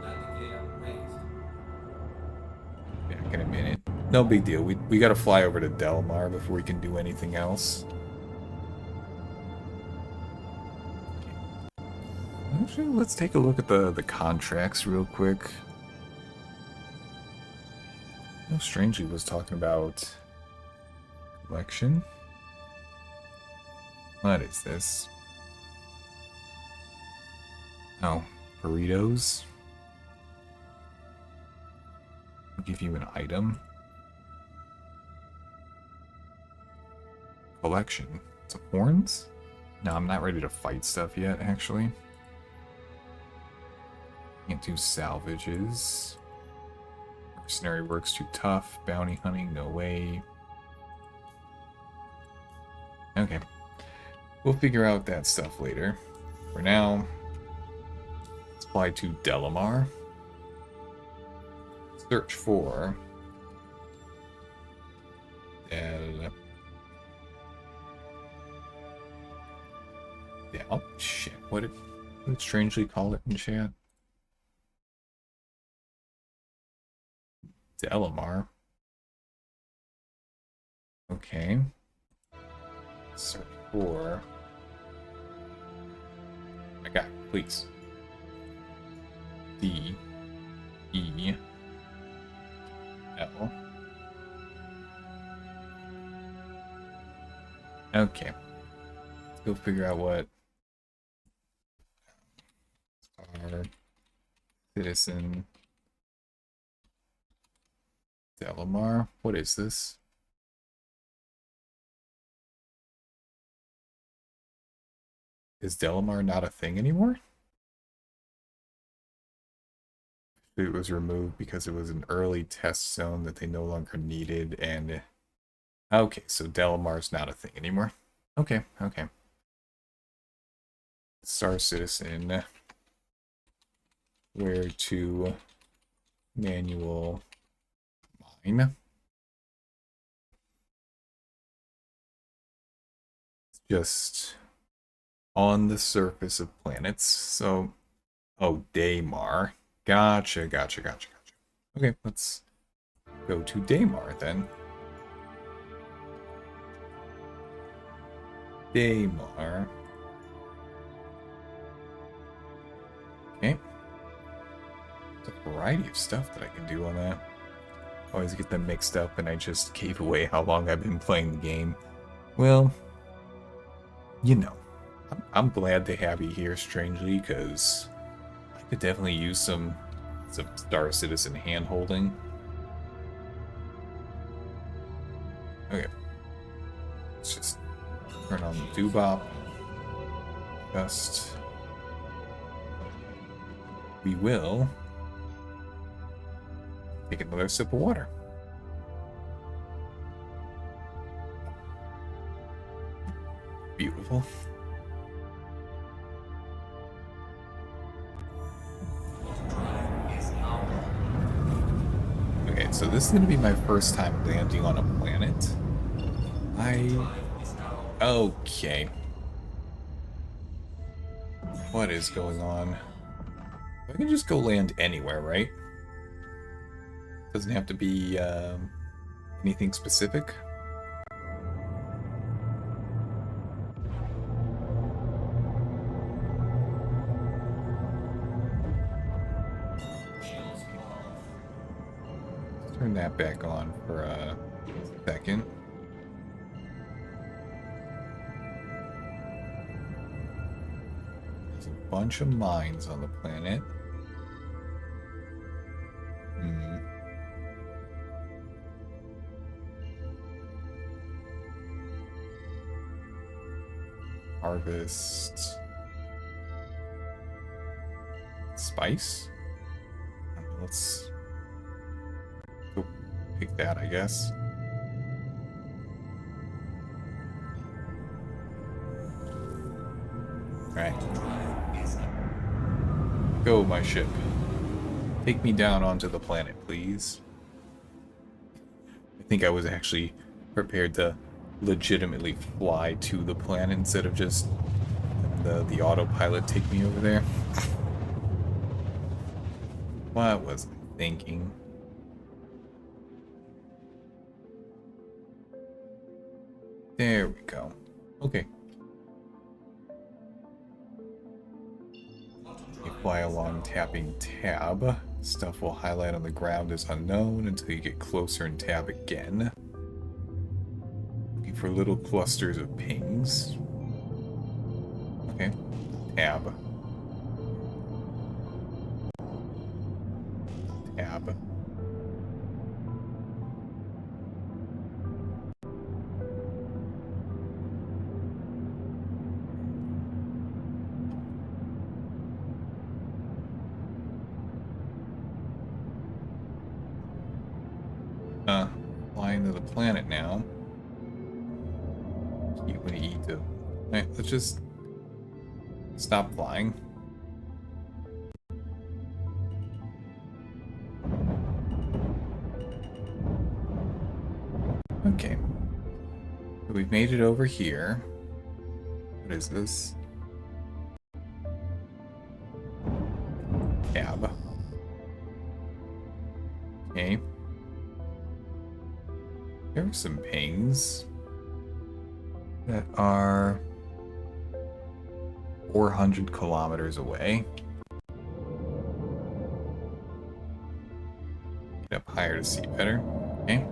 Landing gear raised. Back in a minute. No big deal. We gotta fly over to Delmar before we can do anything else. Actually, let's take a look at the contracts real quick. No, Strangely was talking about collection. What is this? Oh, burritos. I'll give you an item. Collection. Some horns? No, I'm not ready to fight stuff yet, actually. Can't do salvages. Mercenary work's too tough. Bounty hunting, no way. Okay. We'll figure out that stuff later. For now, let's fly to Delamar. Search for Del. Yeah, oh shit. What did Strangely call it in chat? Delamar. Okay. Search for. I got it, please. D E L. Okay. Let's go figure out what our citizen Delamar. What is this? Is Delamar not a thing anymore? It was removed because it was an early test zone that they no longer needed, and okay, so Delamar's not a thing anymore. Okay, okay. Star Citizen. Where to manual mine. It's just on the surface of planets. So, oh, Daymar. Gotcha. Okay, let's go to Daymar then. Daymar. Okay. There's a variety of stuff that I can do on that. Always get them mixed up and I just gave away how long I've been playing the game. Well, you know, I'm glad to have you here, Strangely, because I could definitely use some Star Citizen hand-holding. Okay. Let's just turn on the doobop. Just... We will take another sip of water. Beautiful. Okay, so this is going to be my first time landing on a planet. Okay. What is going on? I can just go land anywhere, right? Doesn't have to be anything specific. Let's turn that back on for a second. There's a bunch of mines on the planet. Harvest spice. Let's go pick that, I guess. Alright. Go, my ship. Take me down onto the planet, please. think I was actually prepared to legitimately fly to the planet instead of just the autopilot take me over there. What was I thinking? There we go. Okay. You fly along tapping tab. Stuff will highlight on the ground as unknown until you get closer and tab again. Looking for little clusters of pings. Okay. Tab. Tab. Flying to the planet now. Eat what you eat to. Alright, let's just stop flying. Okay. So we've made it over here. What is this? Tab. Okay. There are some pings that are 400 kilometers away. Get up higher to see better. Okay.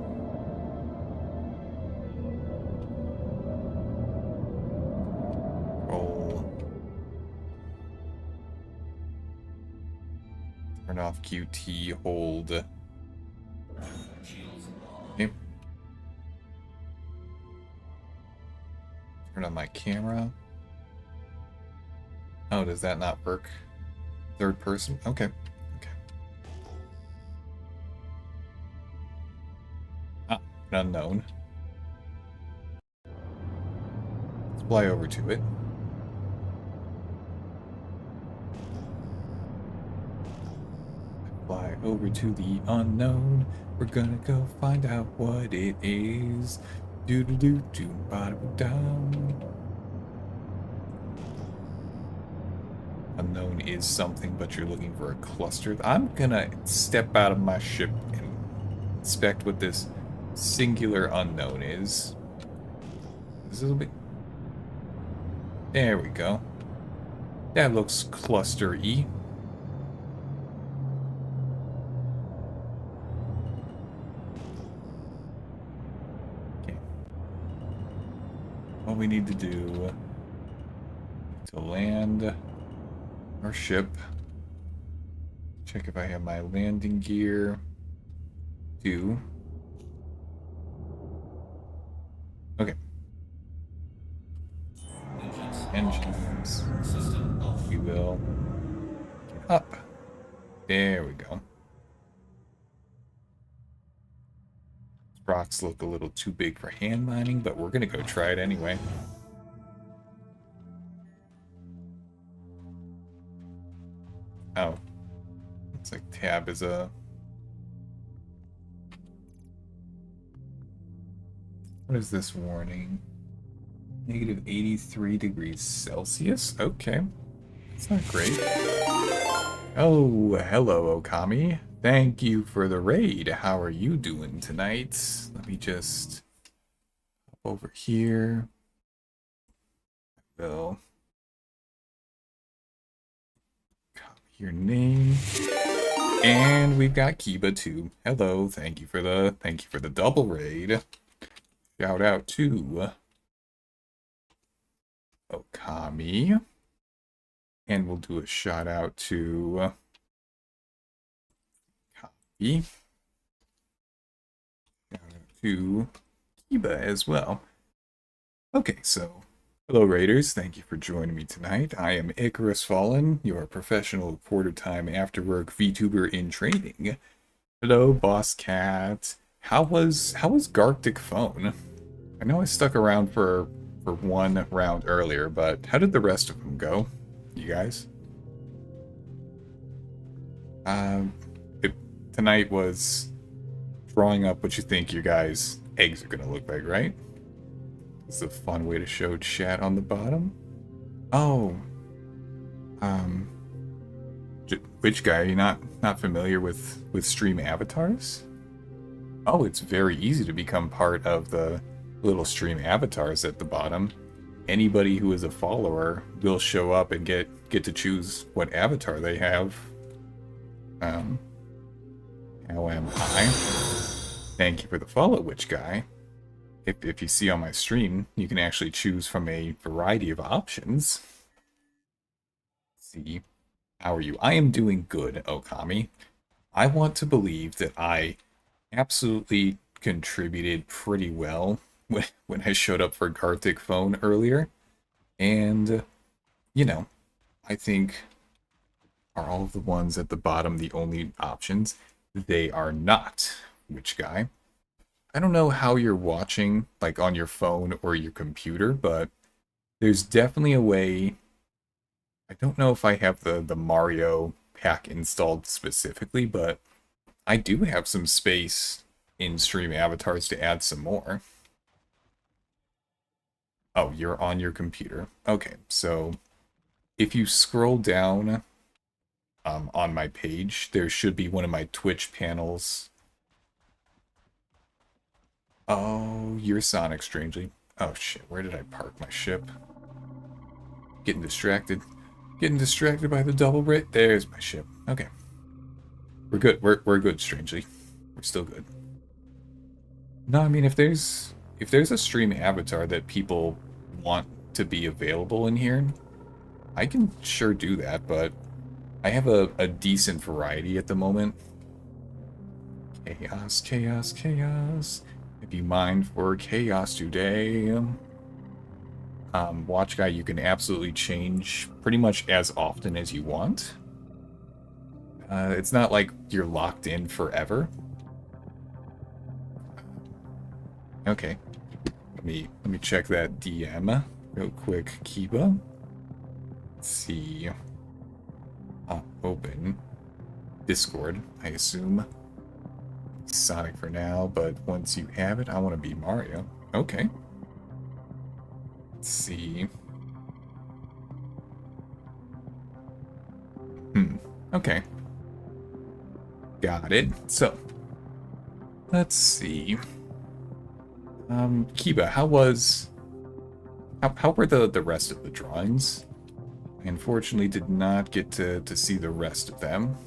Roll. Turn off QT, hold. Okay. Turn on my camera. Oh, does that not work? Third person? Okay. Okay. Ah, an unknown. Let's fly over to it. Fly over to the unknown. We're gonna go find out what it is. Do do do do bada down. Unknown is something, but you're looking for a cluster. I'm gonna step out of my ship and inspect what this singular unknown is. This is a bit. There we go. That looks cluster-y. Okay. What we need to do to land our ship. Check if I have my landing gear. Do. Okay. Engines. We will get up. There we go. Rocks look a little too big for hand mining, but we're gonna go try it anyway. Oh. Looks like tab is a... What is this warning? Negative 83 degrees Celsius? Okay. That's not great. Oh, hello, Okami. Thank you for the raid. How are you doing tonight? Let me just hop over here. Will copy your name. And we've got Kiba too. Hello, thank you for the double raid. Shout out to Okami. And we'll do a shout out to Copy. Shout out to Kiba as well. Okay, so hello Raiders, thank you for joining me tonight. I am IkarosFaln, your professional quarter time after work VTuber in training. Hello, Boss Cat. How was Garctic Phone? I know I stuck around for one round earlier, but how did the rest of them go? You guys? Tonight was drawing up what you think your guys' eggs are gonna look like, right? It's a fun way to show chat on the bottom. Oh, um, which guy? Are you not familiar with stream avatars? Oh, it's very easy to become part of the little stream avatars at the bottom. Anybody who is a follower will show up and get to choose what avatar they have. How am I? Thank you for the follow, witch guy. If you see on my stream, you can actually choose from a variety of options. Let's see, how are you? I am doing good, Okami. I want to believe that I absolutely contributed pretty well when I showed up for IkarosFaln earlier. And, you know, I think, are all of the ones at the bottom the only options? They are not, witch guy. I don't know how you're watching, like on your phone or your computer, but there's definitely a way. I don't know if I have the Mario pack installed specifically, but I do have some space in Stream Avatars to add some more. Oh, you're on your computer. Okay, so if you scroll down on my page, there should be one of my Twitch panels. Oh, you're Sonic, strangely. Oh shit, where did I park my ship? Getting distracted. Getting distracted by the double Brit. There's my ship. Okay. We're good. We're good, strangely. We're still good. No, I mean if there's a stream avatar that people want to be available in here, I can sure do that, but I have a decent variety at the moment. Chaos, chaos, chaos. If you mind for chaos today. Watch guy, you can absolutely change pretty much as often as you want. It's not like you're locked in forever. Okay. Let me check that DM real quick, Kiba. Let's see. Open Discord, I assume. Sonic for now, but once you have it, I want to be Mario. Okay. Let's see. Okay. Got it. So, let's see. Kiba, how were the rest of the drawings? I unfortunately did not get to see the rest of them.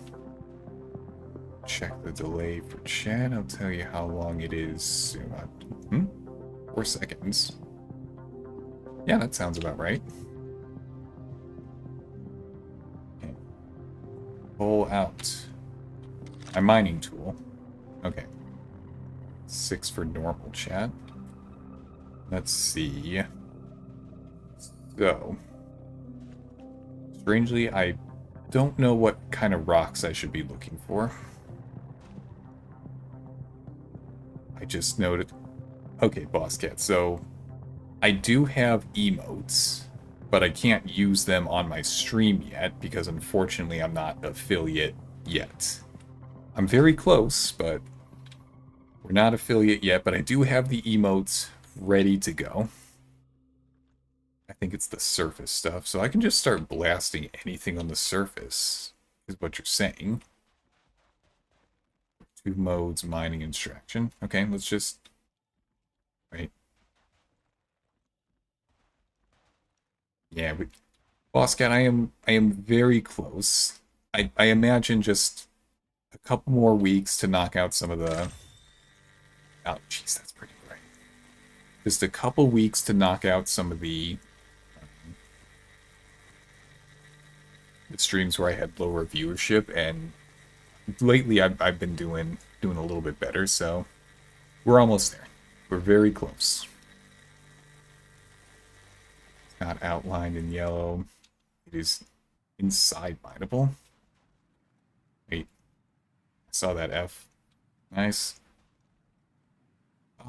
Check the delay for chat. I'll tell you how long it is. 4 seconds. Yeah, that sounds about right. Okay. Pull out my mining tool. Okay. 6 for normal chat. Let's see. So, strangely, I don't know what kind of rocks I should be looking for. I just noted. Okay, Boss Cat. So, I do have emotes, but I can't use them on my stream yet because unfortunately I'm not affiliate yet. I'm very close, but we're not affiliate yet, but I do have the emotes ready to go. I think it's the surface stuff, so I can just start blasting anything on the surface, is what you're saying. 2 modes, mining, extraction. Okay, let's just... Wait. Yeah, Boss Cat, I am very close. I imagine just a couple more weeks to knock out some of the... Oh, jeez, that's pretty bright. Just a couple weeks to knock out some of the streams where I had lower viewership, and lately I've been doing a little bit better, so we're almost there. We're very close. It's not outlined in yellow. It is inside mineable. Wait, I saw that F. Nice.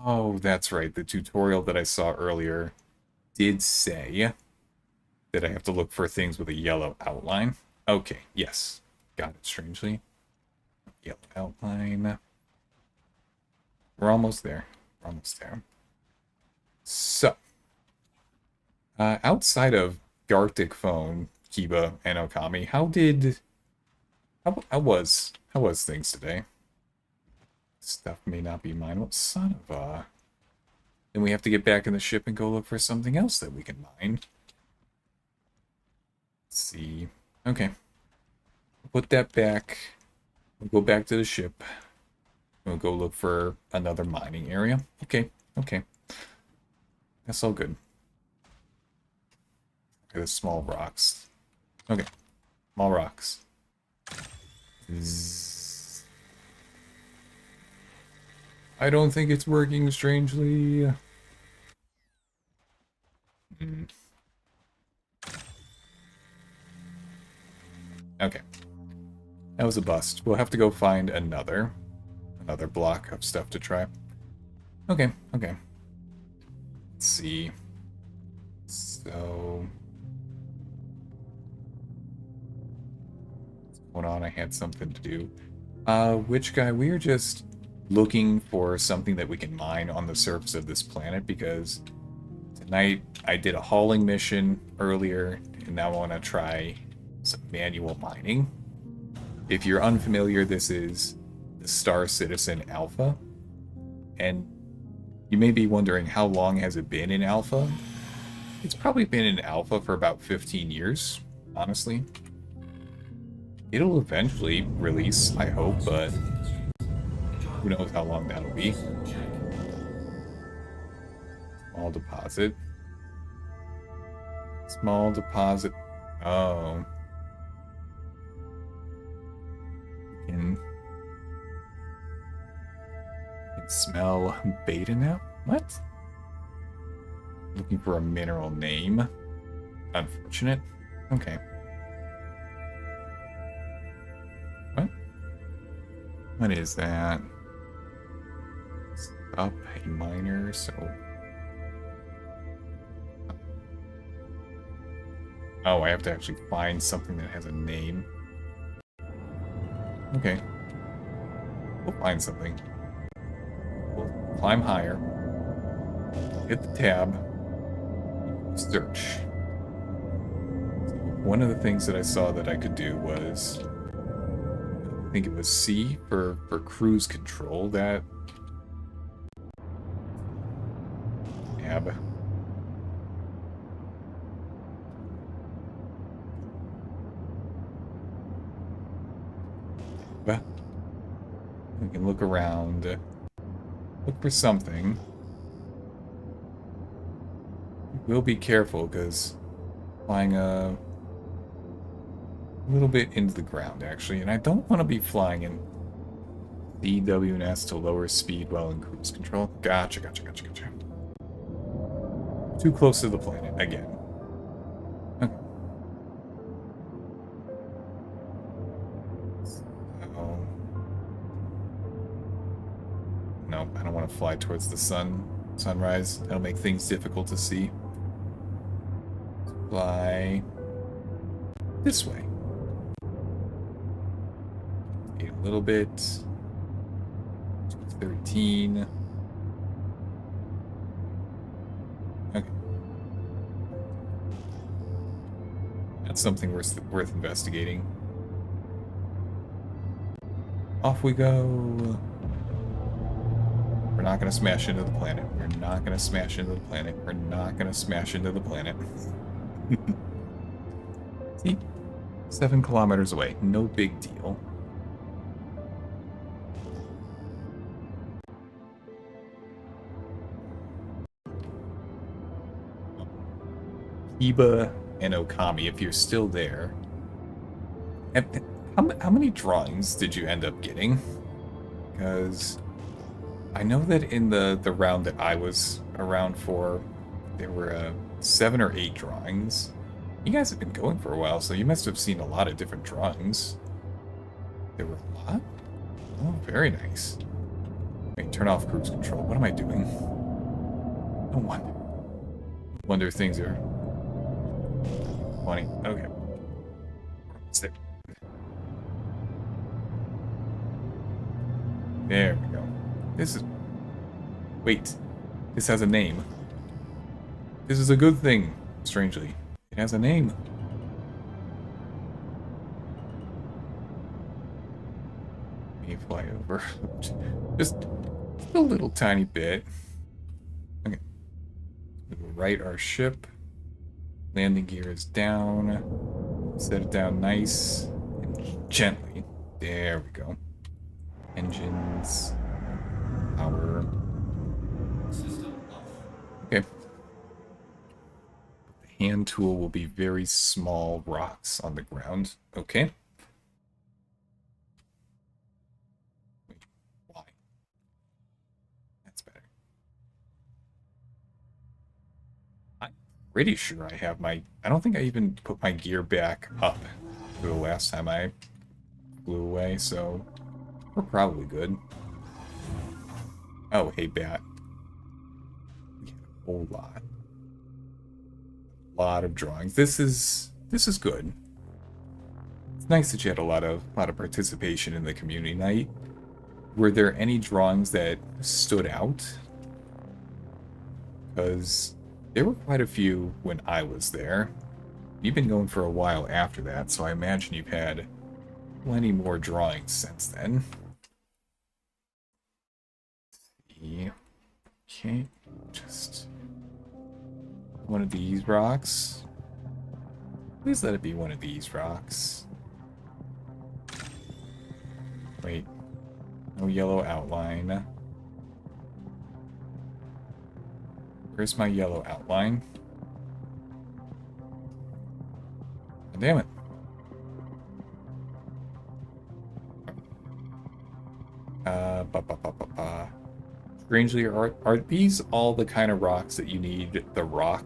Oh, that's right. The tutorial that I saw earlier did say that I have to look for things with a yellow outline. Okay, yes. Got it, strangely. Yellow outline. We're almost there. We're almost there. So, outside of IkarosFaln, Kiba, and Okami, how was things today? Stuff may not be mine. What son of a... Then we have to get back in the ship and go look for something else that we can mine. Let's see. Okay. Put that back. We'll go back to the ship. We'll go look for another mining area. Okay. Okay. That's all good. Okay, the small rocks. Okay. Small rocks. Zzz. I don't think it's working strangely. Okay. That was a bust. We'll have to go find another block of stuff to try. Okay, okay. Let's see. So... what's going on? I had something to do. Witch guy, we are just looking for something that we can mine on the surface of this planet because tonight I did a hauling mission earlier and now I want to try some manual mining. If you're unfamiliar, this is the Star Citizen Alpha, and you may be wondering how long has it been in Alpha? It's probably been in Alpha for about 15 years, honestly. It'll eventually release, I hope, but who knows how long that'll be. Small deposit. Small deposit. Oh. Can smell beta now? What? Looking for a mineral name. Unfortunate. Okay. What? What is that? Stop a miner, so... oh, I have to actually find something that has a name. Okay. We'll find something. We'll climb higher. Hit the tab. Search. So one of the things that I saw that I could do was... I think it was C for cruise control. That... tab. We can look around, look for something. We'll be careful because flying a little bit into the ground actually, and I don't want to be flying in DWNS to lower speed while in cruise control. Gotcha. Too close to the planet again. Okay. No, I don't want to fly towards the sunrise. That'll make things difficult to see. Fly this way. A little bit. 13. Okay. That's something worth investigating. Off we go. We're not going to smash into the planet. We're not going to smash into the planet. We're not going to smash into the planet. See? 7 kilometers away. No big deal. Iba and Okami, if you're still there. How many drawings did you end up getting? Because... I know that in the round that I was around for, there were 7 or 8 drawings. You guys have been going for a while, so you must have seen a lot of different drawings. There were a lot? Oh, very nice. Wait, turn off cruise control. What am I doing? No wonder. Wonder things are funny. Okay. What's there? There we go. This Wait, this has a name. This is a good thing, strangely. It has a name. Let me fly over. Just a little tiny bit. Okay. We'll right our ship. Landing gear is down. Set it down nice and gently. There we go. Engines. Power. System off. Okay. The hand tool will be very small rocks on the ground. Okay. Wait, why? That's better. I'm pretty sure I have my... I don't think I even put my gear back up the last time I flew away, so we're probably good. Oh, hey, Bat. We had a whole lot. Lot of drawings. This is good. It's nice that you had a lot of participation in the community night. Were there any drawings that stood out? Because there were quite a few when I was there. You've been going for a while after that, so I imagine you've had plenty more drawings since then. Yeah. Okay, just one of these rocks. Please let it be one of these rocks. Wait, no yellow outline. Where's my yellow outline? Oh, damn it. Ba ba ba ba ba. Strangely, are these all the kind of rocks that you need the ROC,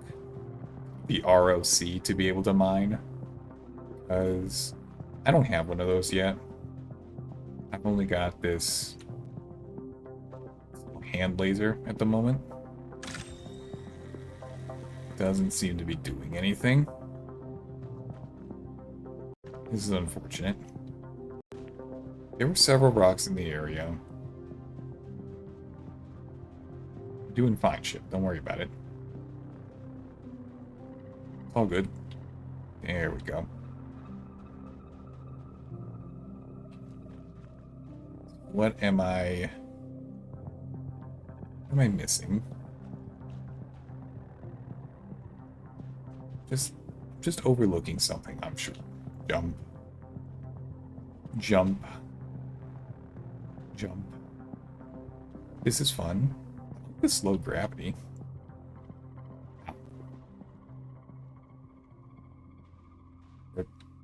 to be able to mine? Because I don't have one of those yet. I've only got this hand laser at the moment. Doesn't seem to be doing anything. This is unfortunate. There were several rocks in the area. Doing fine, ship. Don't worry about it. It's all good. There we go. What am I missing? Just overlooking something, I'm sure. Jump. Jump. Jump. This is fun. This low gravity.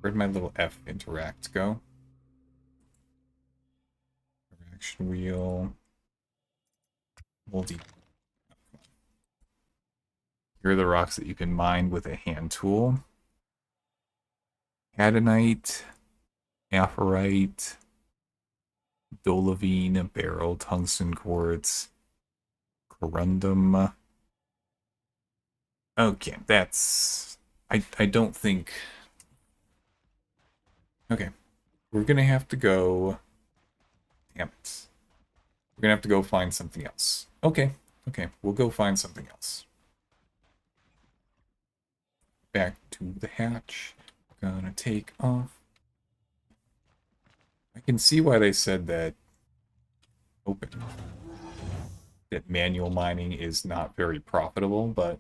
Where'd my little F interact go? Interaction wheel. Multi. Here are the rocks that you can mine with a hand tool. Adonite, aphrite, dolivine, beryl, tungsten quartz, corundum. Okay, that's... I don't think... Okay, we're gonna have to go... Damn it. We're gonna have to go find something else. Okay, we'll go find something else. Back to the hatch. Gonna take off. I can see why they said that... Open. That manual mining is not very profitable, but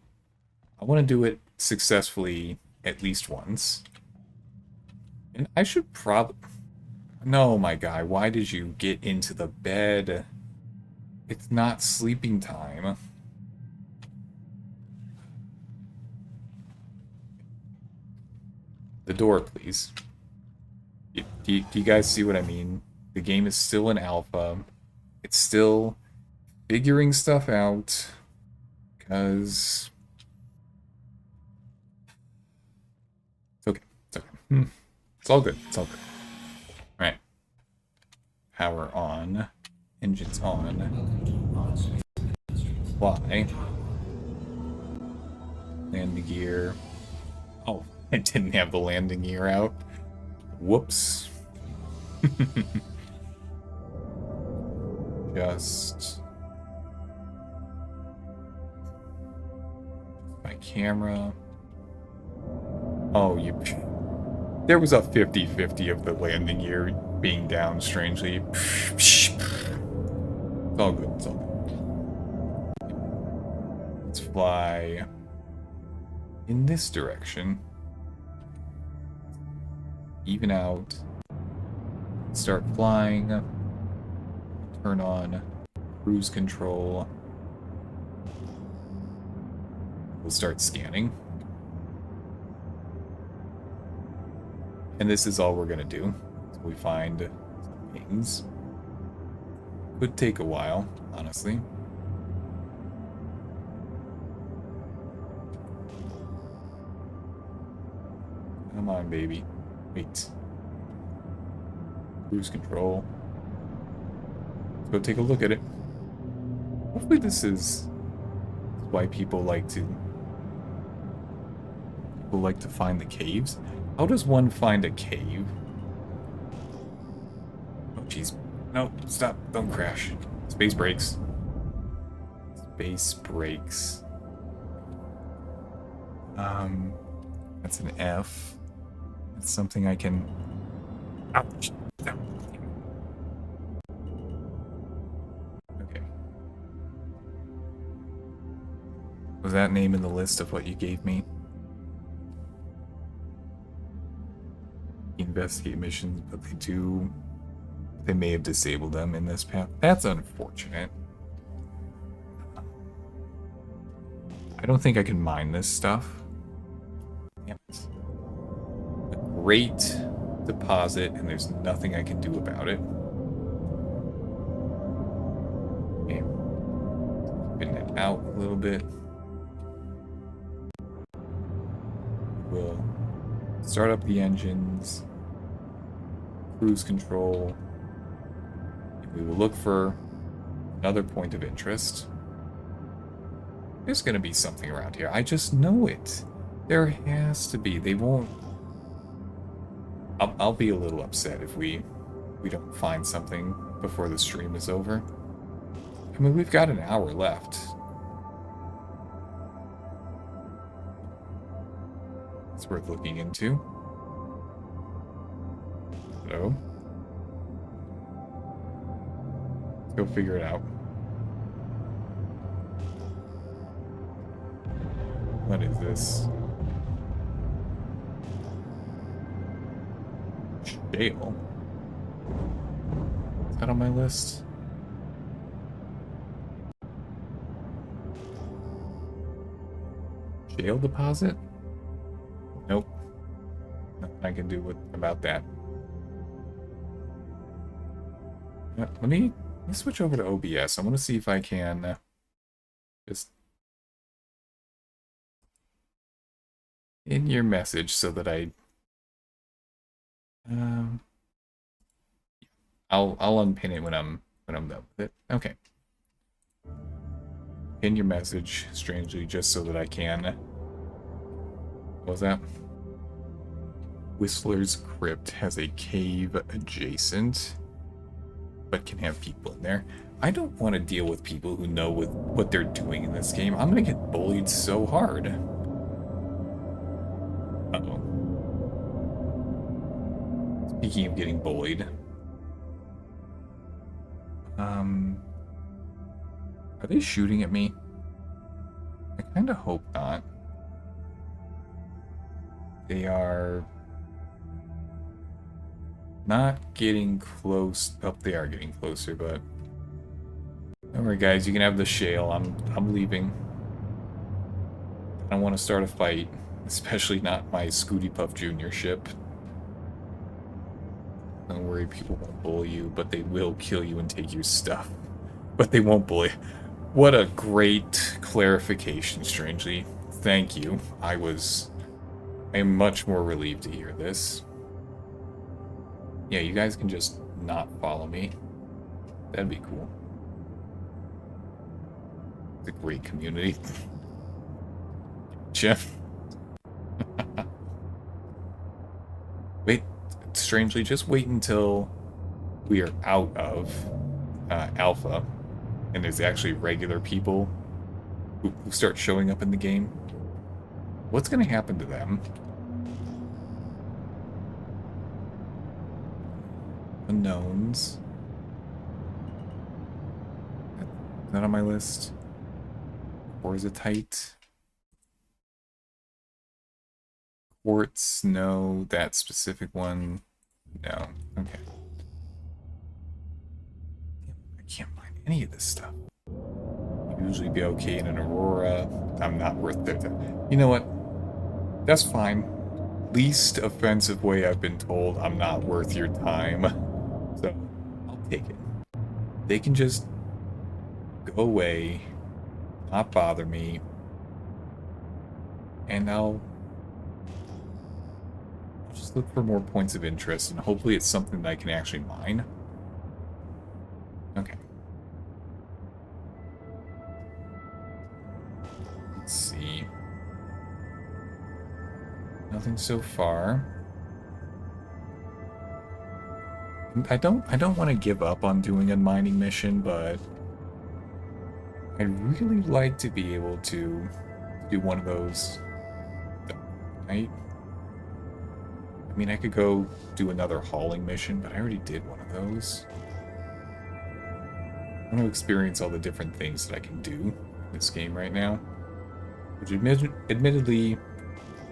I want to do it successfully at least once. And I should probably... No, my guy, why did you get into the bed? It's not sleeping time. The door, please. Do you guys see what I mean? The game is still in alpha. It's still figuring stuff out. Because... It's okay. It's okay. It's all good. It's all good. Alright. Power on. Engines on. Fly. Landing gear. Oh, I didn't have the landing gear out. Whoops. Just... My camera. Oh, you... There was a 50-50 of the landing gear being down, strangely. It's all good, it's all good. Let's fly in this direction. Even out. Start flying. Turn on cruise control. We'll start scanning. And this is all we're gonna do. So we find some things. Could take a while, honestly. Come on, baby. Wait. Cruise control. Let's go take a look at it. Hopefully this is why people like to find the caves. How does one find a cave? Oh jeez. No, stop. Don't crash. Space brakes. Space brakes. That's an F. That's something I can... Ouch. Okay. Was that name in the list of what you gave me? Investigate missions, but they may have disabled them in this path. That's unfortunate. I don't think I can mine this stuff. Damn it. A great deposit, and there's nothing I can do about it. Okay. Spin it out a little bit. We'll start up the engines. Cruise control. And we will look for another point of interest. There's gonna be something around here. I just know it. There has to be. They won't... I'll be a little upset if we don't find something before the stream is over. I mean, we've got an hour left. It's worth looking into. Hello? Let's go figure it out. What is this? Shale? Is that on my list? Shale deposit? Nope. Nothing I can do about that. Let me switch over to OBS. I want to see if I can just in your message so that I'll unpin it when I'm done with it. Okay. Pin your message, strangely, just so that I can. What was that? Whistler's Crypt has a cave adjacent, but can have people in there. I don't want to deal with people who know what they're doing in this game. I'm gonna get bullied so hard. Uh-oh. Speaking of getting bullied. Are they shooting at me? I kind of hope not. They are not getting close. Oh, they are getting closer, but don't worry, guys. You can have the shale. I'm leaving. I don't want to start a fight, especially not my Scooty Puff Jr. ship. Don't worry, people won't bully you, but they will kill you and take your stuff. But they won't bully. What a great clarification, strangely. Thank you. I am much more relieved to hear this. Yeah, you guys can just not follow me. That'd be cool. It's a great community. Jeff. Wait, strangely, just wait until we are out of alpha and there's actually regular people who start showing up in the game. What's going to happen to them? Unknowns. Is that on my list? Or is it tight? Quartz, no. That specific one, no. Okay. I can't find any of this stuff. Usually be okay in an Aurora. I'm not worth it. You know what? That's fine. Least offensive way I've been told I'm not worth your time. So, I'll take it. They can just go away, not bother me, and I'll just look for more points of interest, and hopefully it's something that I can actually mine. Okay. Let's see. Nothing so far. I don't want to give up on doing a mining mission, but I'd really like to be able to do one of those. Right? I mean, I could go do another hauling mission, but I already did one of those. I want to experience all the different things that I can do in this game right now. Which admittedly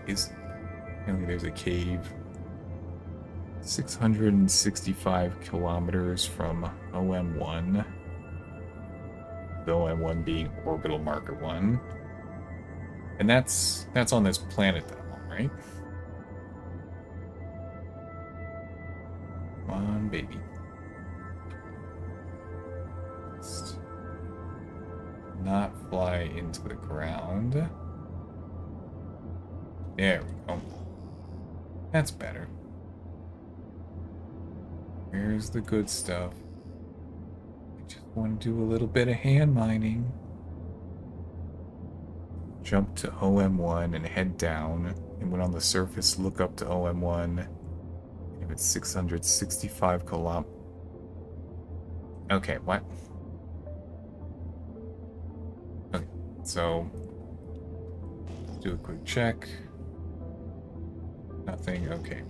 is... there's a cave 665 kilometers from OM1. The OM1 being orbital marker 1. And that's on this planet though, right? Come on, baby. Just not fly into the ground. There we go. That's better. Here's the good stuff. I just want to do a little bit of hand mining. Jump to OM1 and head down. And when on the surface, look up to OM1. And if it's 665 kilometers. Okay, what? Okay, so let's do a quick check. Nothing. Okay.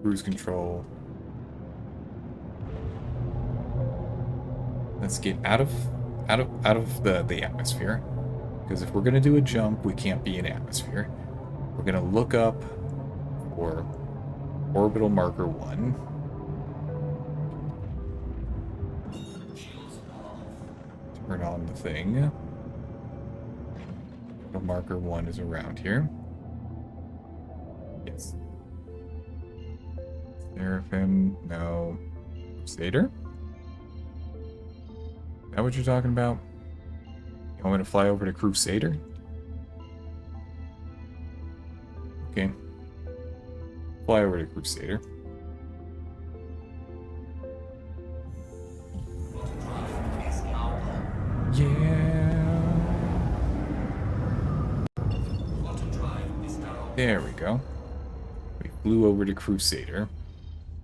Cruise control. Let's get out of the atmosphere. Because if we're gonna do a jump, we can't be in atmosphere. We're gonna look up for orbital marker 1. Turn on the thing. Orbital marker 1 is around here. Yes. Seraphim, no. Crusader? Is that what you're talking about? You want me to fly over to Crusader? Okay. Fly over to Crusader. Yeah. There we go. We flew over to Crusader.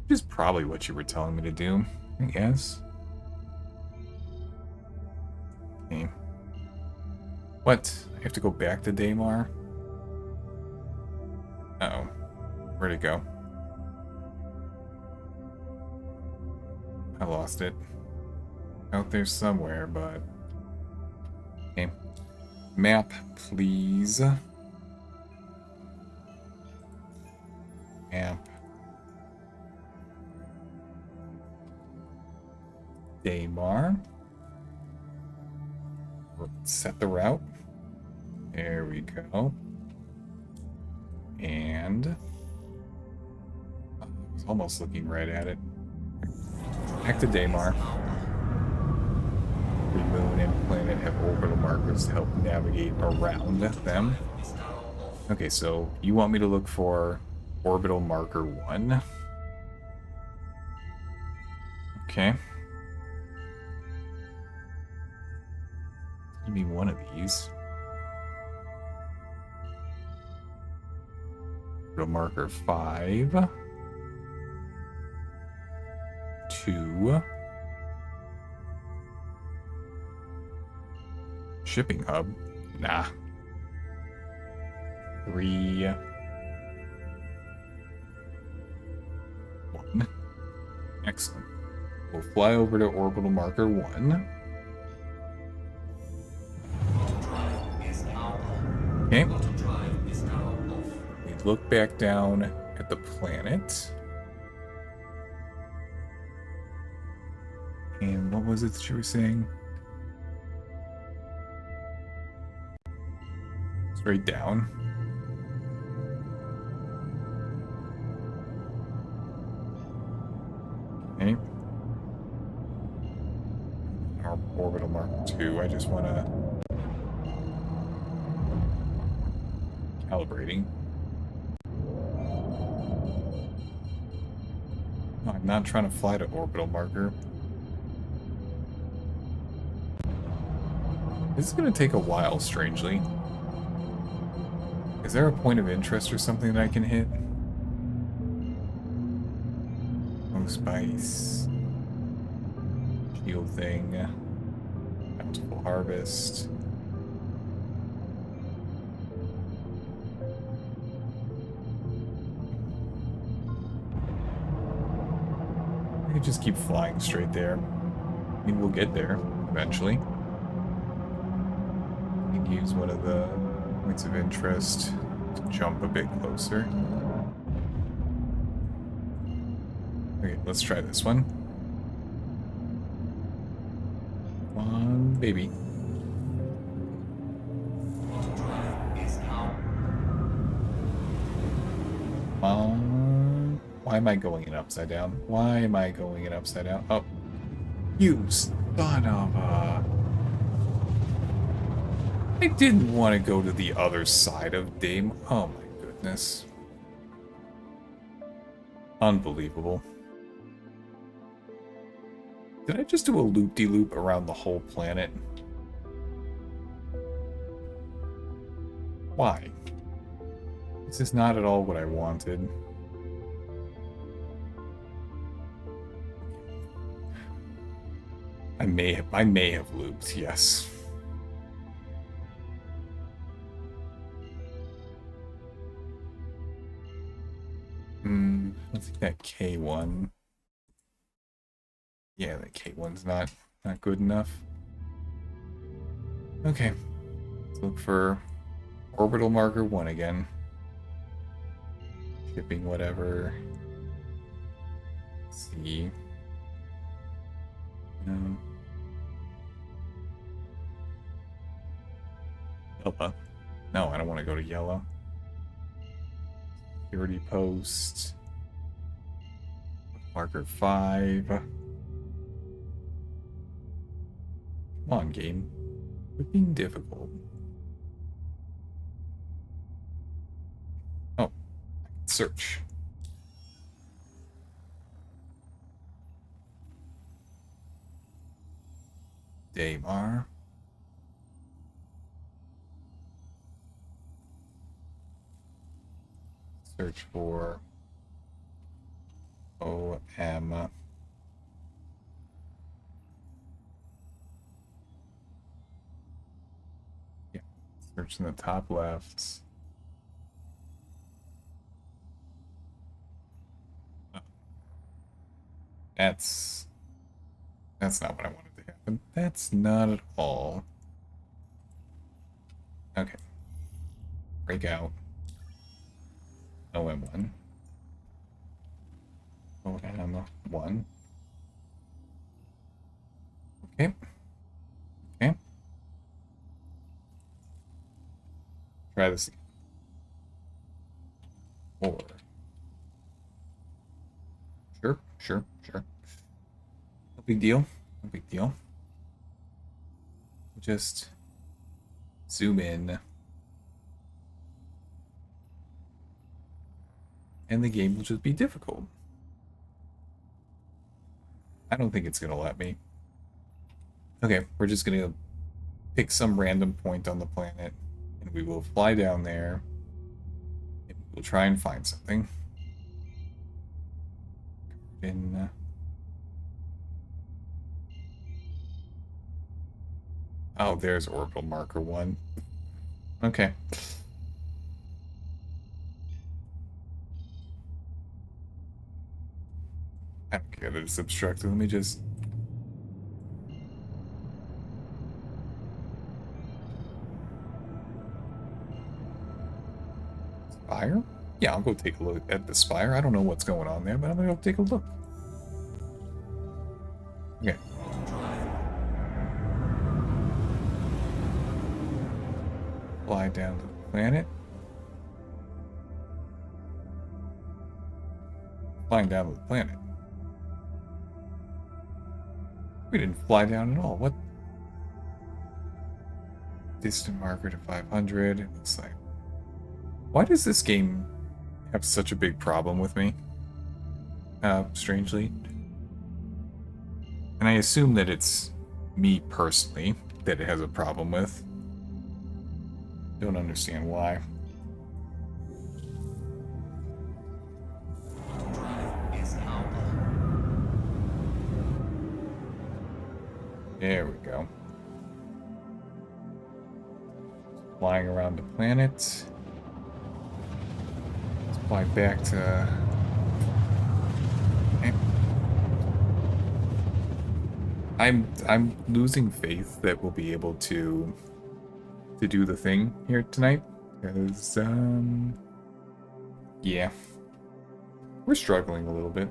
Which is probably what you were telling me to do, I guess. Okay. What? I have to go back to Daymar? Uh-oh. Where'd it go? I lost it. Out there somewhere, but... Okay. Map, please. Map. Daymar. Set the route. There we go. And... I was almost looking right at it. Back to Daymar. The moon and planet have orbital markers to help navigate around them. Okay, so you want me to look for orbital marker 1? Okay. It's gonna be one of these. Orbital marker 5. 2. Shipping hub? Nah. 3, 1. Excellent. We'll fly over to orbital marker 1. Autodrive is now Okay. on. Autodrive is now off. We look back down at the planet. And what was it that you were saying? Straight down. Okay. Our orbital mark 2. I just want to calibrating. No, I'm not trying to fly to orbital marker. This is going to take a while, strangely. Is there a point of interest or something that I can hit? No spice. Shield thing. Bountiful harvest. I could just keep flying straight there. I mean, we'll get there eventually. I can use one of the points of interest to jump a bit closer. Okay, let's try this one. Come on, baby. Autodrive is now. Come on. Why am I going in upside down? Why am I going in upside down? Oh. You son of a... I didn't want to go to the other side of Dame. Oh my goodness. Unbelievable. Did I just do a loop-de-loop around the whole planet? Why? This is not at all what I wanted. I may have looped, yes. I think that K1. Yeah, that K1's not good enough. Okay. Let's look for orbital marker 1 again. Shipping whatever. Let's see. No. Yellow. No, I don't want to go to yellow. Security post. Marker 5. Come on, game. Quit being difficult. Oh, I can search. Daymar. Search for OM. Yeah, search in the top left. Oh. That's not what I wanted to happen. That's not at all. Okay. Break out. OM1. OM1. Okay. Okay. Try this again. 4. Sure. No big deal. No big deal. Just zoom in. And the game will just be difficult. I don't think it's going to let me. Okay, we're just going to pick some random point on the planet, and we will fly down there, and we'll try and find something. Oh, there's orbital marker 1. Okay. I don't care that it's obstructed. Let me just... Spire? Yeah, I'll go take a look at the spire. I don't know what's going on there, but I'm gonna go take a look. Okay. Fly down to the planet. Flying down to the planet. We didn't fly down at all. What? Distant marker to 500. It looks like... Why does this game have such a big problem with me? Strangely. And I assume that it's me personally that it has a problem with. Don't understand why. Is now There we go. Flying around the planet. Let's fly back to... I'm losing faith that we'll be able to do the thing here tonight. Because, yeah. We're struggling a little bit.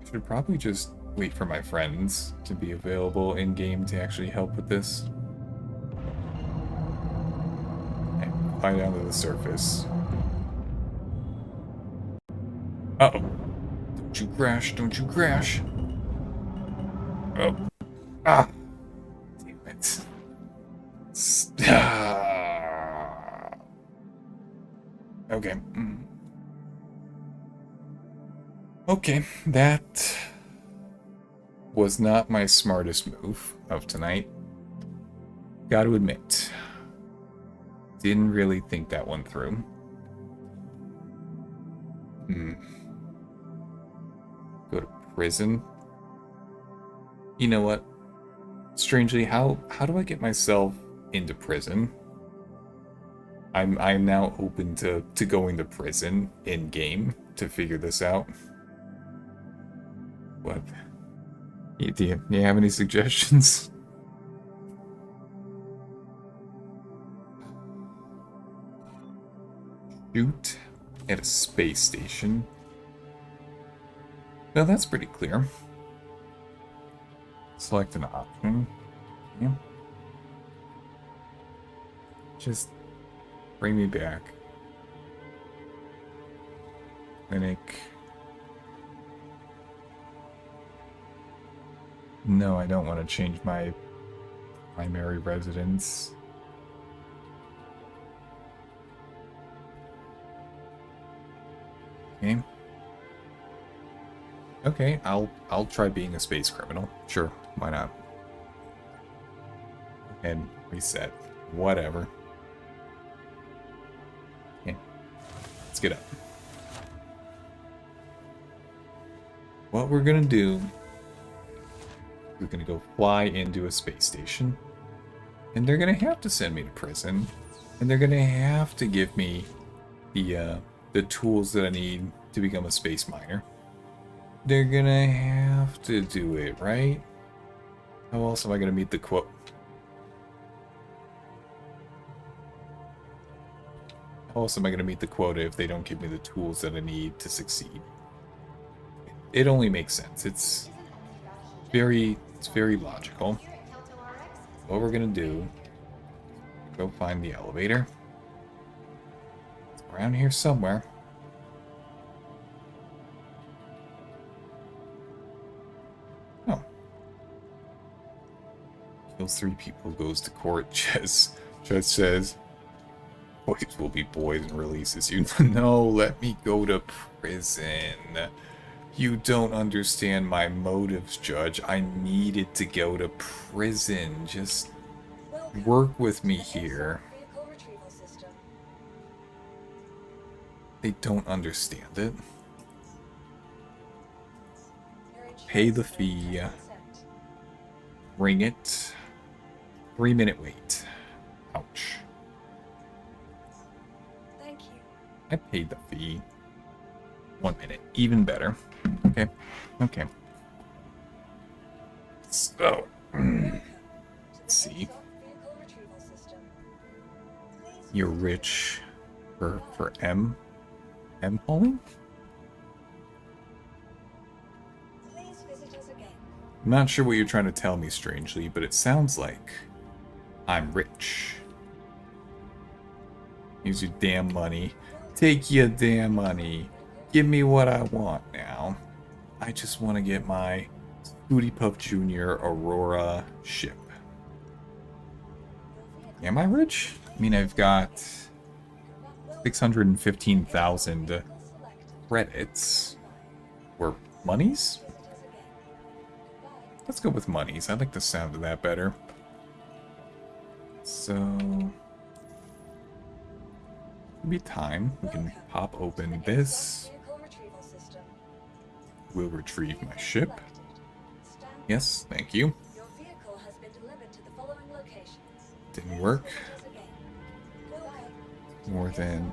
I should probably just wait for my friends to be available in-game to actually help with this. Okay, fly down to the surface. Uh-oh. Don't you crash, don't you crash. Oh. Ah. Damn it. Okay. Okay, that was not my smartest move of tonight. Gotta admit. Didn't really think that one through. Go to prison. You know what? Strangely, how do I get myself into prison? I'm now open to going to prison in game to figure this out. What? Do you have any suggestions? Shoot at a space station. No, that's pretty clear. Select an option. Yeah. Just bring me back. Clinic. No, I don't want to change my primary residence. Okay. Okay, I'll try being a space criminal. Sure, why not? And reset. Whatever. Okay. Let's get up. What we're gonna do, we're gonna go fly into a space station. And they're gonna have to send me to prison. And they're gonna have to give me the tools that I need to become a space miner. They're gonna have to do it, right? How else am I gonna meet the quote? How else am I gonna meet the quota if they don't give me the tools that I need to succeed? It only makes sense. It's very logical. What we're gonna do, go find the elevator. It's around here somewhere. Oh. Kills 3 people, goes to court. Judge says, boys will be boys and releases you. No, let me go to prison. You don't understand my motives, Judge. I needed to go to prison. Just work with me here. Vehicle retrieval system. They don't understand it. Your insurance Pay the is fee. 10%. Ring it. 3-minute wait. Ouch. Thank you. I paid the fee. 1 minute. Even better. Okay. Okay. So, Welcome to the see. ASOP vehicle retrieval system. Please You're visit us rich again. for M polling? Please visit us again. I'm not sure what you're trying to tell me, strangely, but it sounds like I'm rich. Use your damn money. Take your damn money. Give me what I want now. I just want to get my Scooty Puff Jr. Aurora ship. Am I rich? I mean, I've got 615,000 credits. Or monies? Let's go with monies. I like the sound of that better. So, be time. We can pop open this. We'll retrieve my ship. Yes, thank you. Your vehicle has been delivered to the following locations. Didn't work. Visit us again. Welcome. More than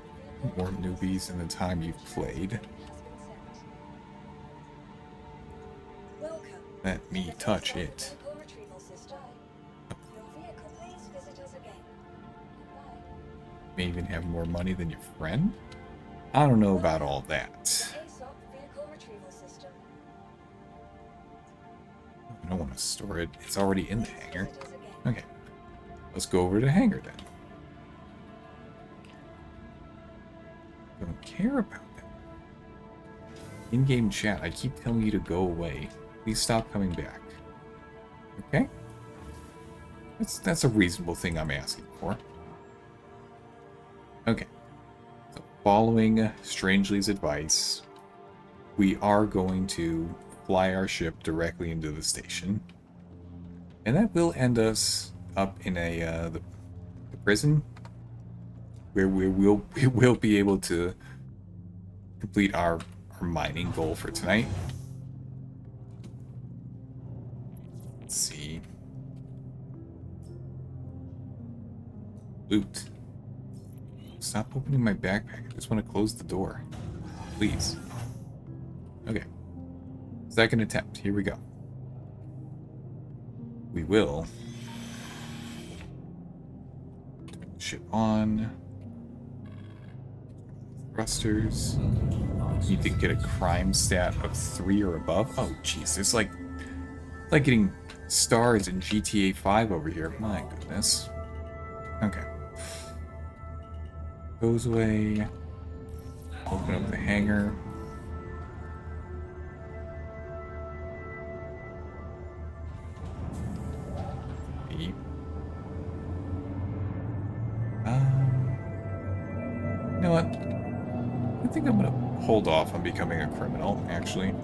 more newbies in the time you've played. Welcome. Let me touch it. Vehicle retrieval system. Your vehicle, please visit us again. Goodbye. May even have more money than your friend? I don't know about all that. ASOP vehicle retrieval system. I don't want to store it. It's already in the hangar. Visit us again. Okay. Let's go over to hangar then. Don't care about that. In-game chat, I keep telling you to go away. Please stop coming back. Okay? That's a reasonable thing I'm asking for. Okay. So following Strangely's advice, we are going to fly our ship directly into the station. And that will end us up in the prison, where we will be able to complete our mining goal for tonight. Let's see. Loot. Stop opening my backpack. I just want to close the door. Please. Okay. Second attempt. Here we go. We will ship on. Thrusters. Need to get a crime stat of 3 or above. Oh, jeez. It's like getting stars in GTA 5 over here. My goodness. Okay. Goes away. Open up the hangar. B. You know what? I think I'm gonna hold off on becoming a criminal, actually.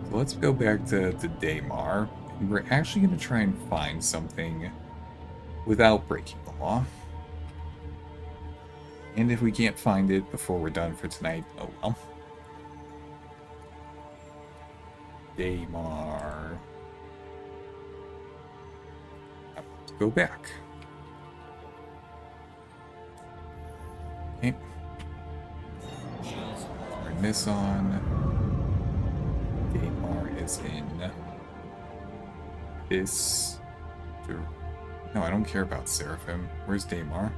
So let's go back to Daymar. And we're actually gonna try and find something without breaking the law. And if we can't find it before we're done for tonight, oh well. Daymar. Let's go back. Okay. Turn this on. Daymar is in this. No, I don't care about Seraphim. Where's Daymar?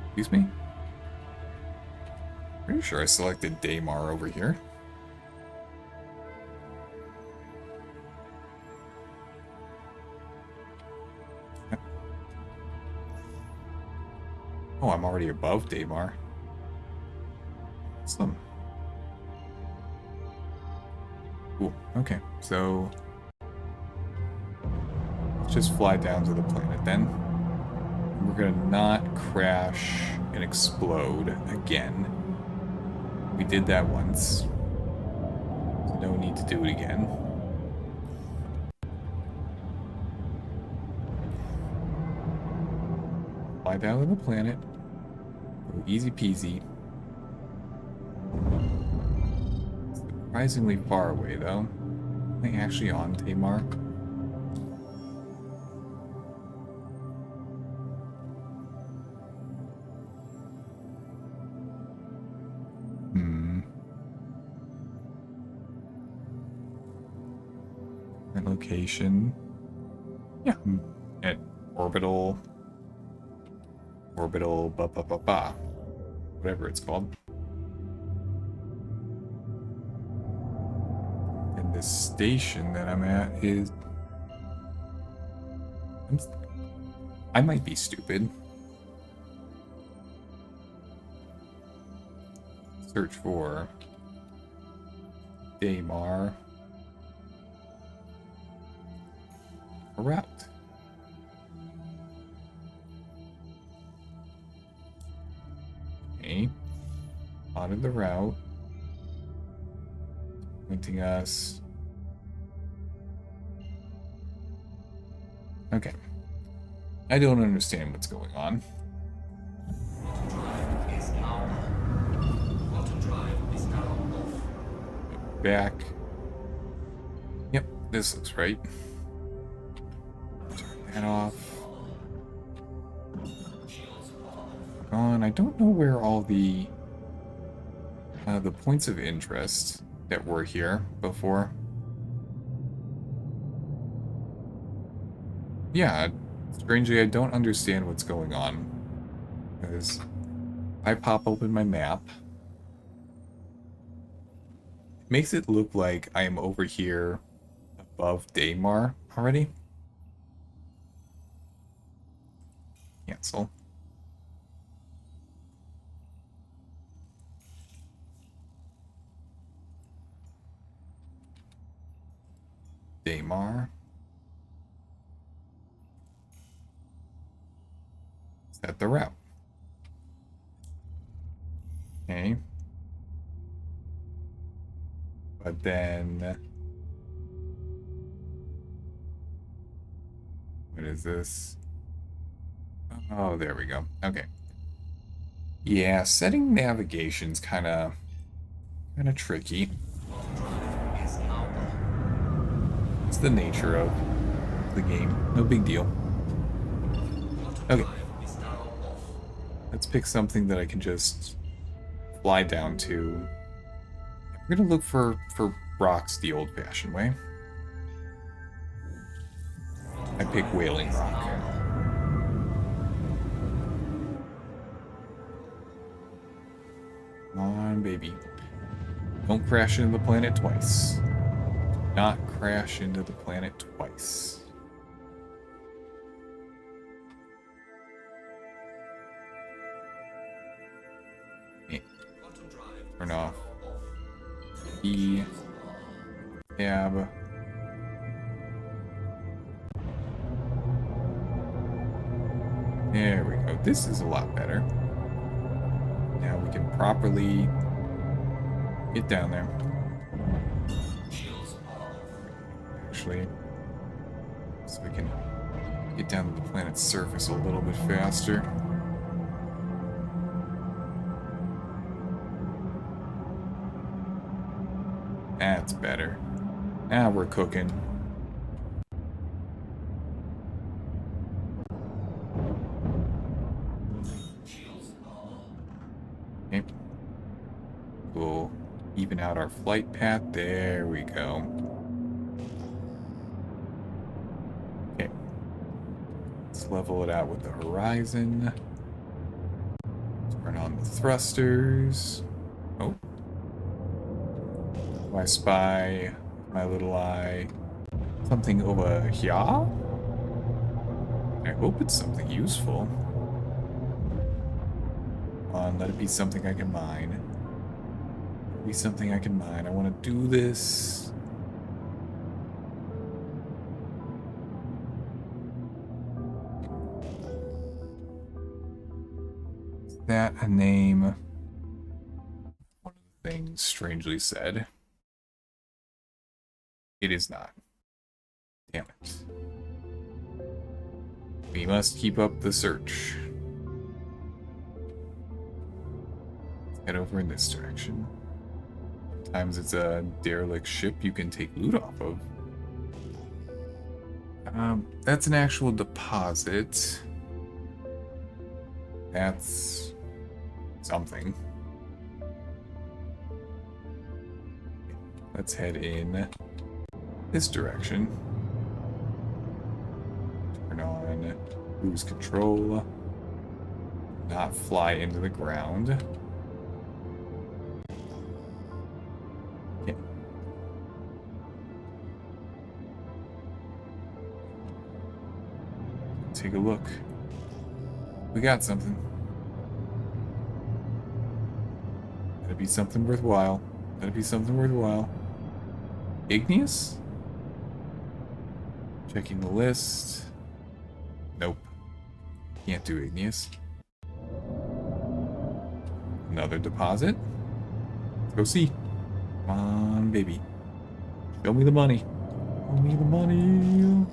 Excuse me? Pretty sure I selected Daymar over here. Oh, I'm already above Daymar. Awesome. Cool. Okay, so let's just fly down to the planet then. We're gonna not crash and explode again. We did that once. There's no need to do it again. Fly down to the planet. Go easy peasy. Surprisingly far away, though. Am I actually on Tamar? Current location. Yeah, I'm at orbital. Orbital ba ba ba ba. Whatever it's called. And this station that I'm at is. I might be stupid. Search for Daymar. A route. Okay. Plotted the route. Pointing us. Okay. I don't understand what's going on. Drive is now on. Auto drive is now off. Back. Yep, this looks right. Turn that off. On. I don't know where all the points of interest that were here before. Yeah, strangely, I don't understand what's going on. Because I pop open my map. It makes it look like I am over here above Daymar already. Cancel. Daymar. Set the route. Okay. But then... What is this? Oh, there we go. Okay. Yeah, setting navigation's kind of tricky. Drive is now on. It's the nature of the game. No big deal. Auto Okay. drive is now off. Let's pick something that I can just fly down to. We're gonna look for rocks the old-fashioned way. I pick Wailing Rock. Come on, baby. Don't crash into the planet twice. Do not crash into the planet twice. Okay. Auto drive Turn is off now off. E tab. There we go. This is a lot better. Now we can properly get down there. Shields off. Actually, so we can get down to the planet's surface a little bit faster. That's better. Now we're cooking. Okay. We'll even out our flight path. There we go. Okay. Let's level it out with the horizon. Turn on the thrusters. Oh. Do I spy my little eye something over here? I hope it's something useful. Come on, let it be something I can mine. Be something I can mine. I want to do this. Is that a name? One of the things strangely said. It is not. Damn it. We must keep up the search. Let's head over in this direction. Sometimes it's a derelict ship you can take loot off of. That's an actual deposit. That's something. Let's head in this direction. then lose control. Not fly into the ground. Okay. Take a look. We got something. Gotta be something worthwhile. Gotta be something worthwhile. Igneous? Checking the list. Nope. Can't do igneous. Another deposit. Let's go see. Come on, baby. Show me the money. Show me the money.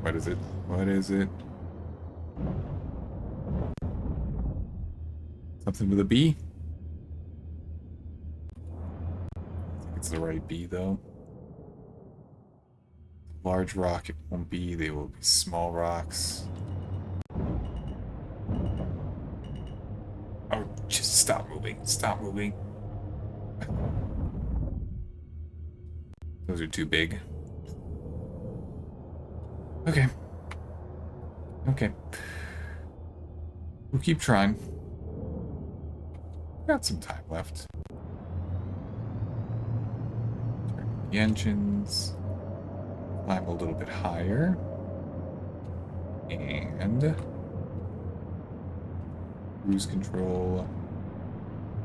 What is it? What is it? Something with a B? I think it's the right B, though. Large rock, it won't be. They will be small rocks. Oh, just stop moving. Stop moving. Those are too big. Okay. Okay. We'll keep trying. Got some time left. Turn the engines. Climb a little bit higher. And cruise control.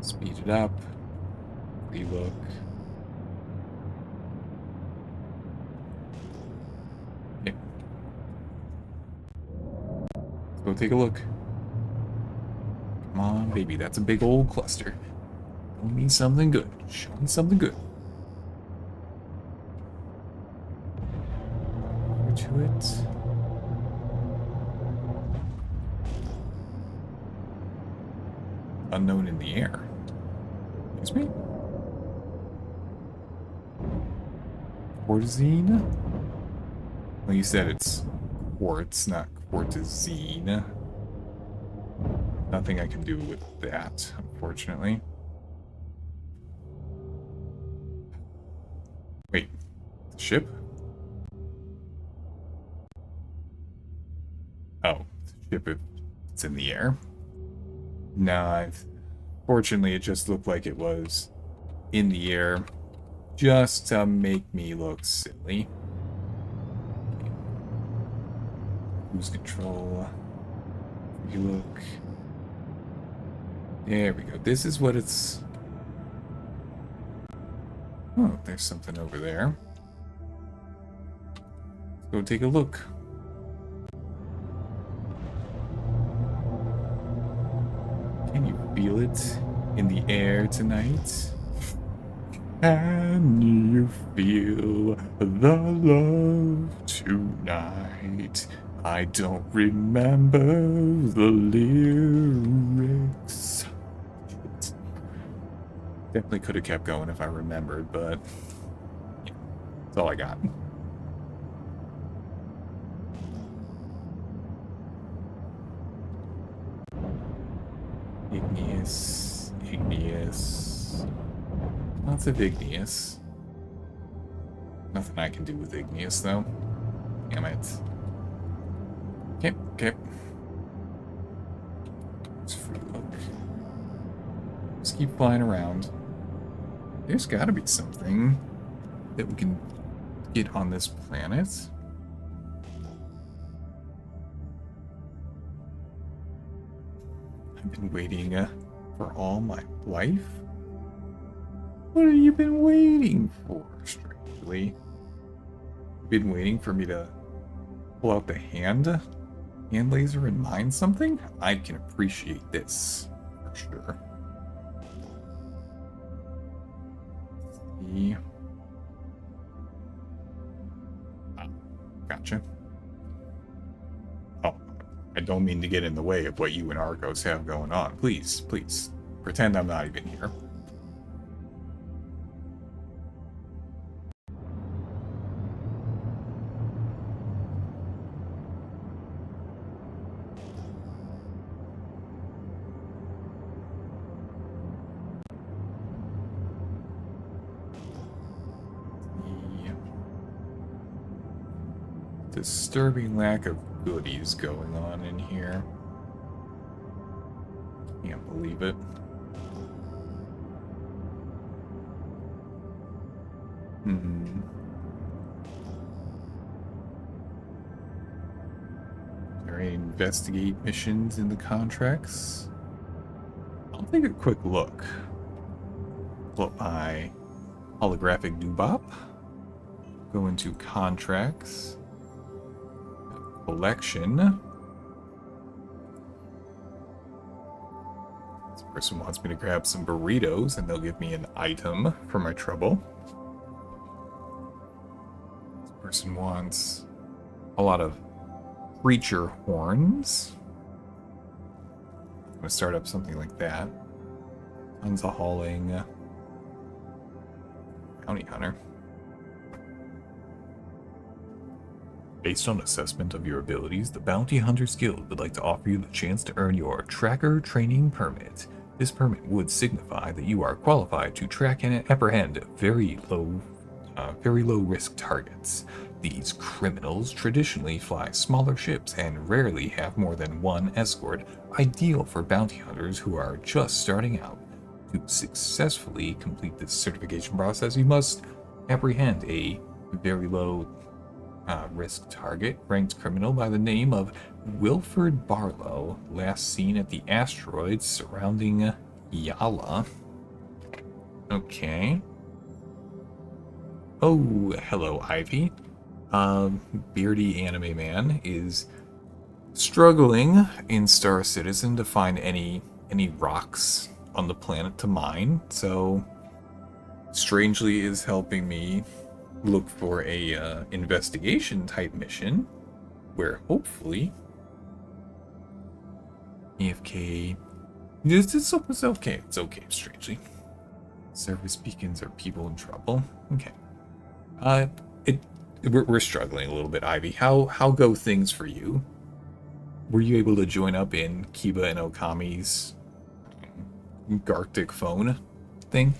Speed it up. Relook. Okay. Let's go take a look. Come on, baby. That's a big old cluster. Show me something good. Show me something good. Over to it. Unknown in the air. Excuse me? Quartzine? Well, you said it's quartz, not quartzine. Nothing I can do with that, unfortunately. Wait, the ship? Oh, the ship, it's in the air. Nah, fortunately it just looked like it was in the air just to make me look silly. Lose control. You look. There we go. This is what it's... Oh, there's something over there. Let's go take a look. Can you feel it in the air tonight? Can you feel the love tonight? I don't remember the lyrics. Definitely could have kept going if I remembered, but yeah, that's all I got. Igneous, igneous. Lots of igneous. Nothing I can do with igneous, though. Damn it. Okay, okay. Let's free look. Just keep flying around. There's gotta be something that we can get on this planet. I've been waiting for all my life? What have you been waiting for, strangely? You've been waiting for me to pull out the hand laser and mine something? I can appreciate this, for sure. See. Ah, gotcha. Oh, I don't mean to get in the way of what you and Argos have going on. Please, please, pretend I'm not even here. disturbing lack of goodies going on in here. Can't believe it. Hmm. Are there any investigate missions in the contracts? I'll take a quick look. Pull up my holographic doobop. Go into contracts. Collection. This person wants me to grab some burritos and they'll give me an item for my trouble. This person wants a lot of creature horns. I'm gonna start up something like that. Tons of hauling. Bounty hunter. Based on assessment of your abilities, the Bounty Hunters Guild would like to offer you the chance to earn your Tracker Training Permit. This permit would signify that you are qualified to track and apprehend very low risk targets. These criminals traditionally fly smaller ships and rarely have more than one escort, ideal for bounty hunters who are just starting out. To successfully complete this certification process, you must apprehend a very low risk target, ranked criminal by the name of Wilford Barlow, last seen at the asteroids surrounding Yala. Okay. Oh, hello, Ivy. Beardy Anime Man is struggling in Star Citizen to find any rocks on the planet to mine, so strangely is helping me look for a investigation type mission where hopefully AFK. It's okay. It's okay. Strangely, service beacons are people in trouble. Okay. We're struggling a little bit, Ivy. How go things for you? Were you able to join up in Kiba and Okami's Garctic phone thing?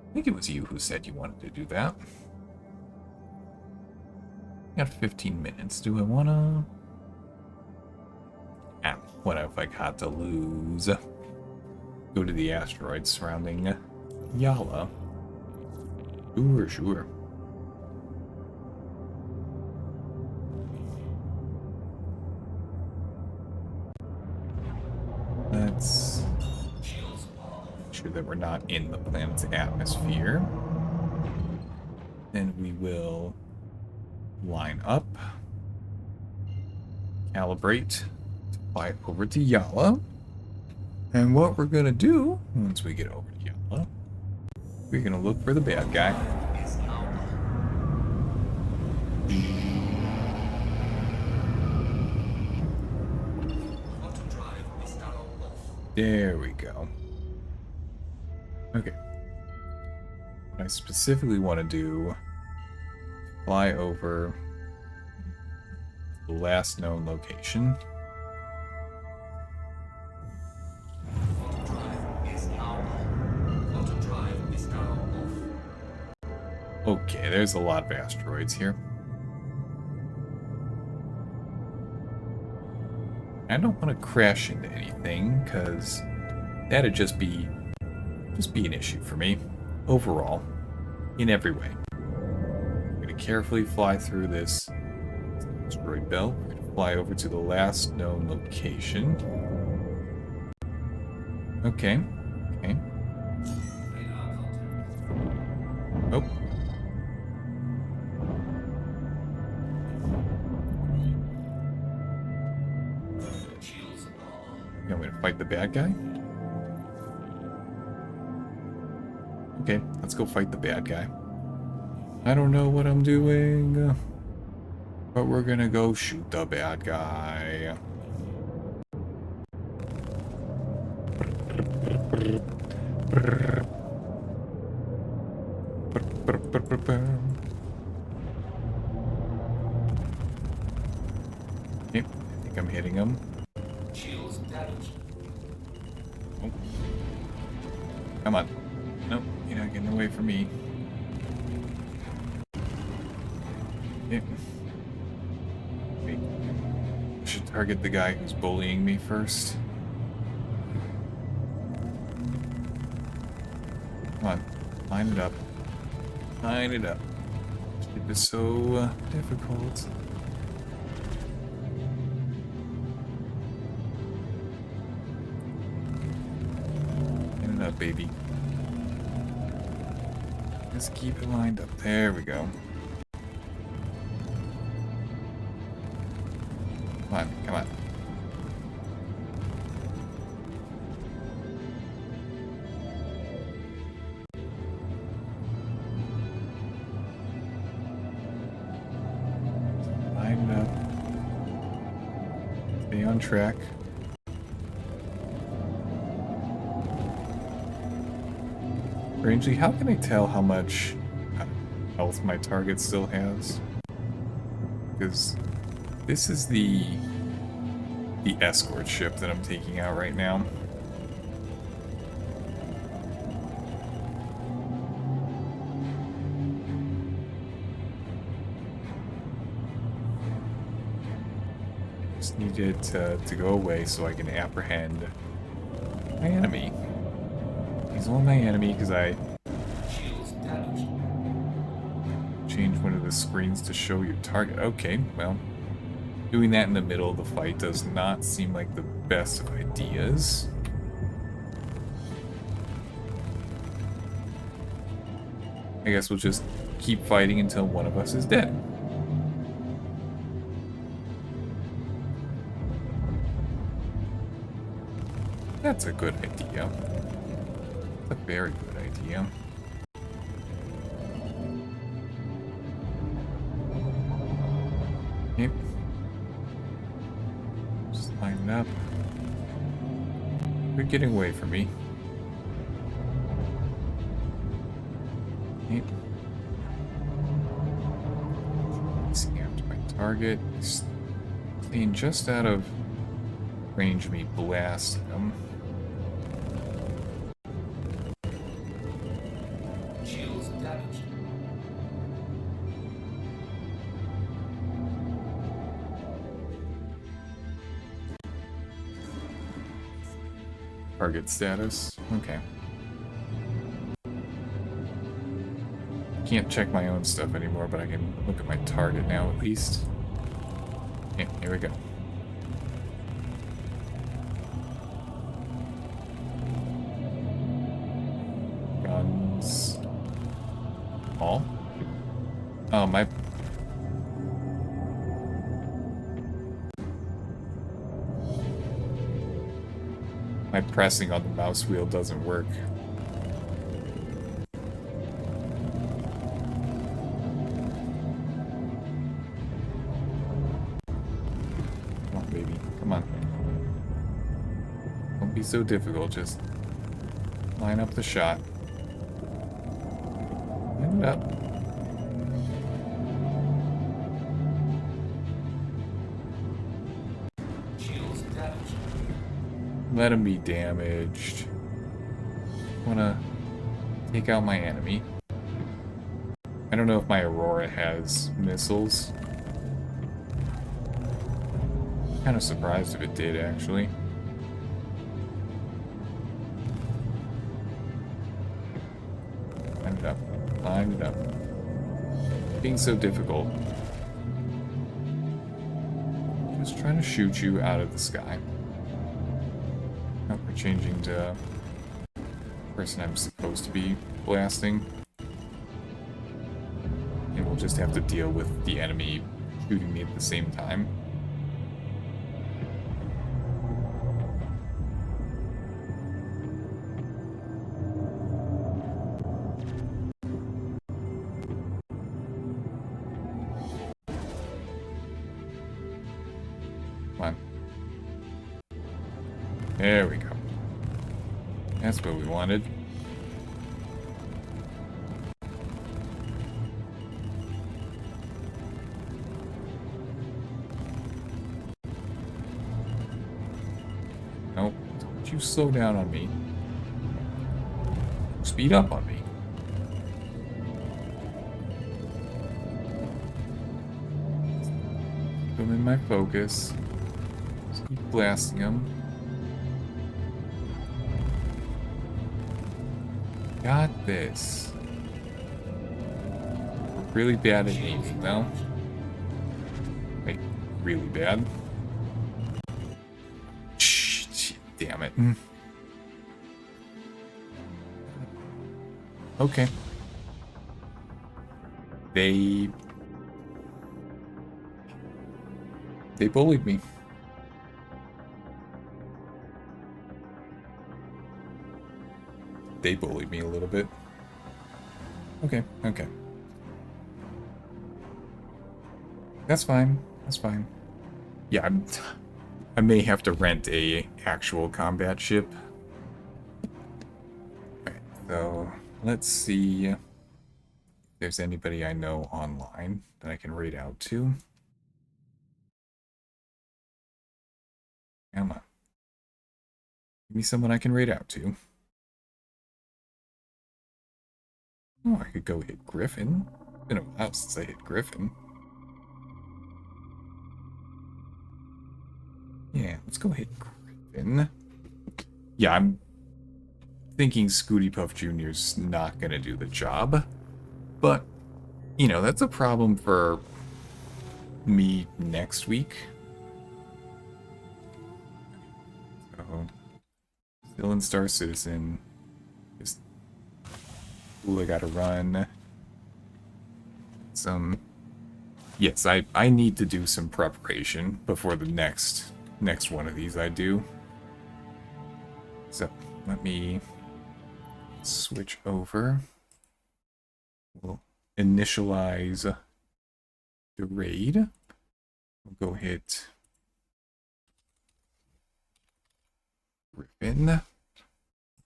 I think it was you who said you wanted to do that. Got 15 minutes. Do I wanna? What have I got to lose? Go to the asteroids surrounding Yala. Sure. Let's make sure that we're not in the planet's atmosphere. Then we will line up, calibrate, fly over to Yala. And what we're gonna do once we get over to Yala, we're gonna look for the bad guy. There we go. Okay. What I specifically want to do, fly over the last known location. Okay, there's a lot of asteroids here. I don't want to crash into anything, because that'd just be an issue for me, overall, in every way. I'm going to carefully fly through this asteroid belt. We're going to fly over to the last known location. Okay. Oh. I'm going to fight the bad guy? Okay, let's go fight the bad guy. I don't know what I'm doing, but we're gonna go shoot the bad guy. Yep, I think I'm hitting him. Oh. Come on. Nope, you're not getting away from me. Yeah. Wait. I should target the guy who's bullying me first. Come on. Line it up. Line it up. It was so difficult. Line it up, baby. Just keep it lined up. There we go. Come on, come on. Line it up. Stay on track. Strangely, how can I tell how much health my target still has? Because this is the escort ship that I'm taking out right now. Just need it to go away so I can apprehend my enemy. He's only my enemy because I Shields damaged. changed one of the screens to show your target. Okay, well, doing that in the middle of the fight does not seem like the best of ideas. I guess we'll just keep fighting until one of us is dead. That's a good idea. A very good idea. Yep. Just line it up. They're getting away from me. Yep. Chasing after my target. He's staying just out of range of me blasting him. Shields damaged. Target status. Okay. Can't check my own stuff anymore, but I can look at my target now at least. Yeah, here we go. Guns. All? Oh, my... My pressing on the mouse wheel doesn't work. Come on, baby. Come on. Don't be so difficult. Just line up the shot. Line it up. Shields damaged. Let him be damaged. Wanna take out my enemy. I don't know if my Aurora has missiles. Kind of surprised if it did, actually. Line it up. Line it up. Being so difficult. Just trying to shoot you out of the sky. Oh, we're changing to the person I'm supposed to be blasting. And we'll just have to deal with the enemy shooting me at the same time. Come on. There we go. That's what we wanted. Nope. Don't you slow down on me. Speed up on me. I'm in my focus. Just keep blasting him. Got this. We're really bad at aiming, though. Like, really bad. Shh, damn it. Okay. They bullied me. They bullied me a little bit. Okay, okay. That's fine. That's fine. Yeah, I may have to rent a actual combat ship. Alright, so let's see if there's anybody I know online that I can raid out to. Come on. Give me someone I can raid out to. Oh, I could go hit Griffin. It's been a while since I hit Griffin. Yeah, let's go hit Griffin. Yeah, I'm thinking Scooty Puff Jr.'s not gonna do the job. But, you know, that's a problem for me next week. So, still in Star Citizen. Just, ooh, I gotta run. Yes, I need to do some preparation before the next one of these I do. So, let me switch over. We'll initialize the raid. We'll go hit Griffin.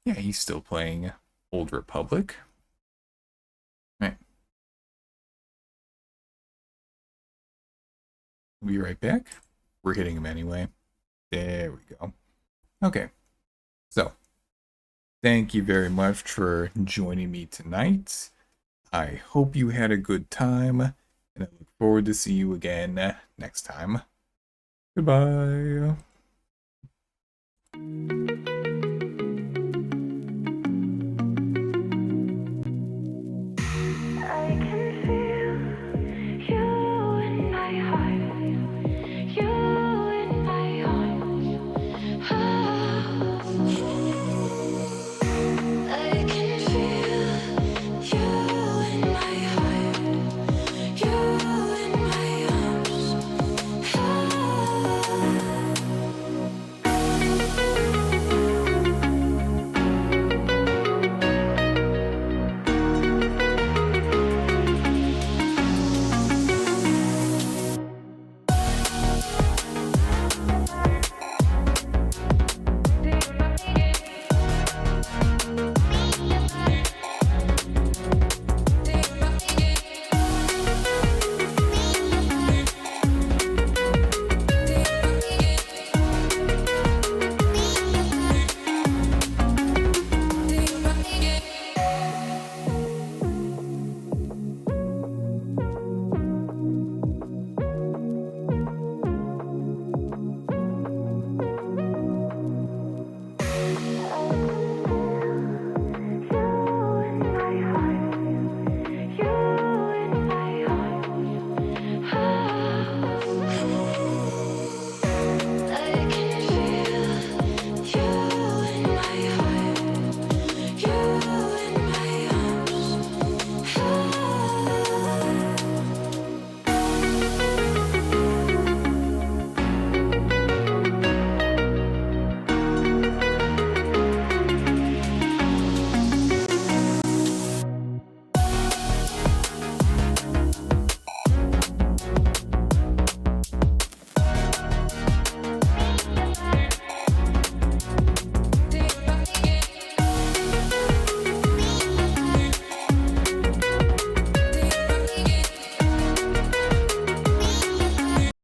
Yeah, he's still playing Old Republic. Right. We'll be right back. We're hitting him anyway. There we go. Okay. So, thank you very much for joining me tonight. I hope you had a good time, and I look forward to see you again next time. Goodbye.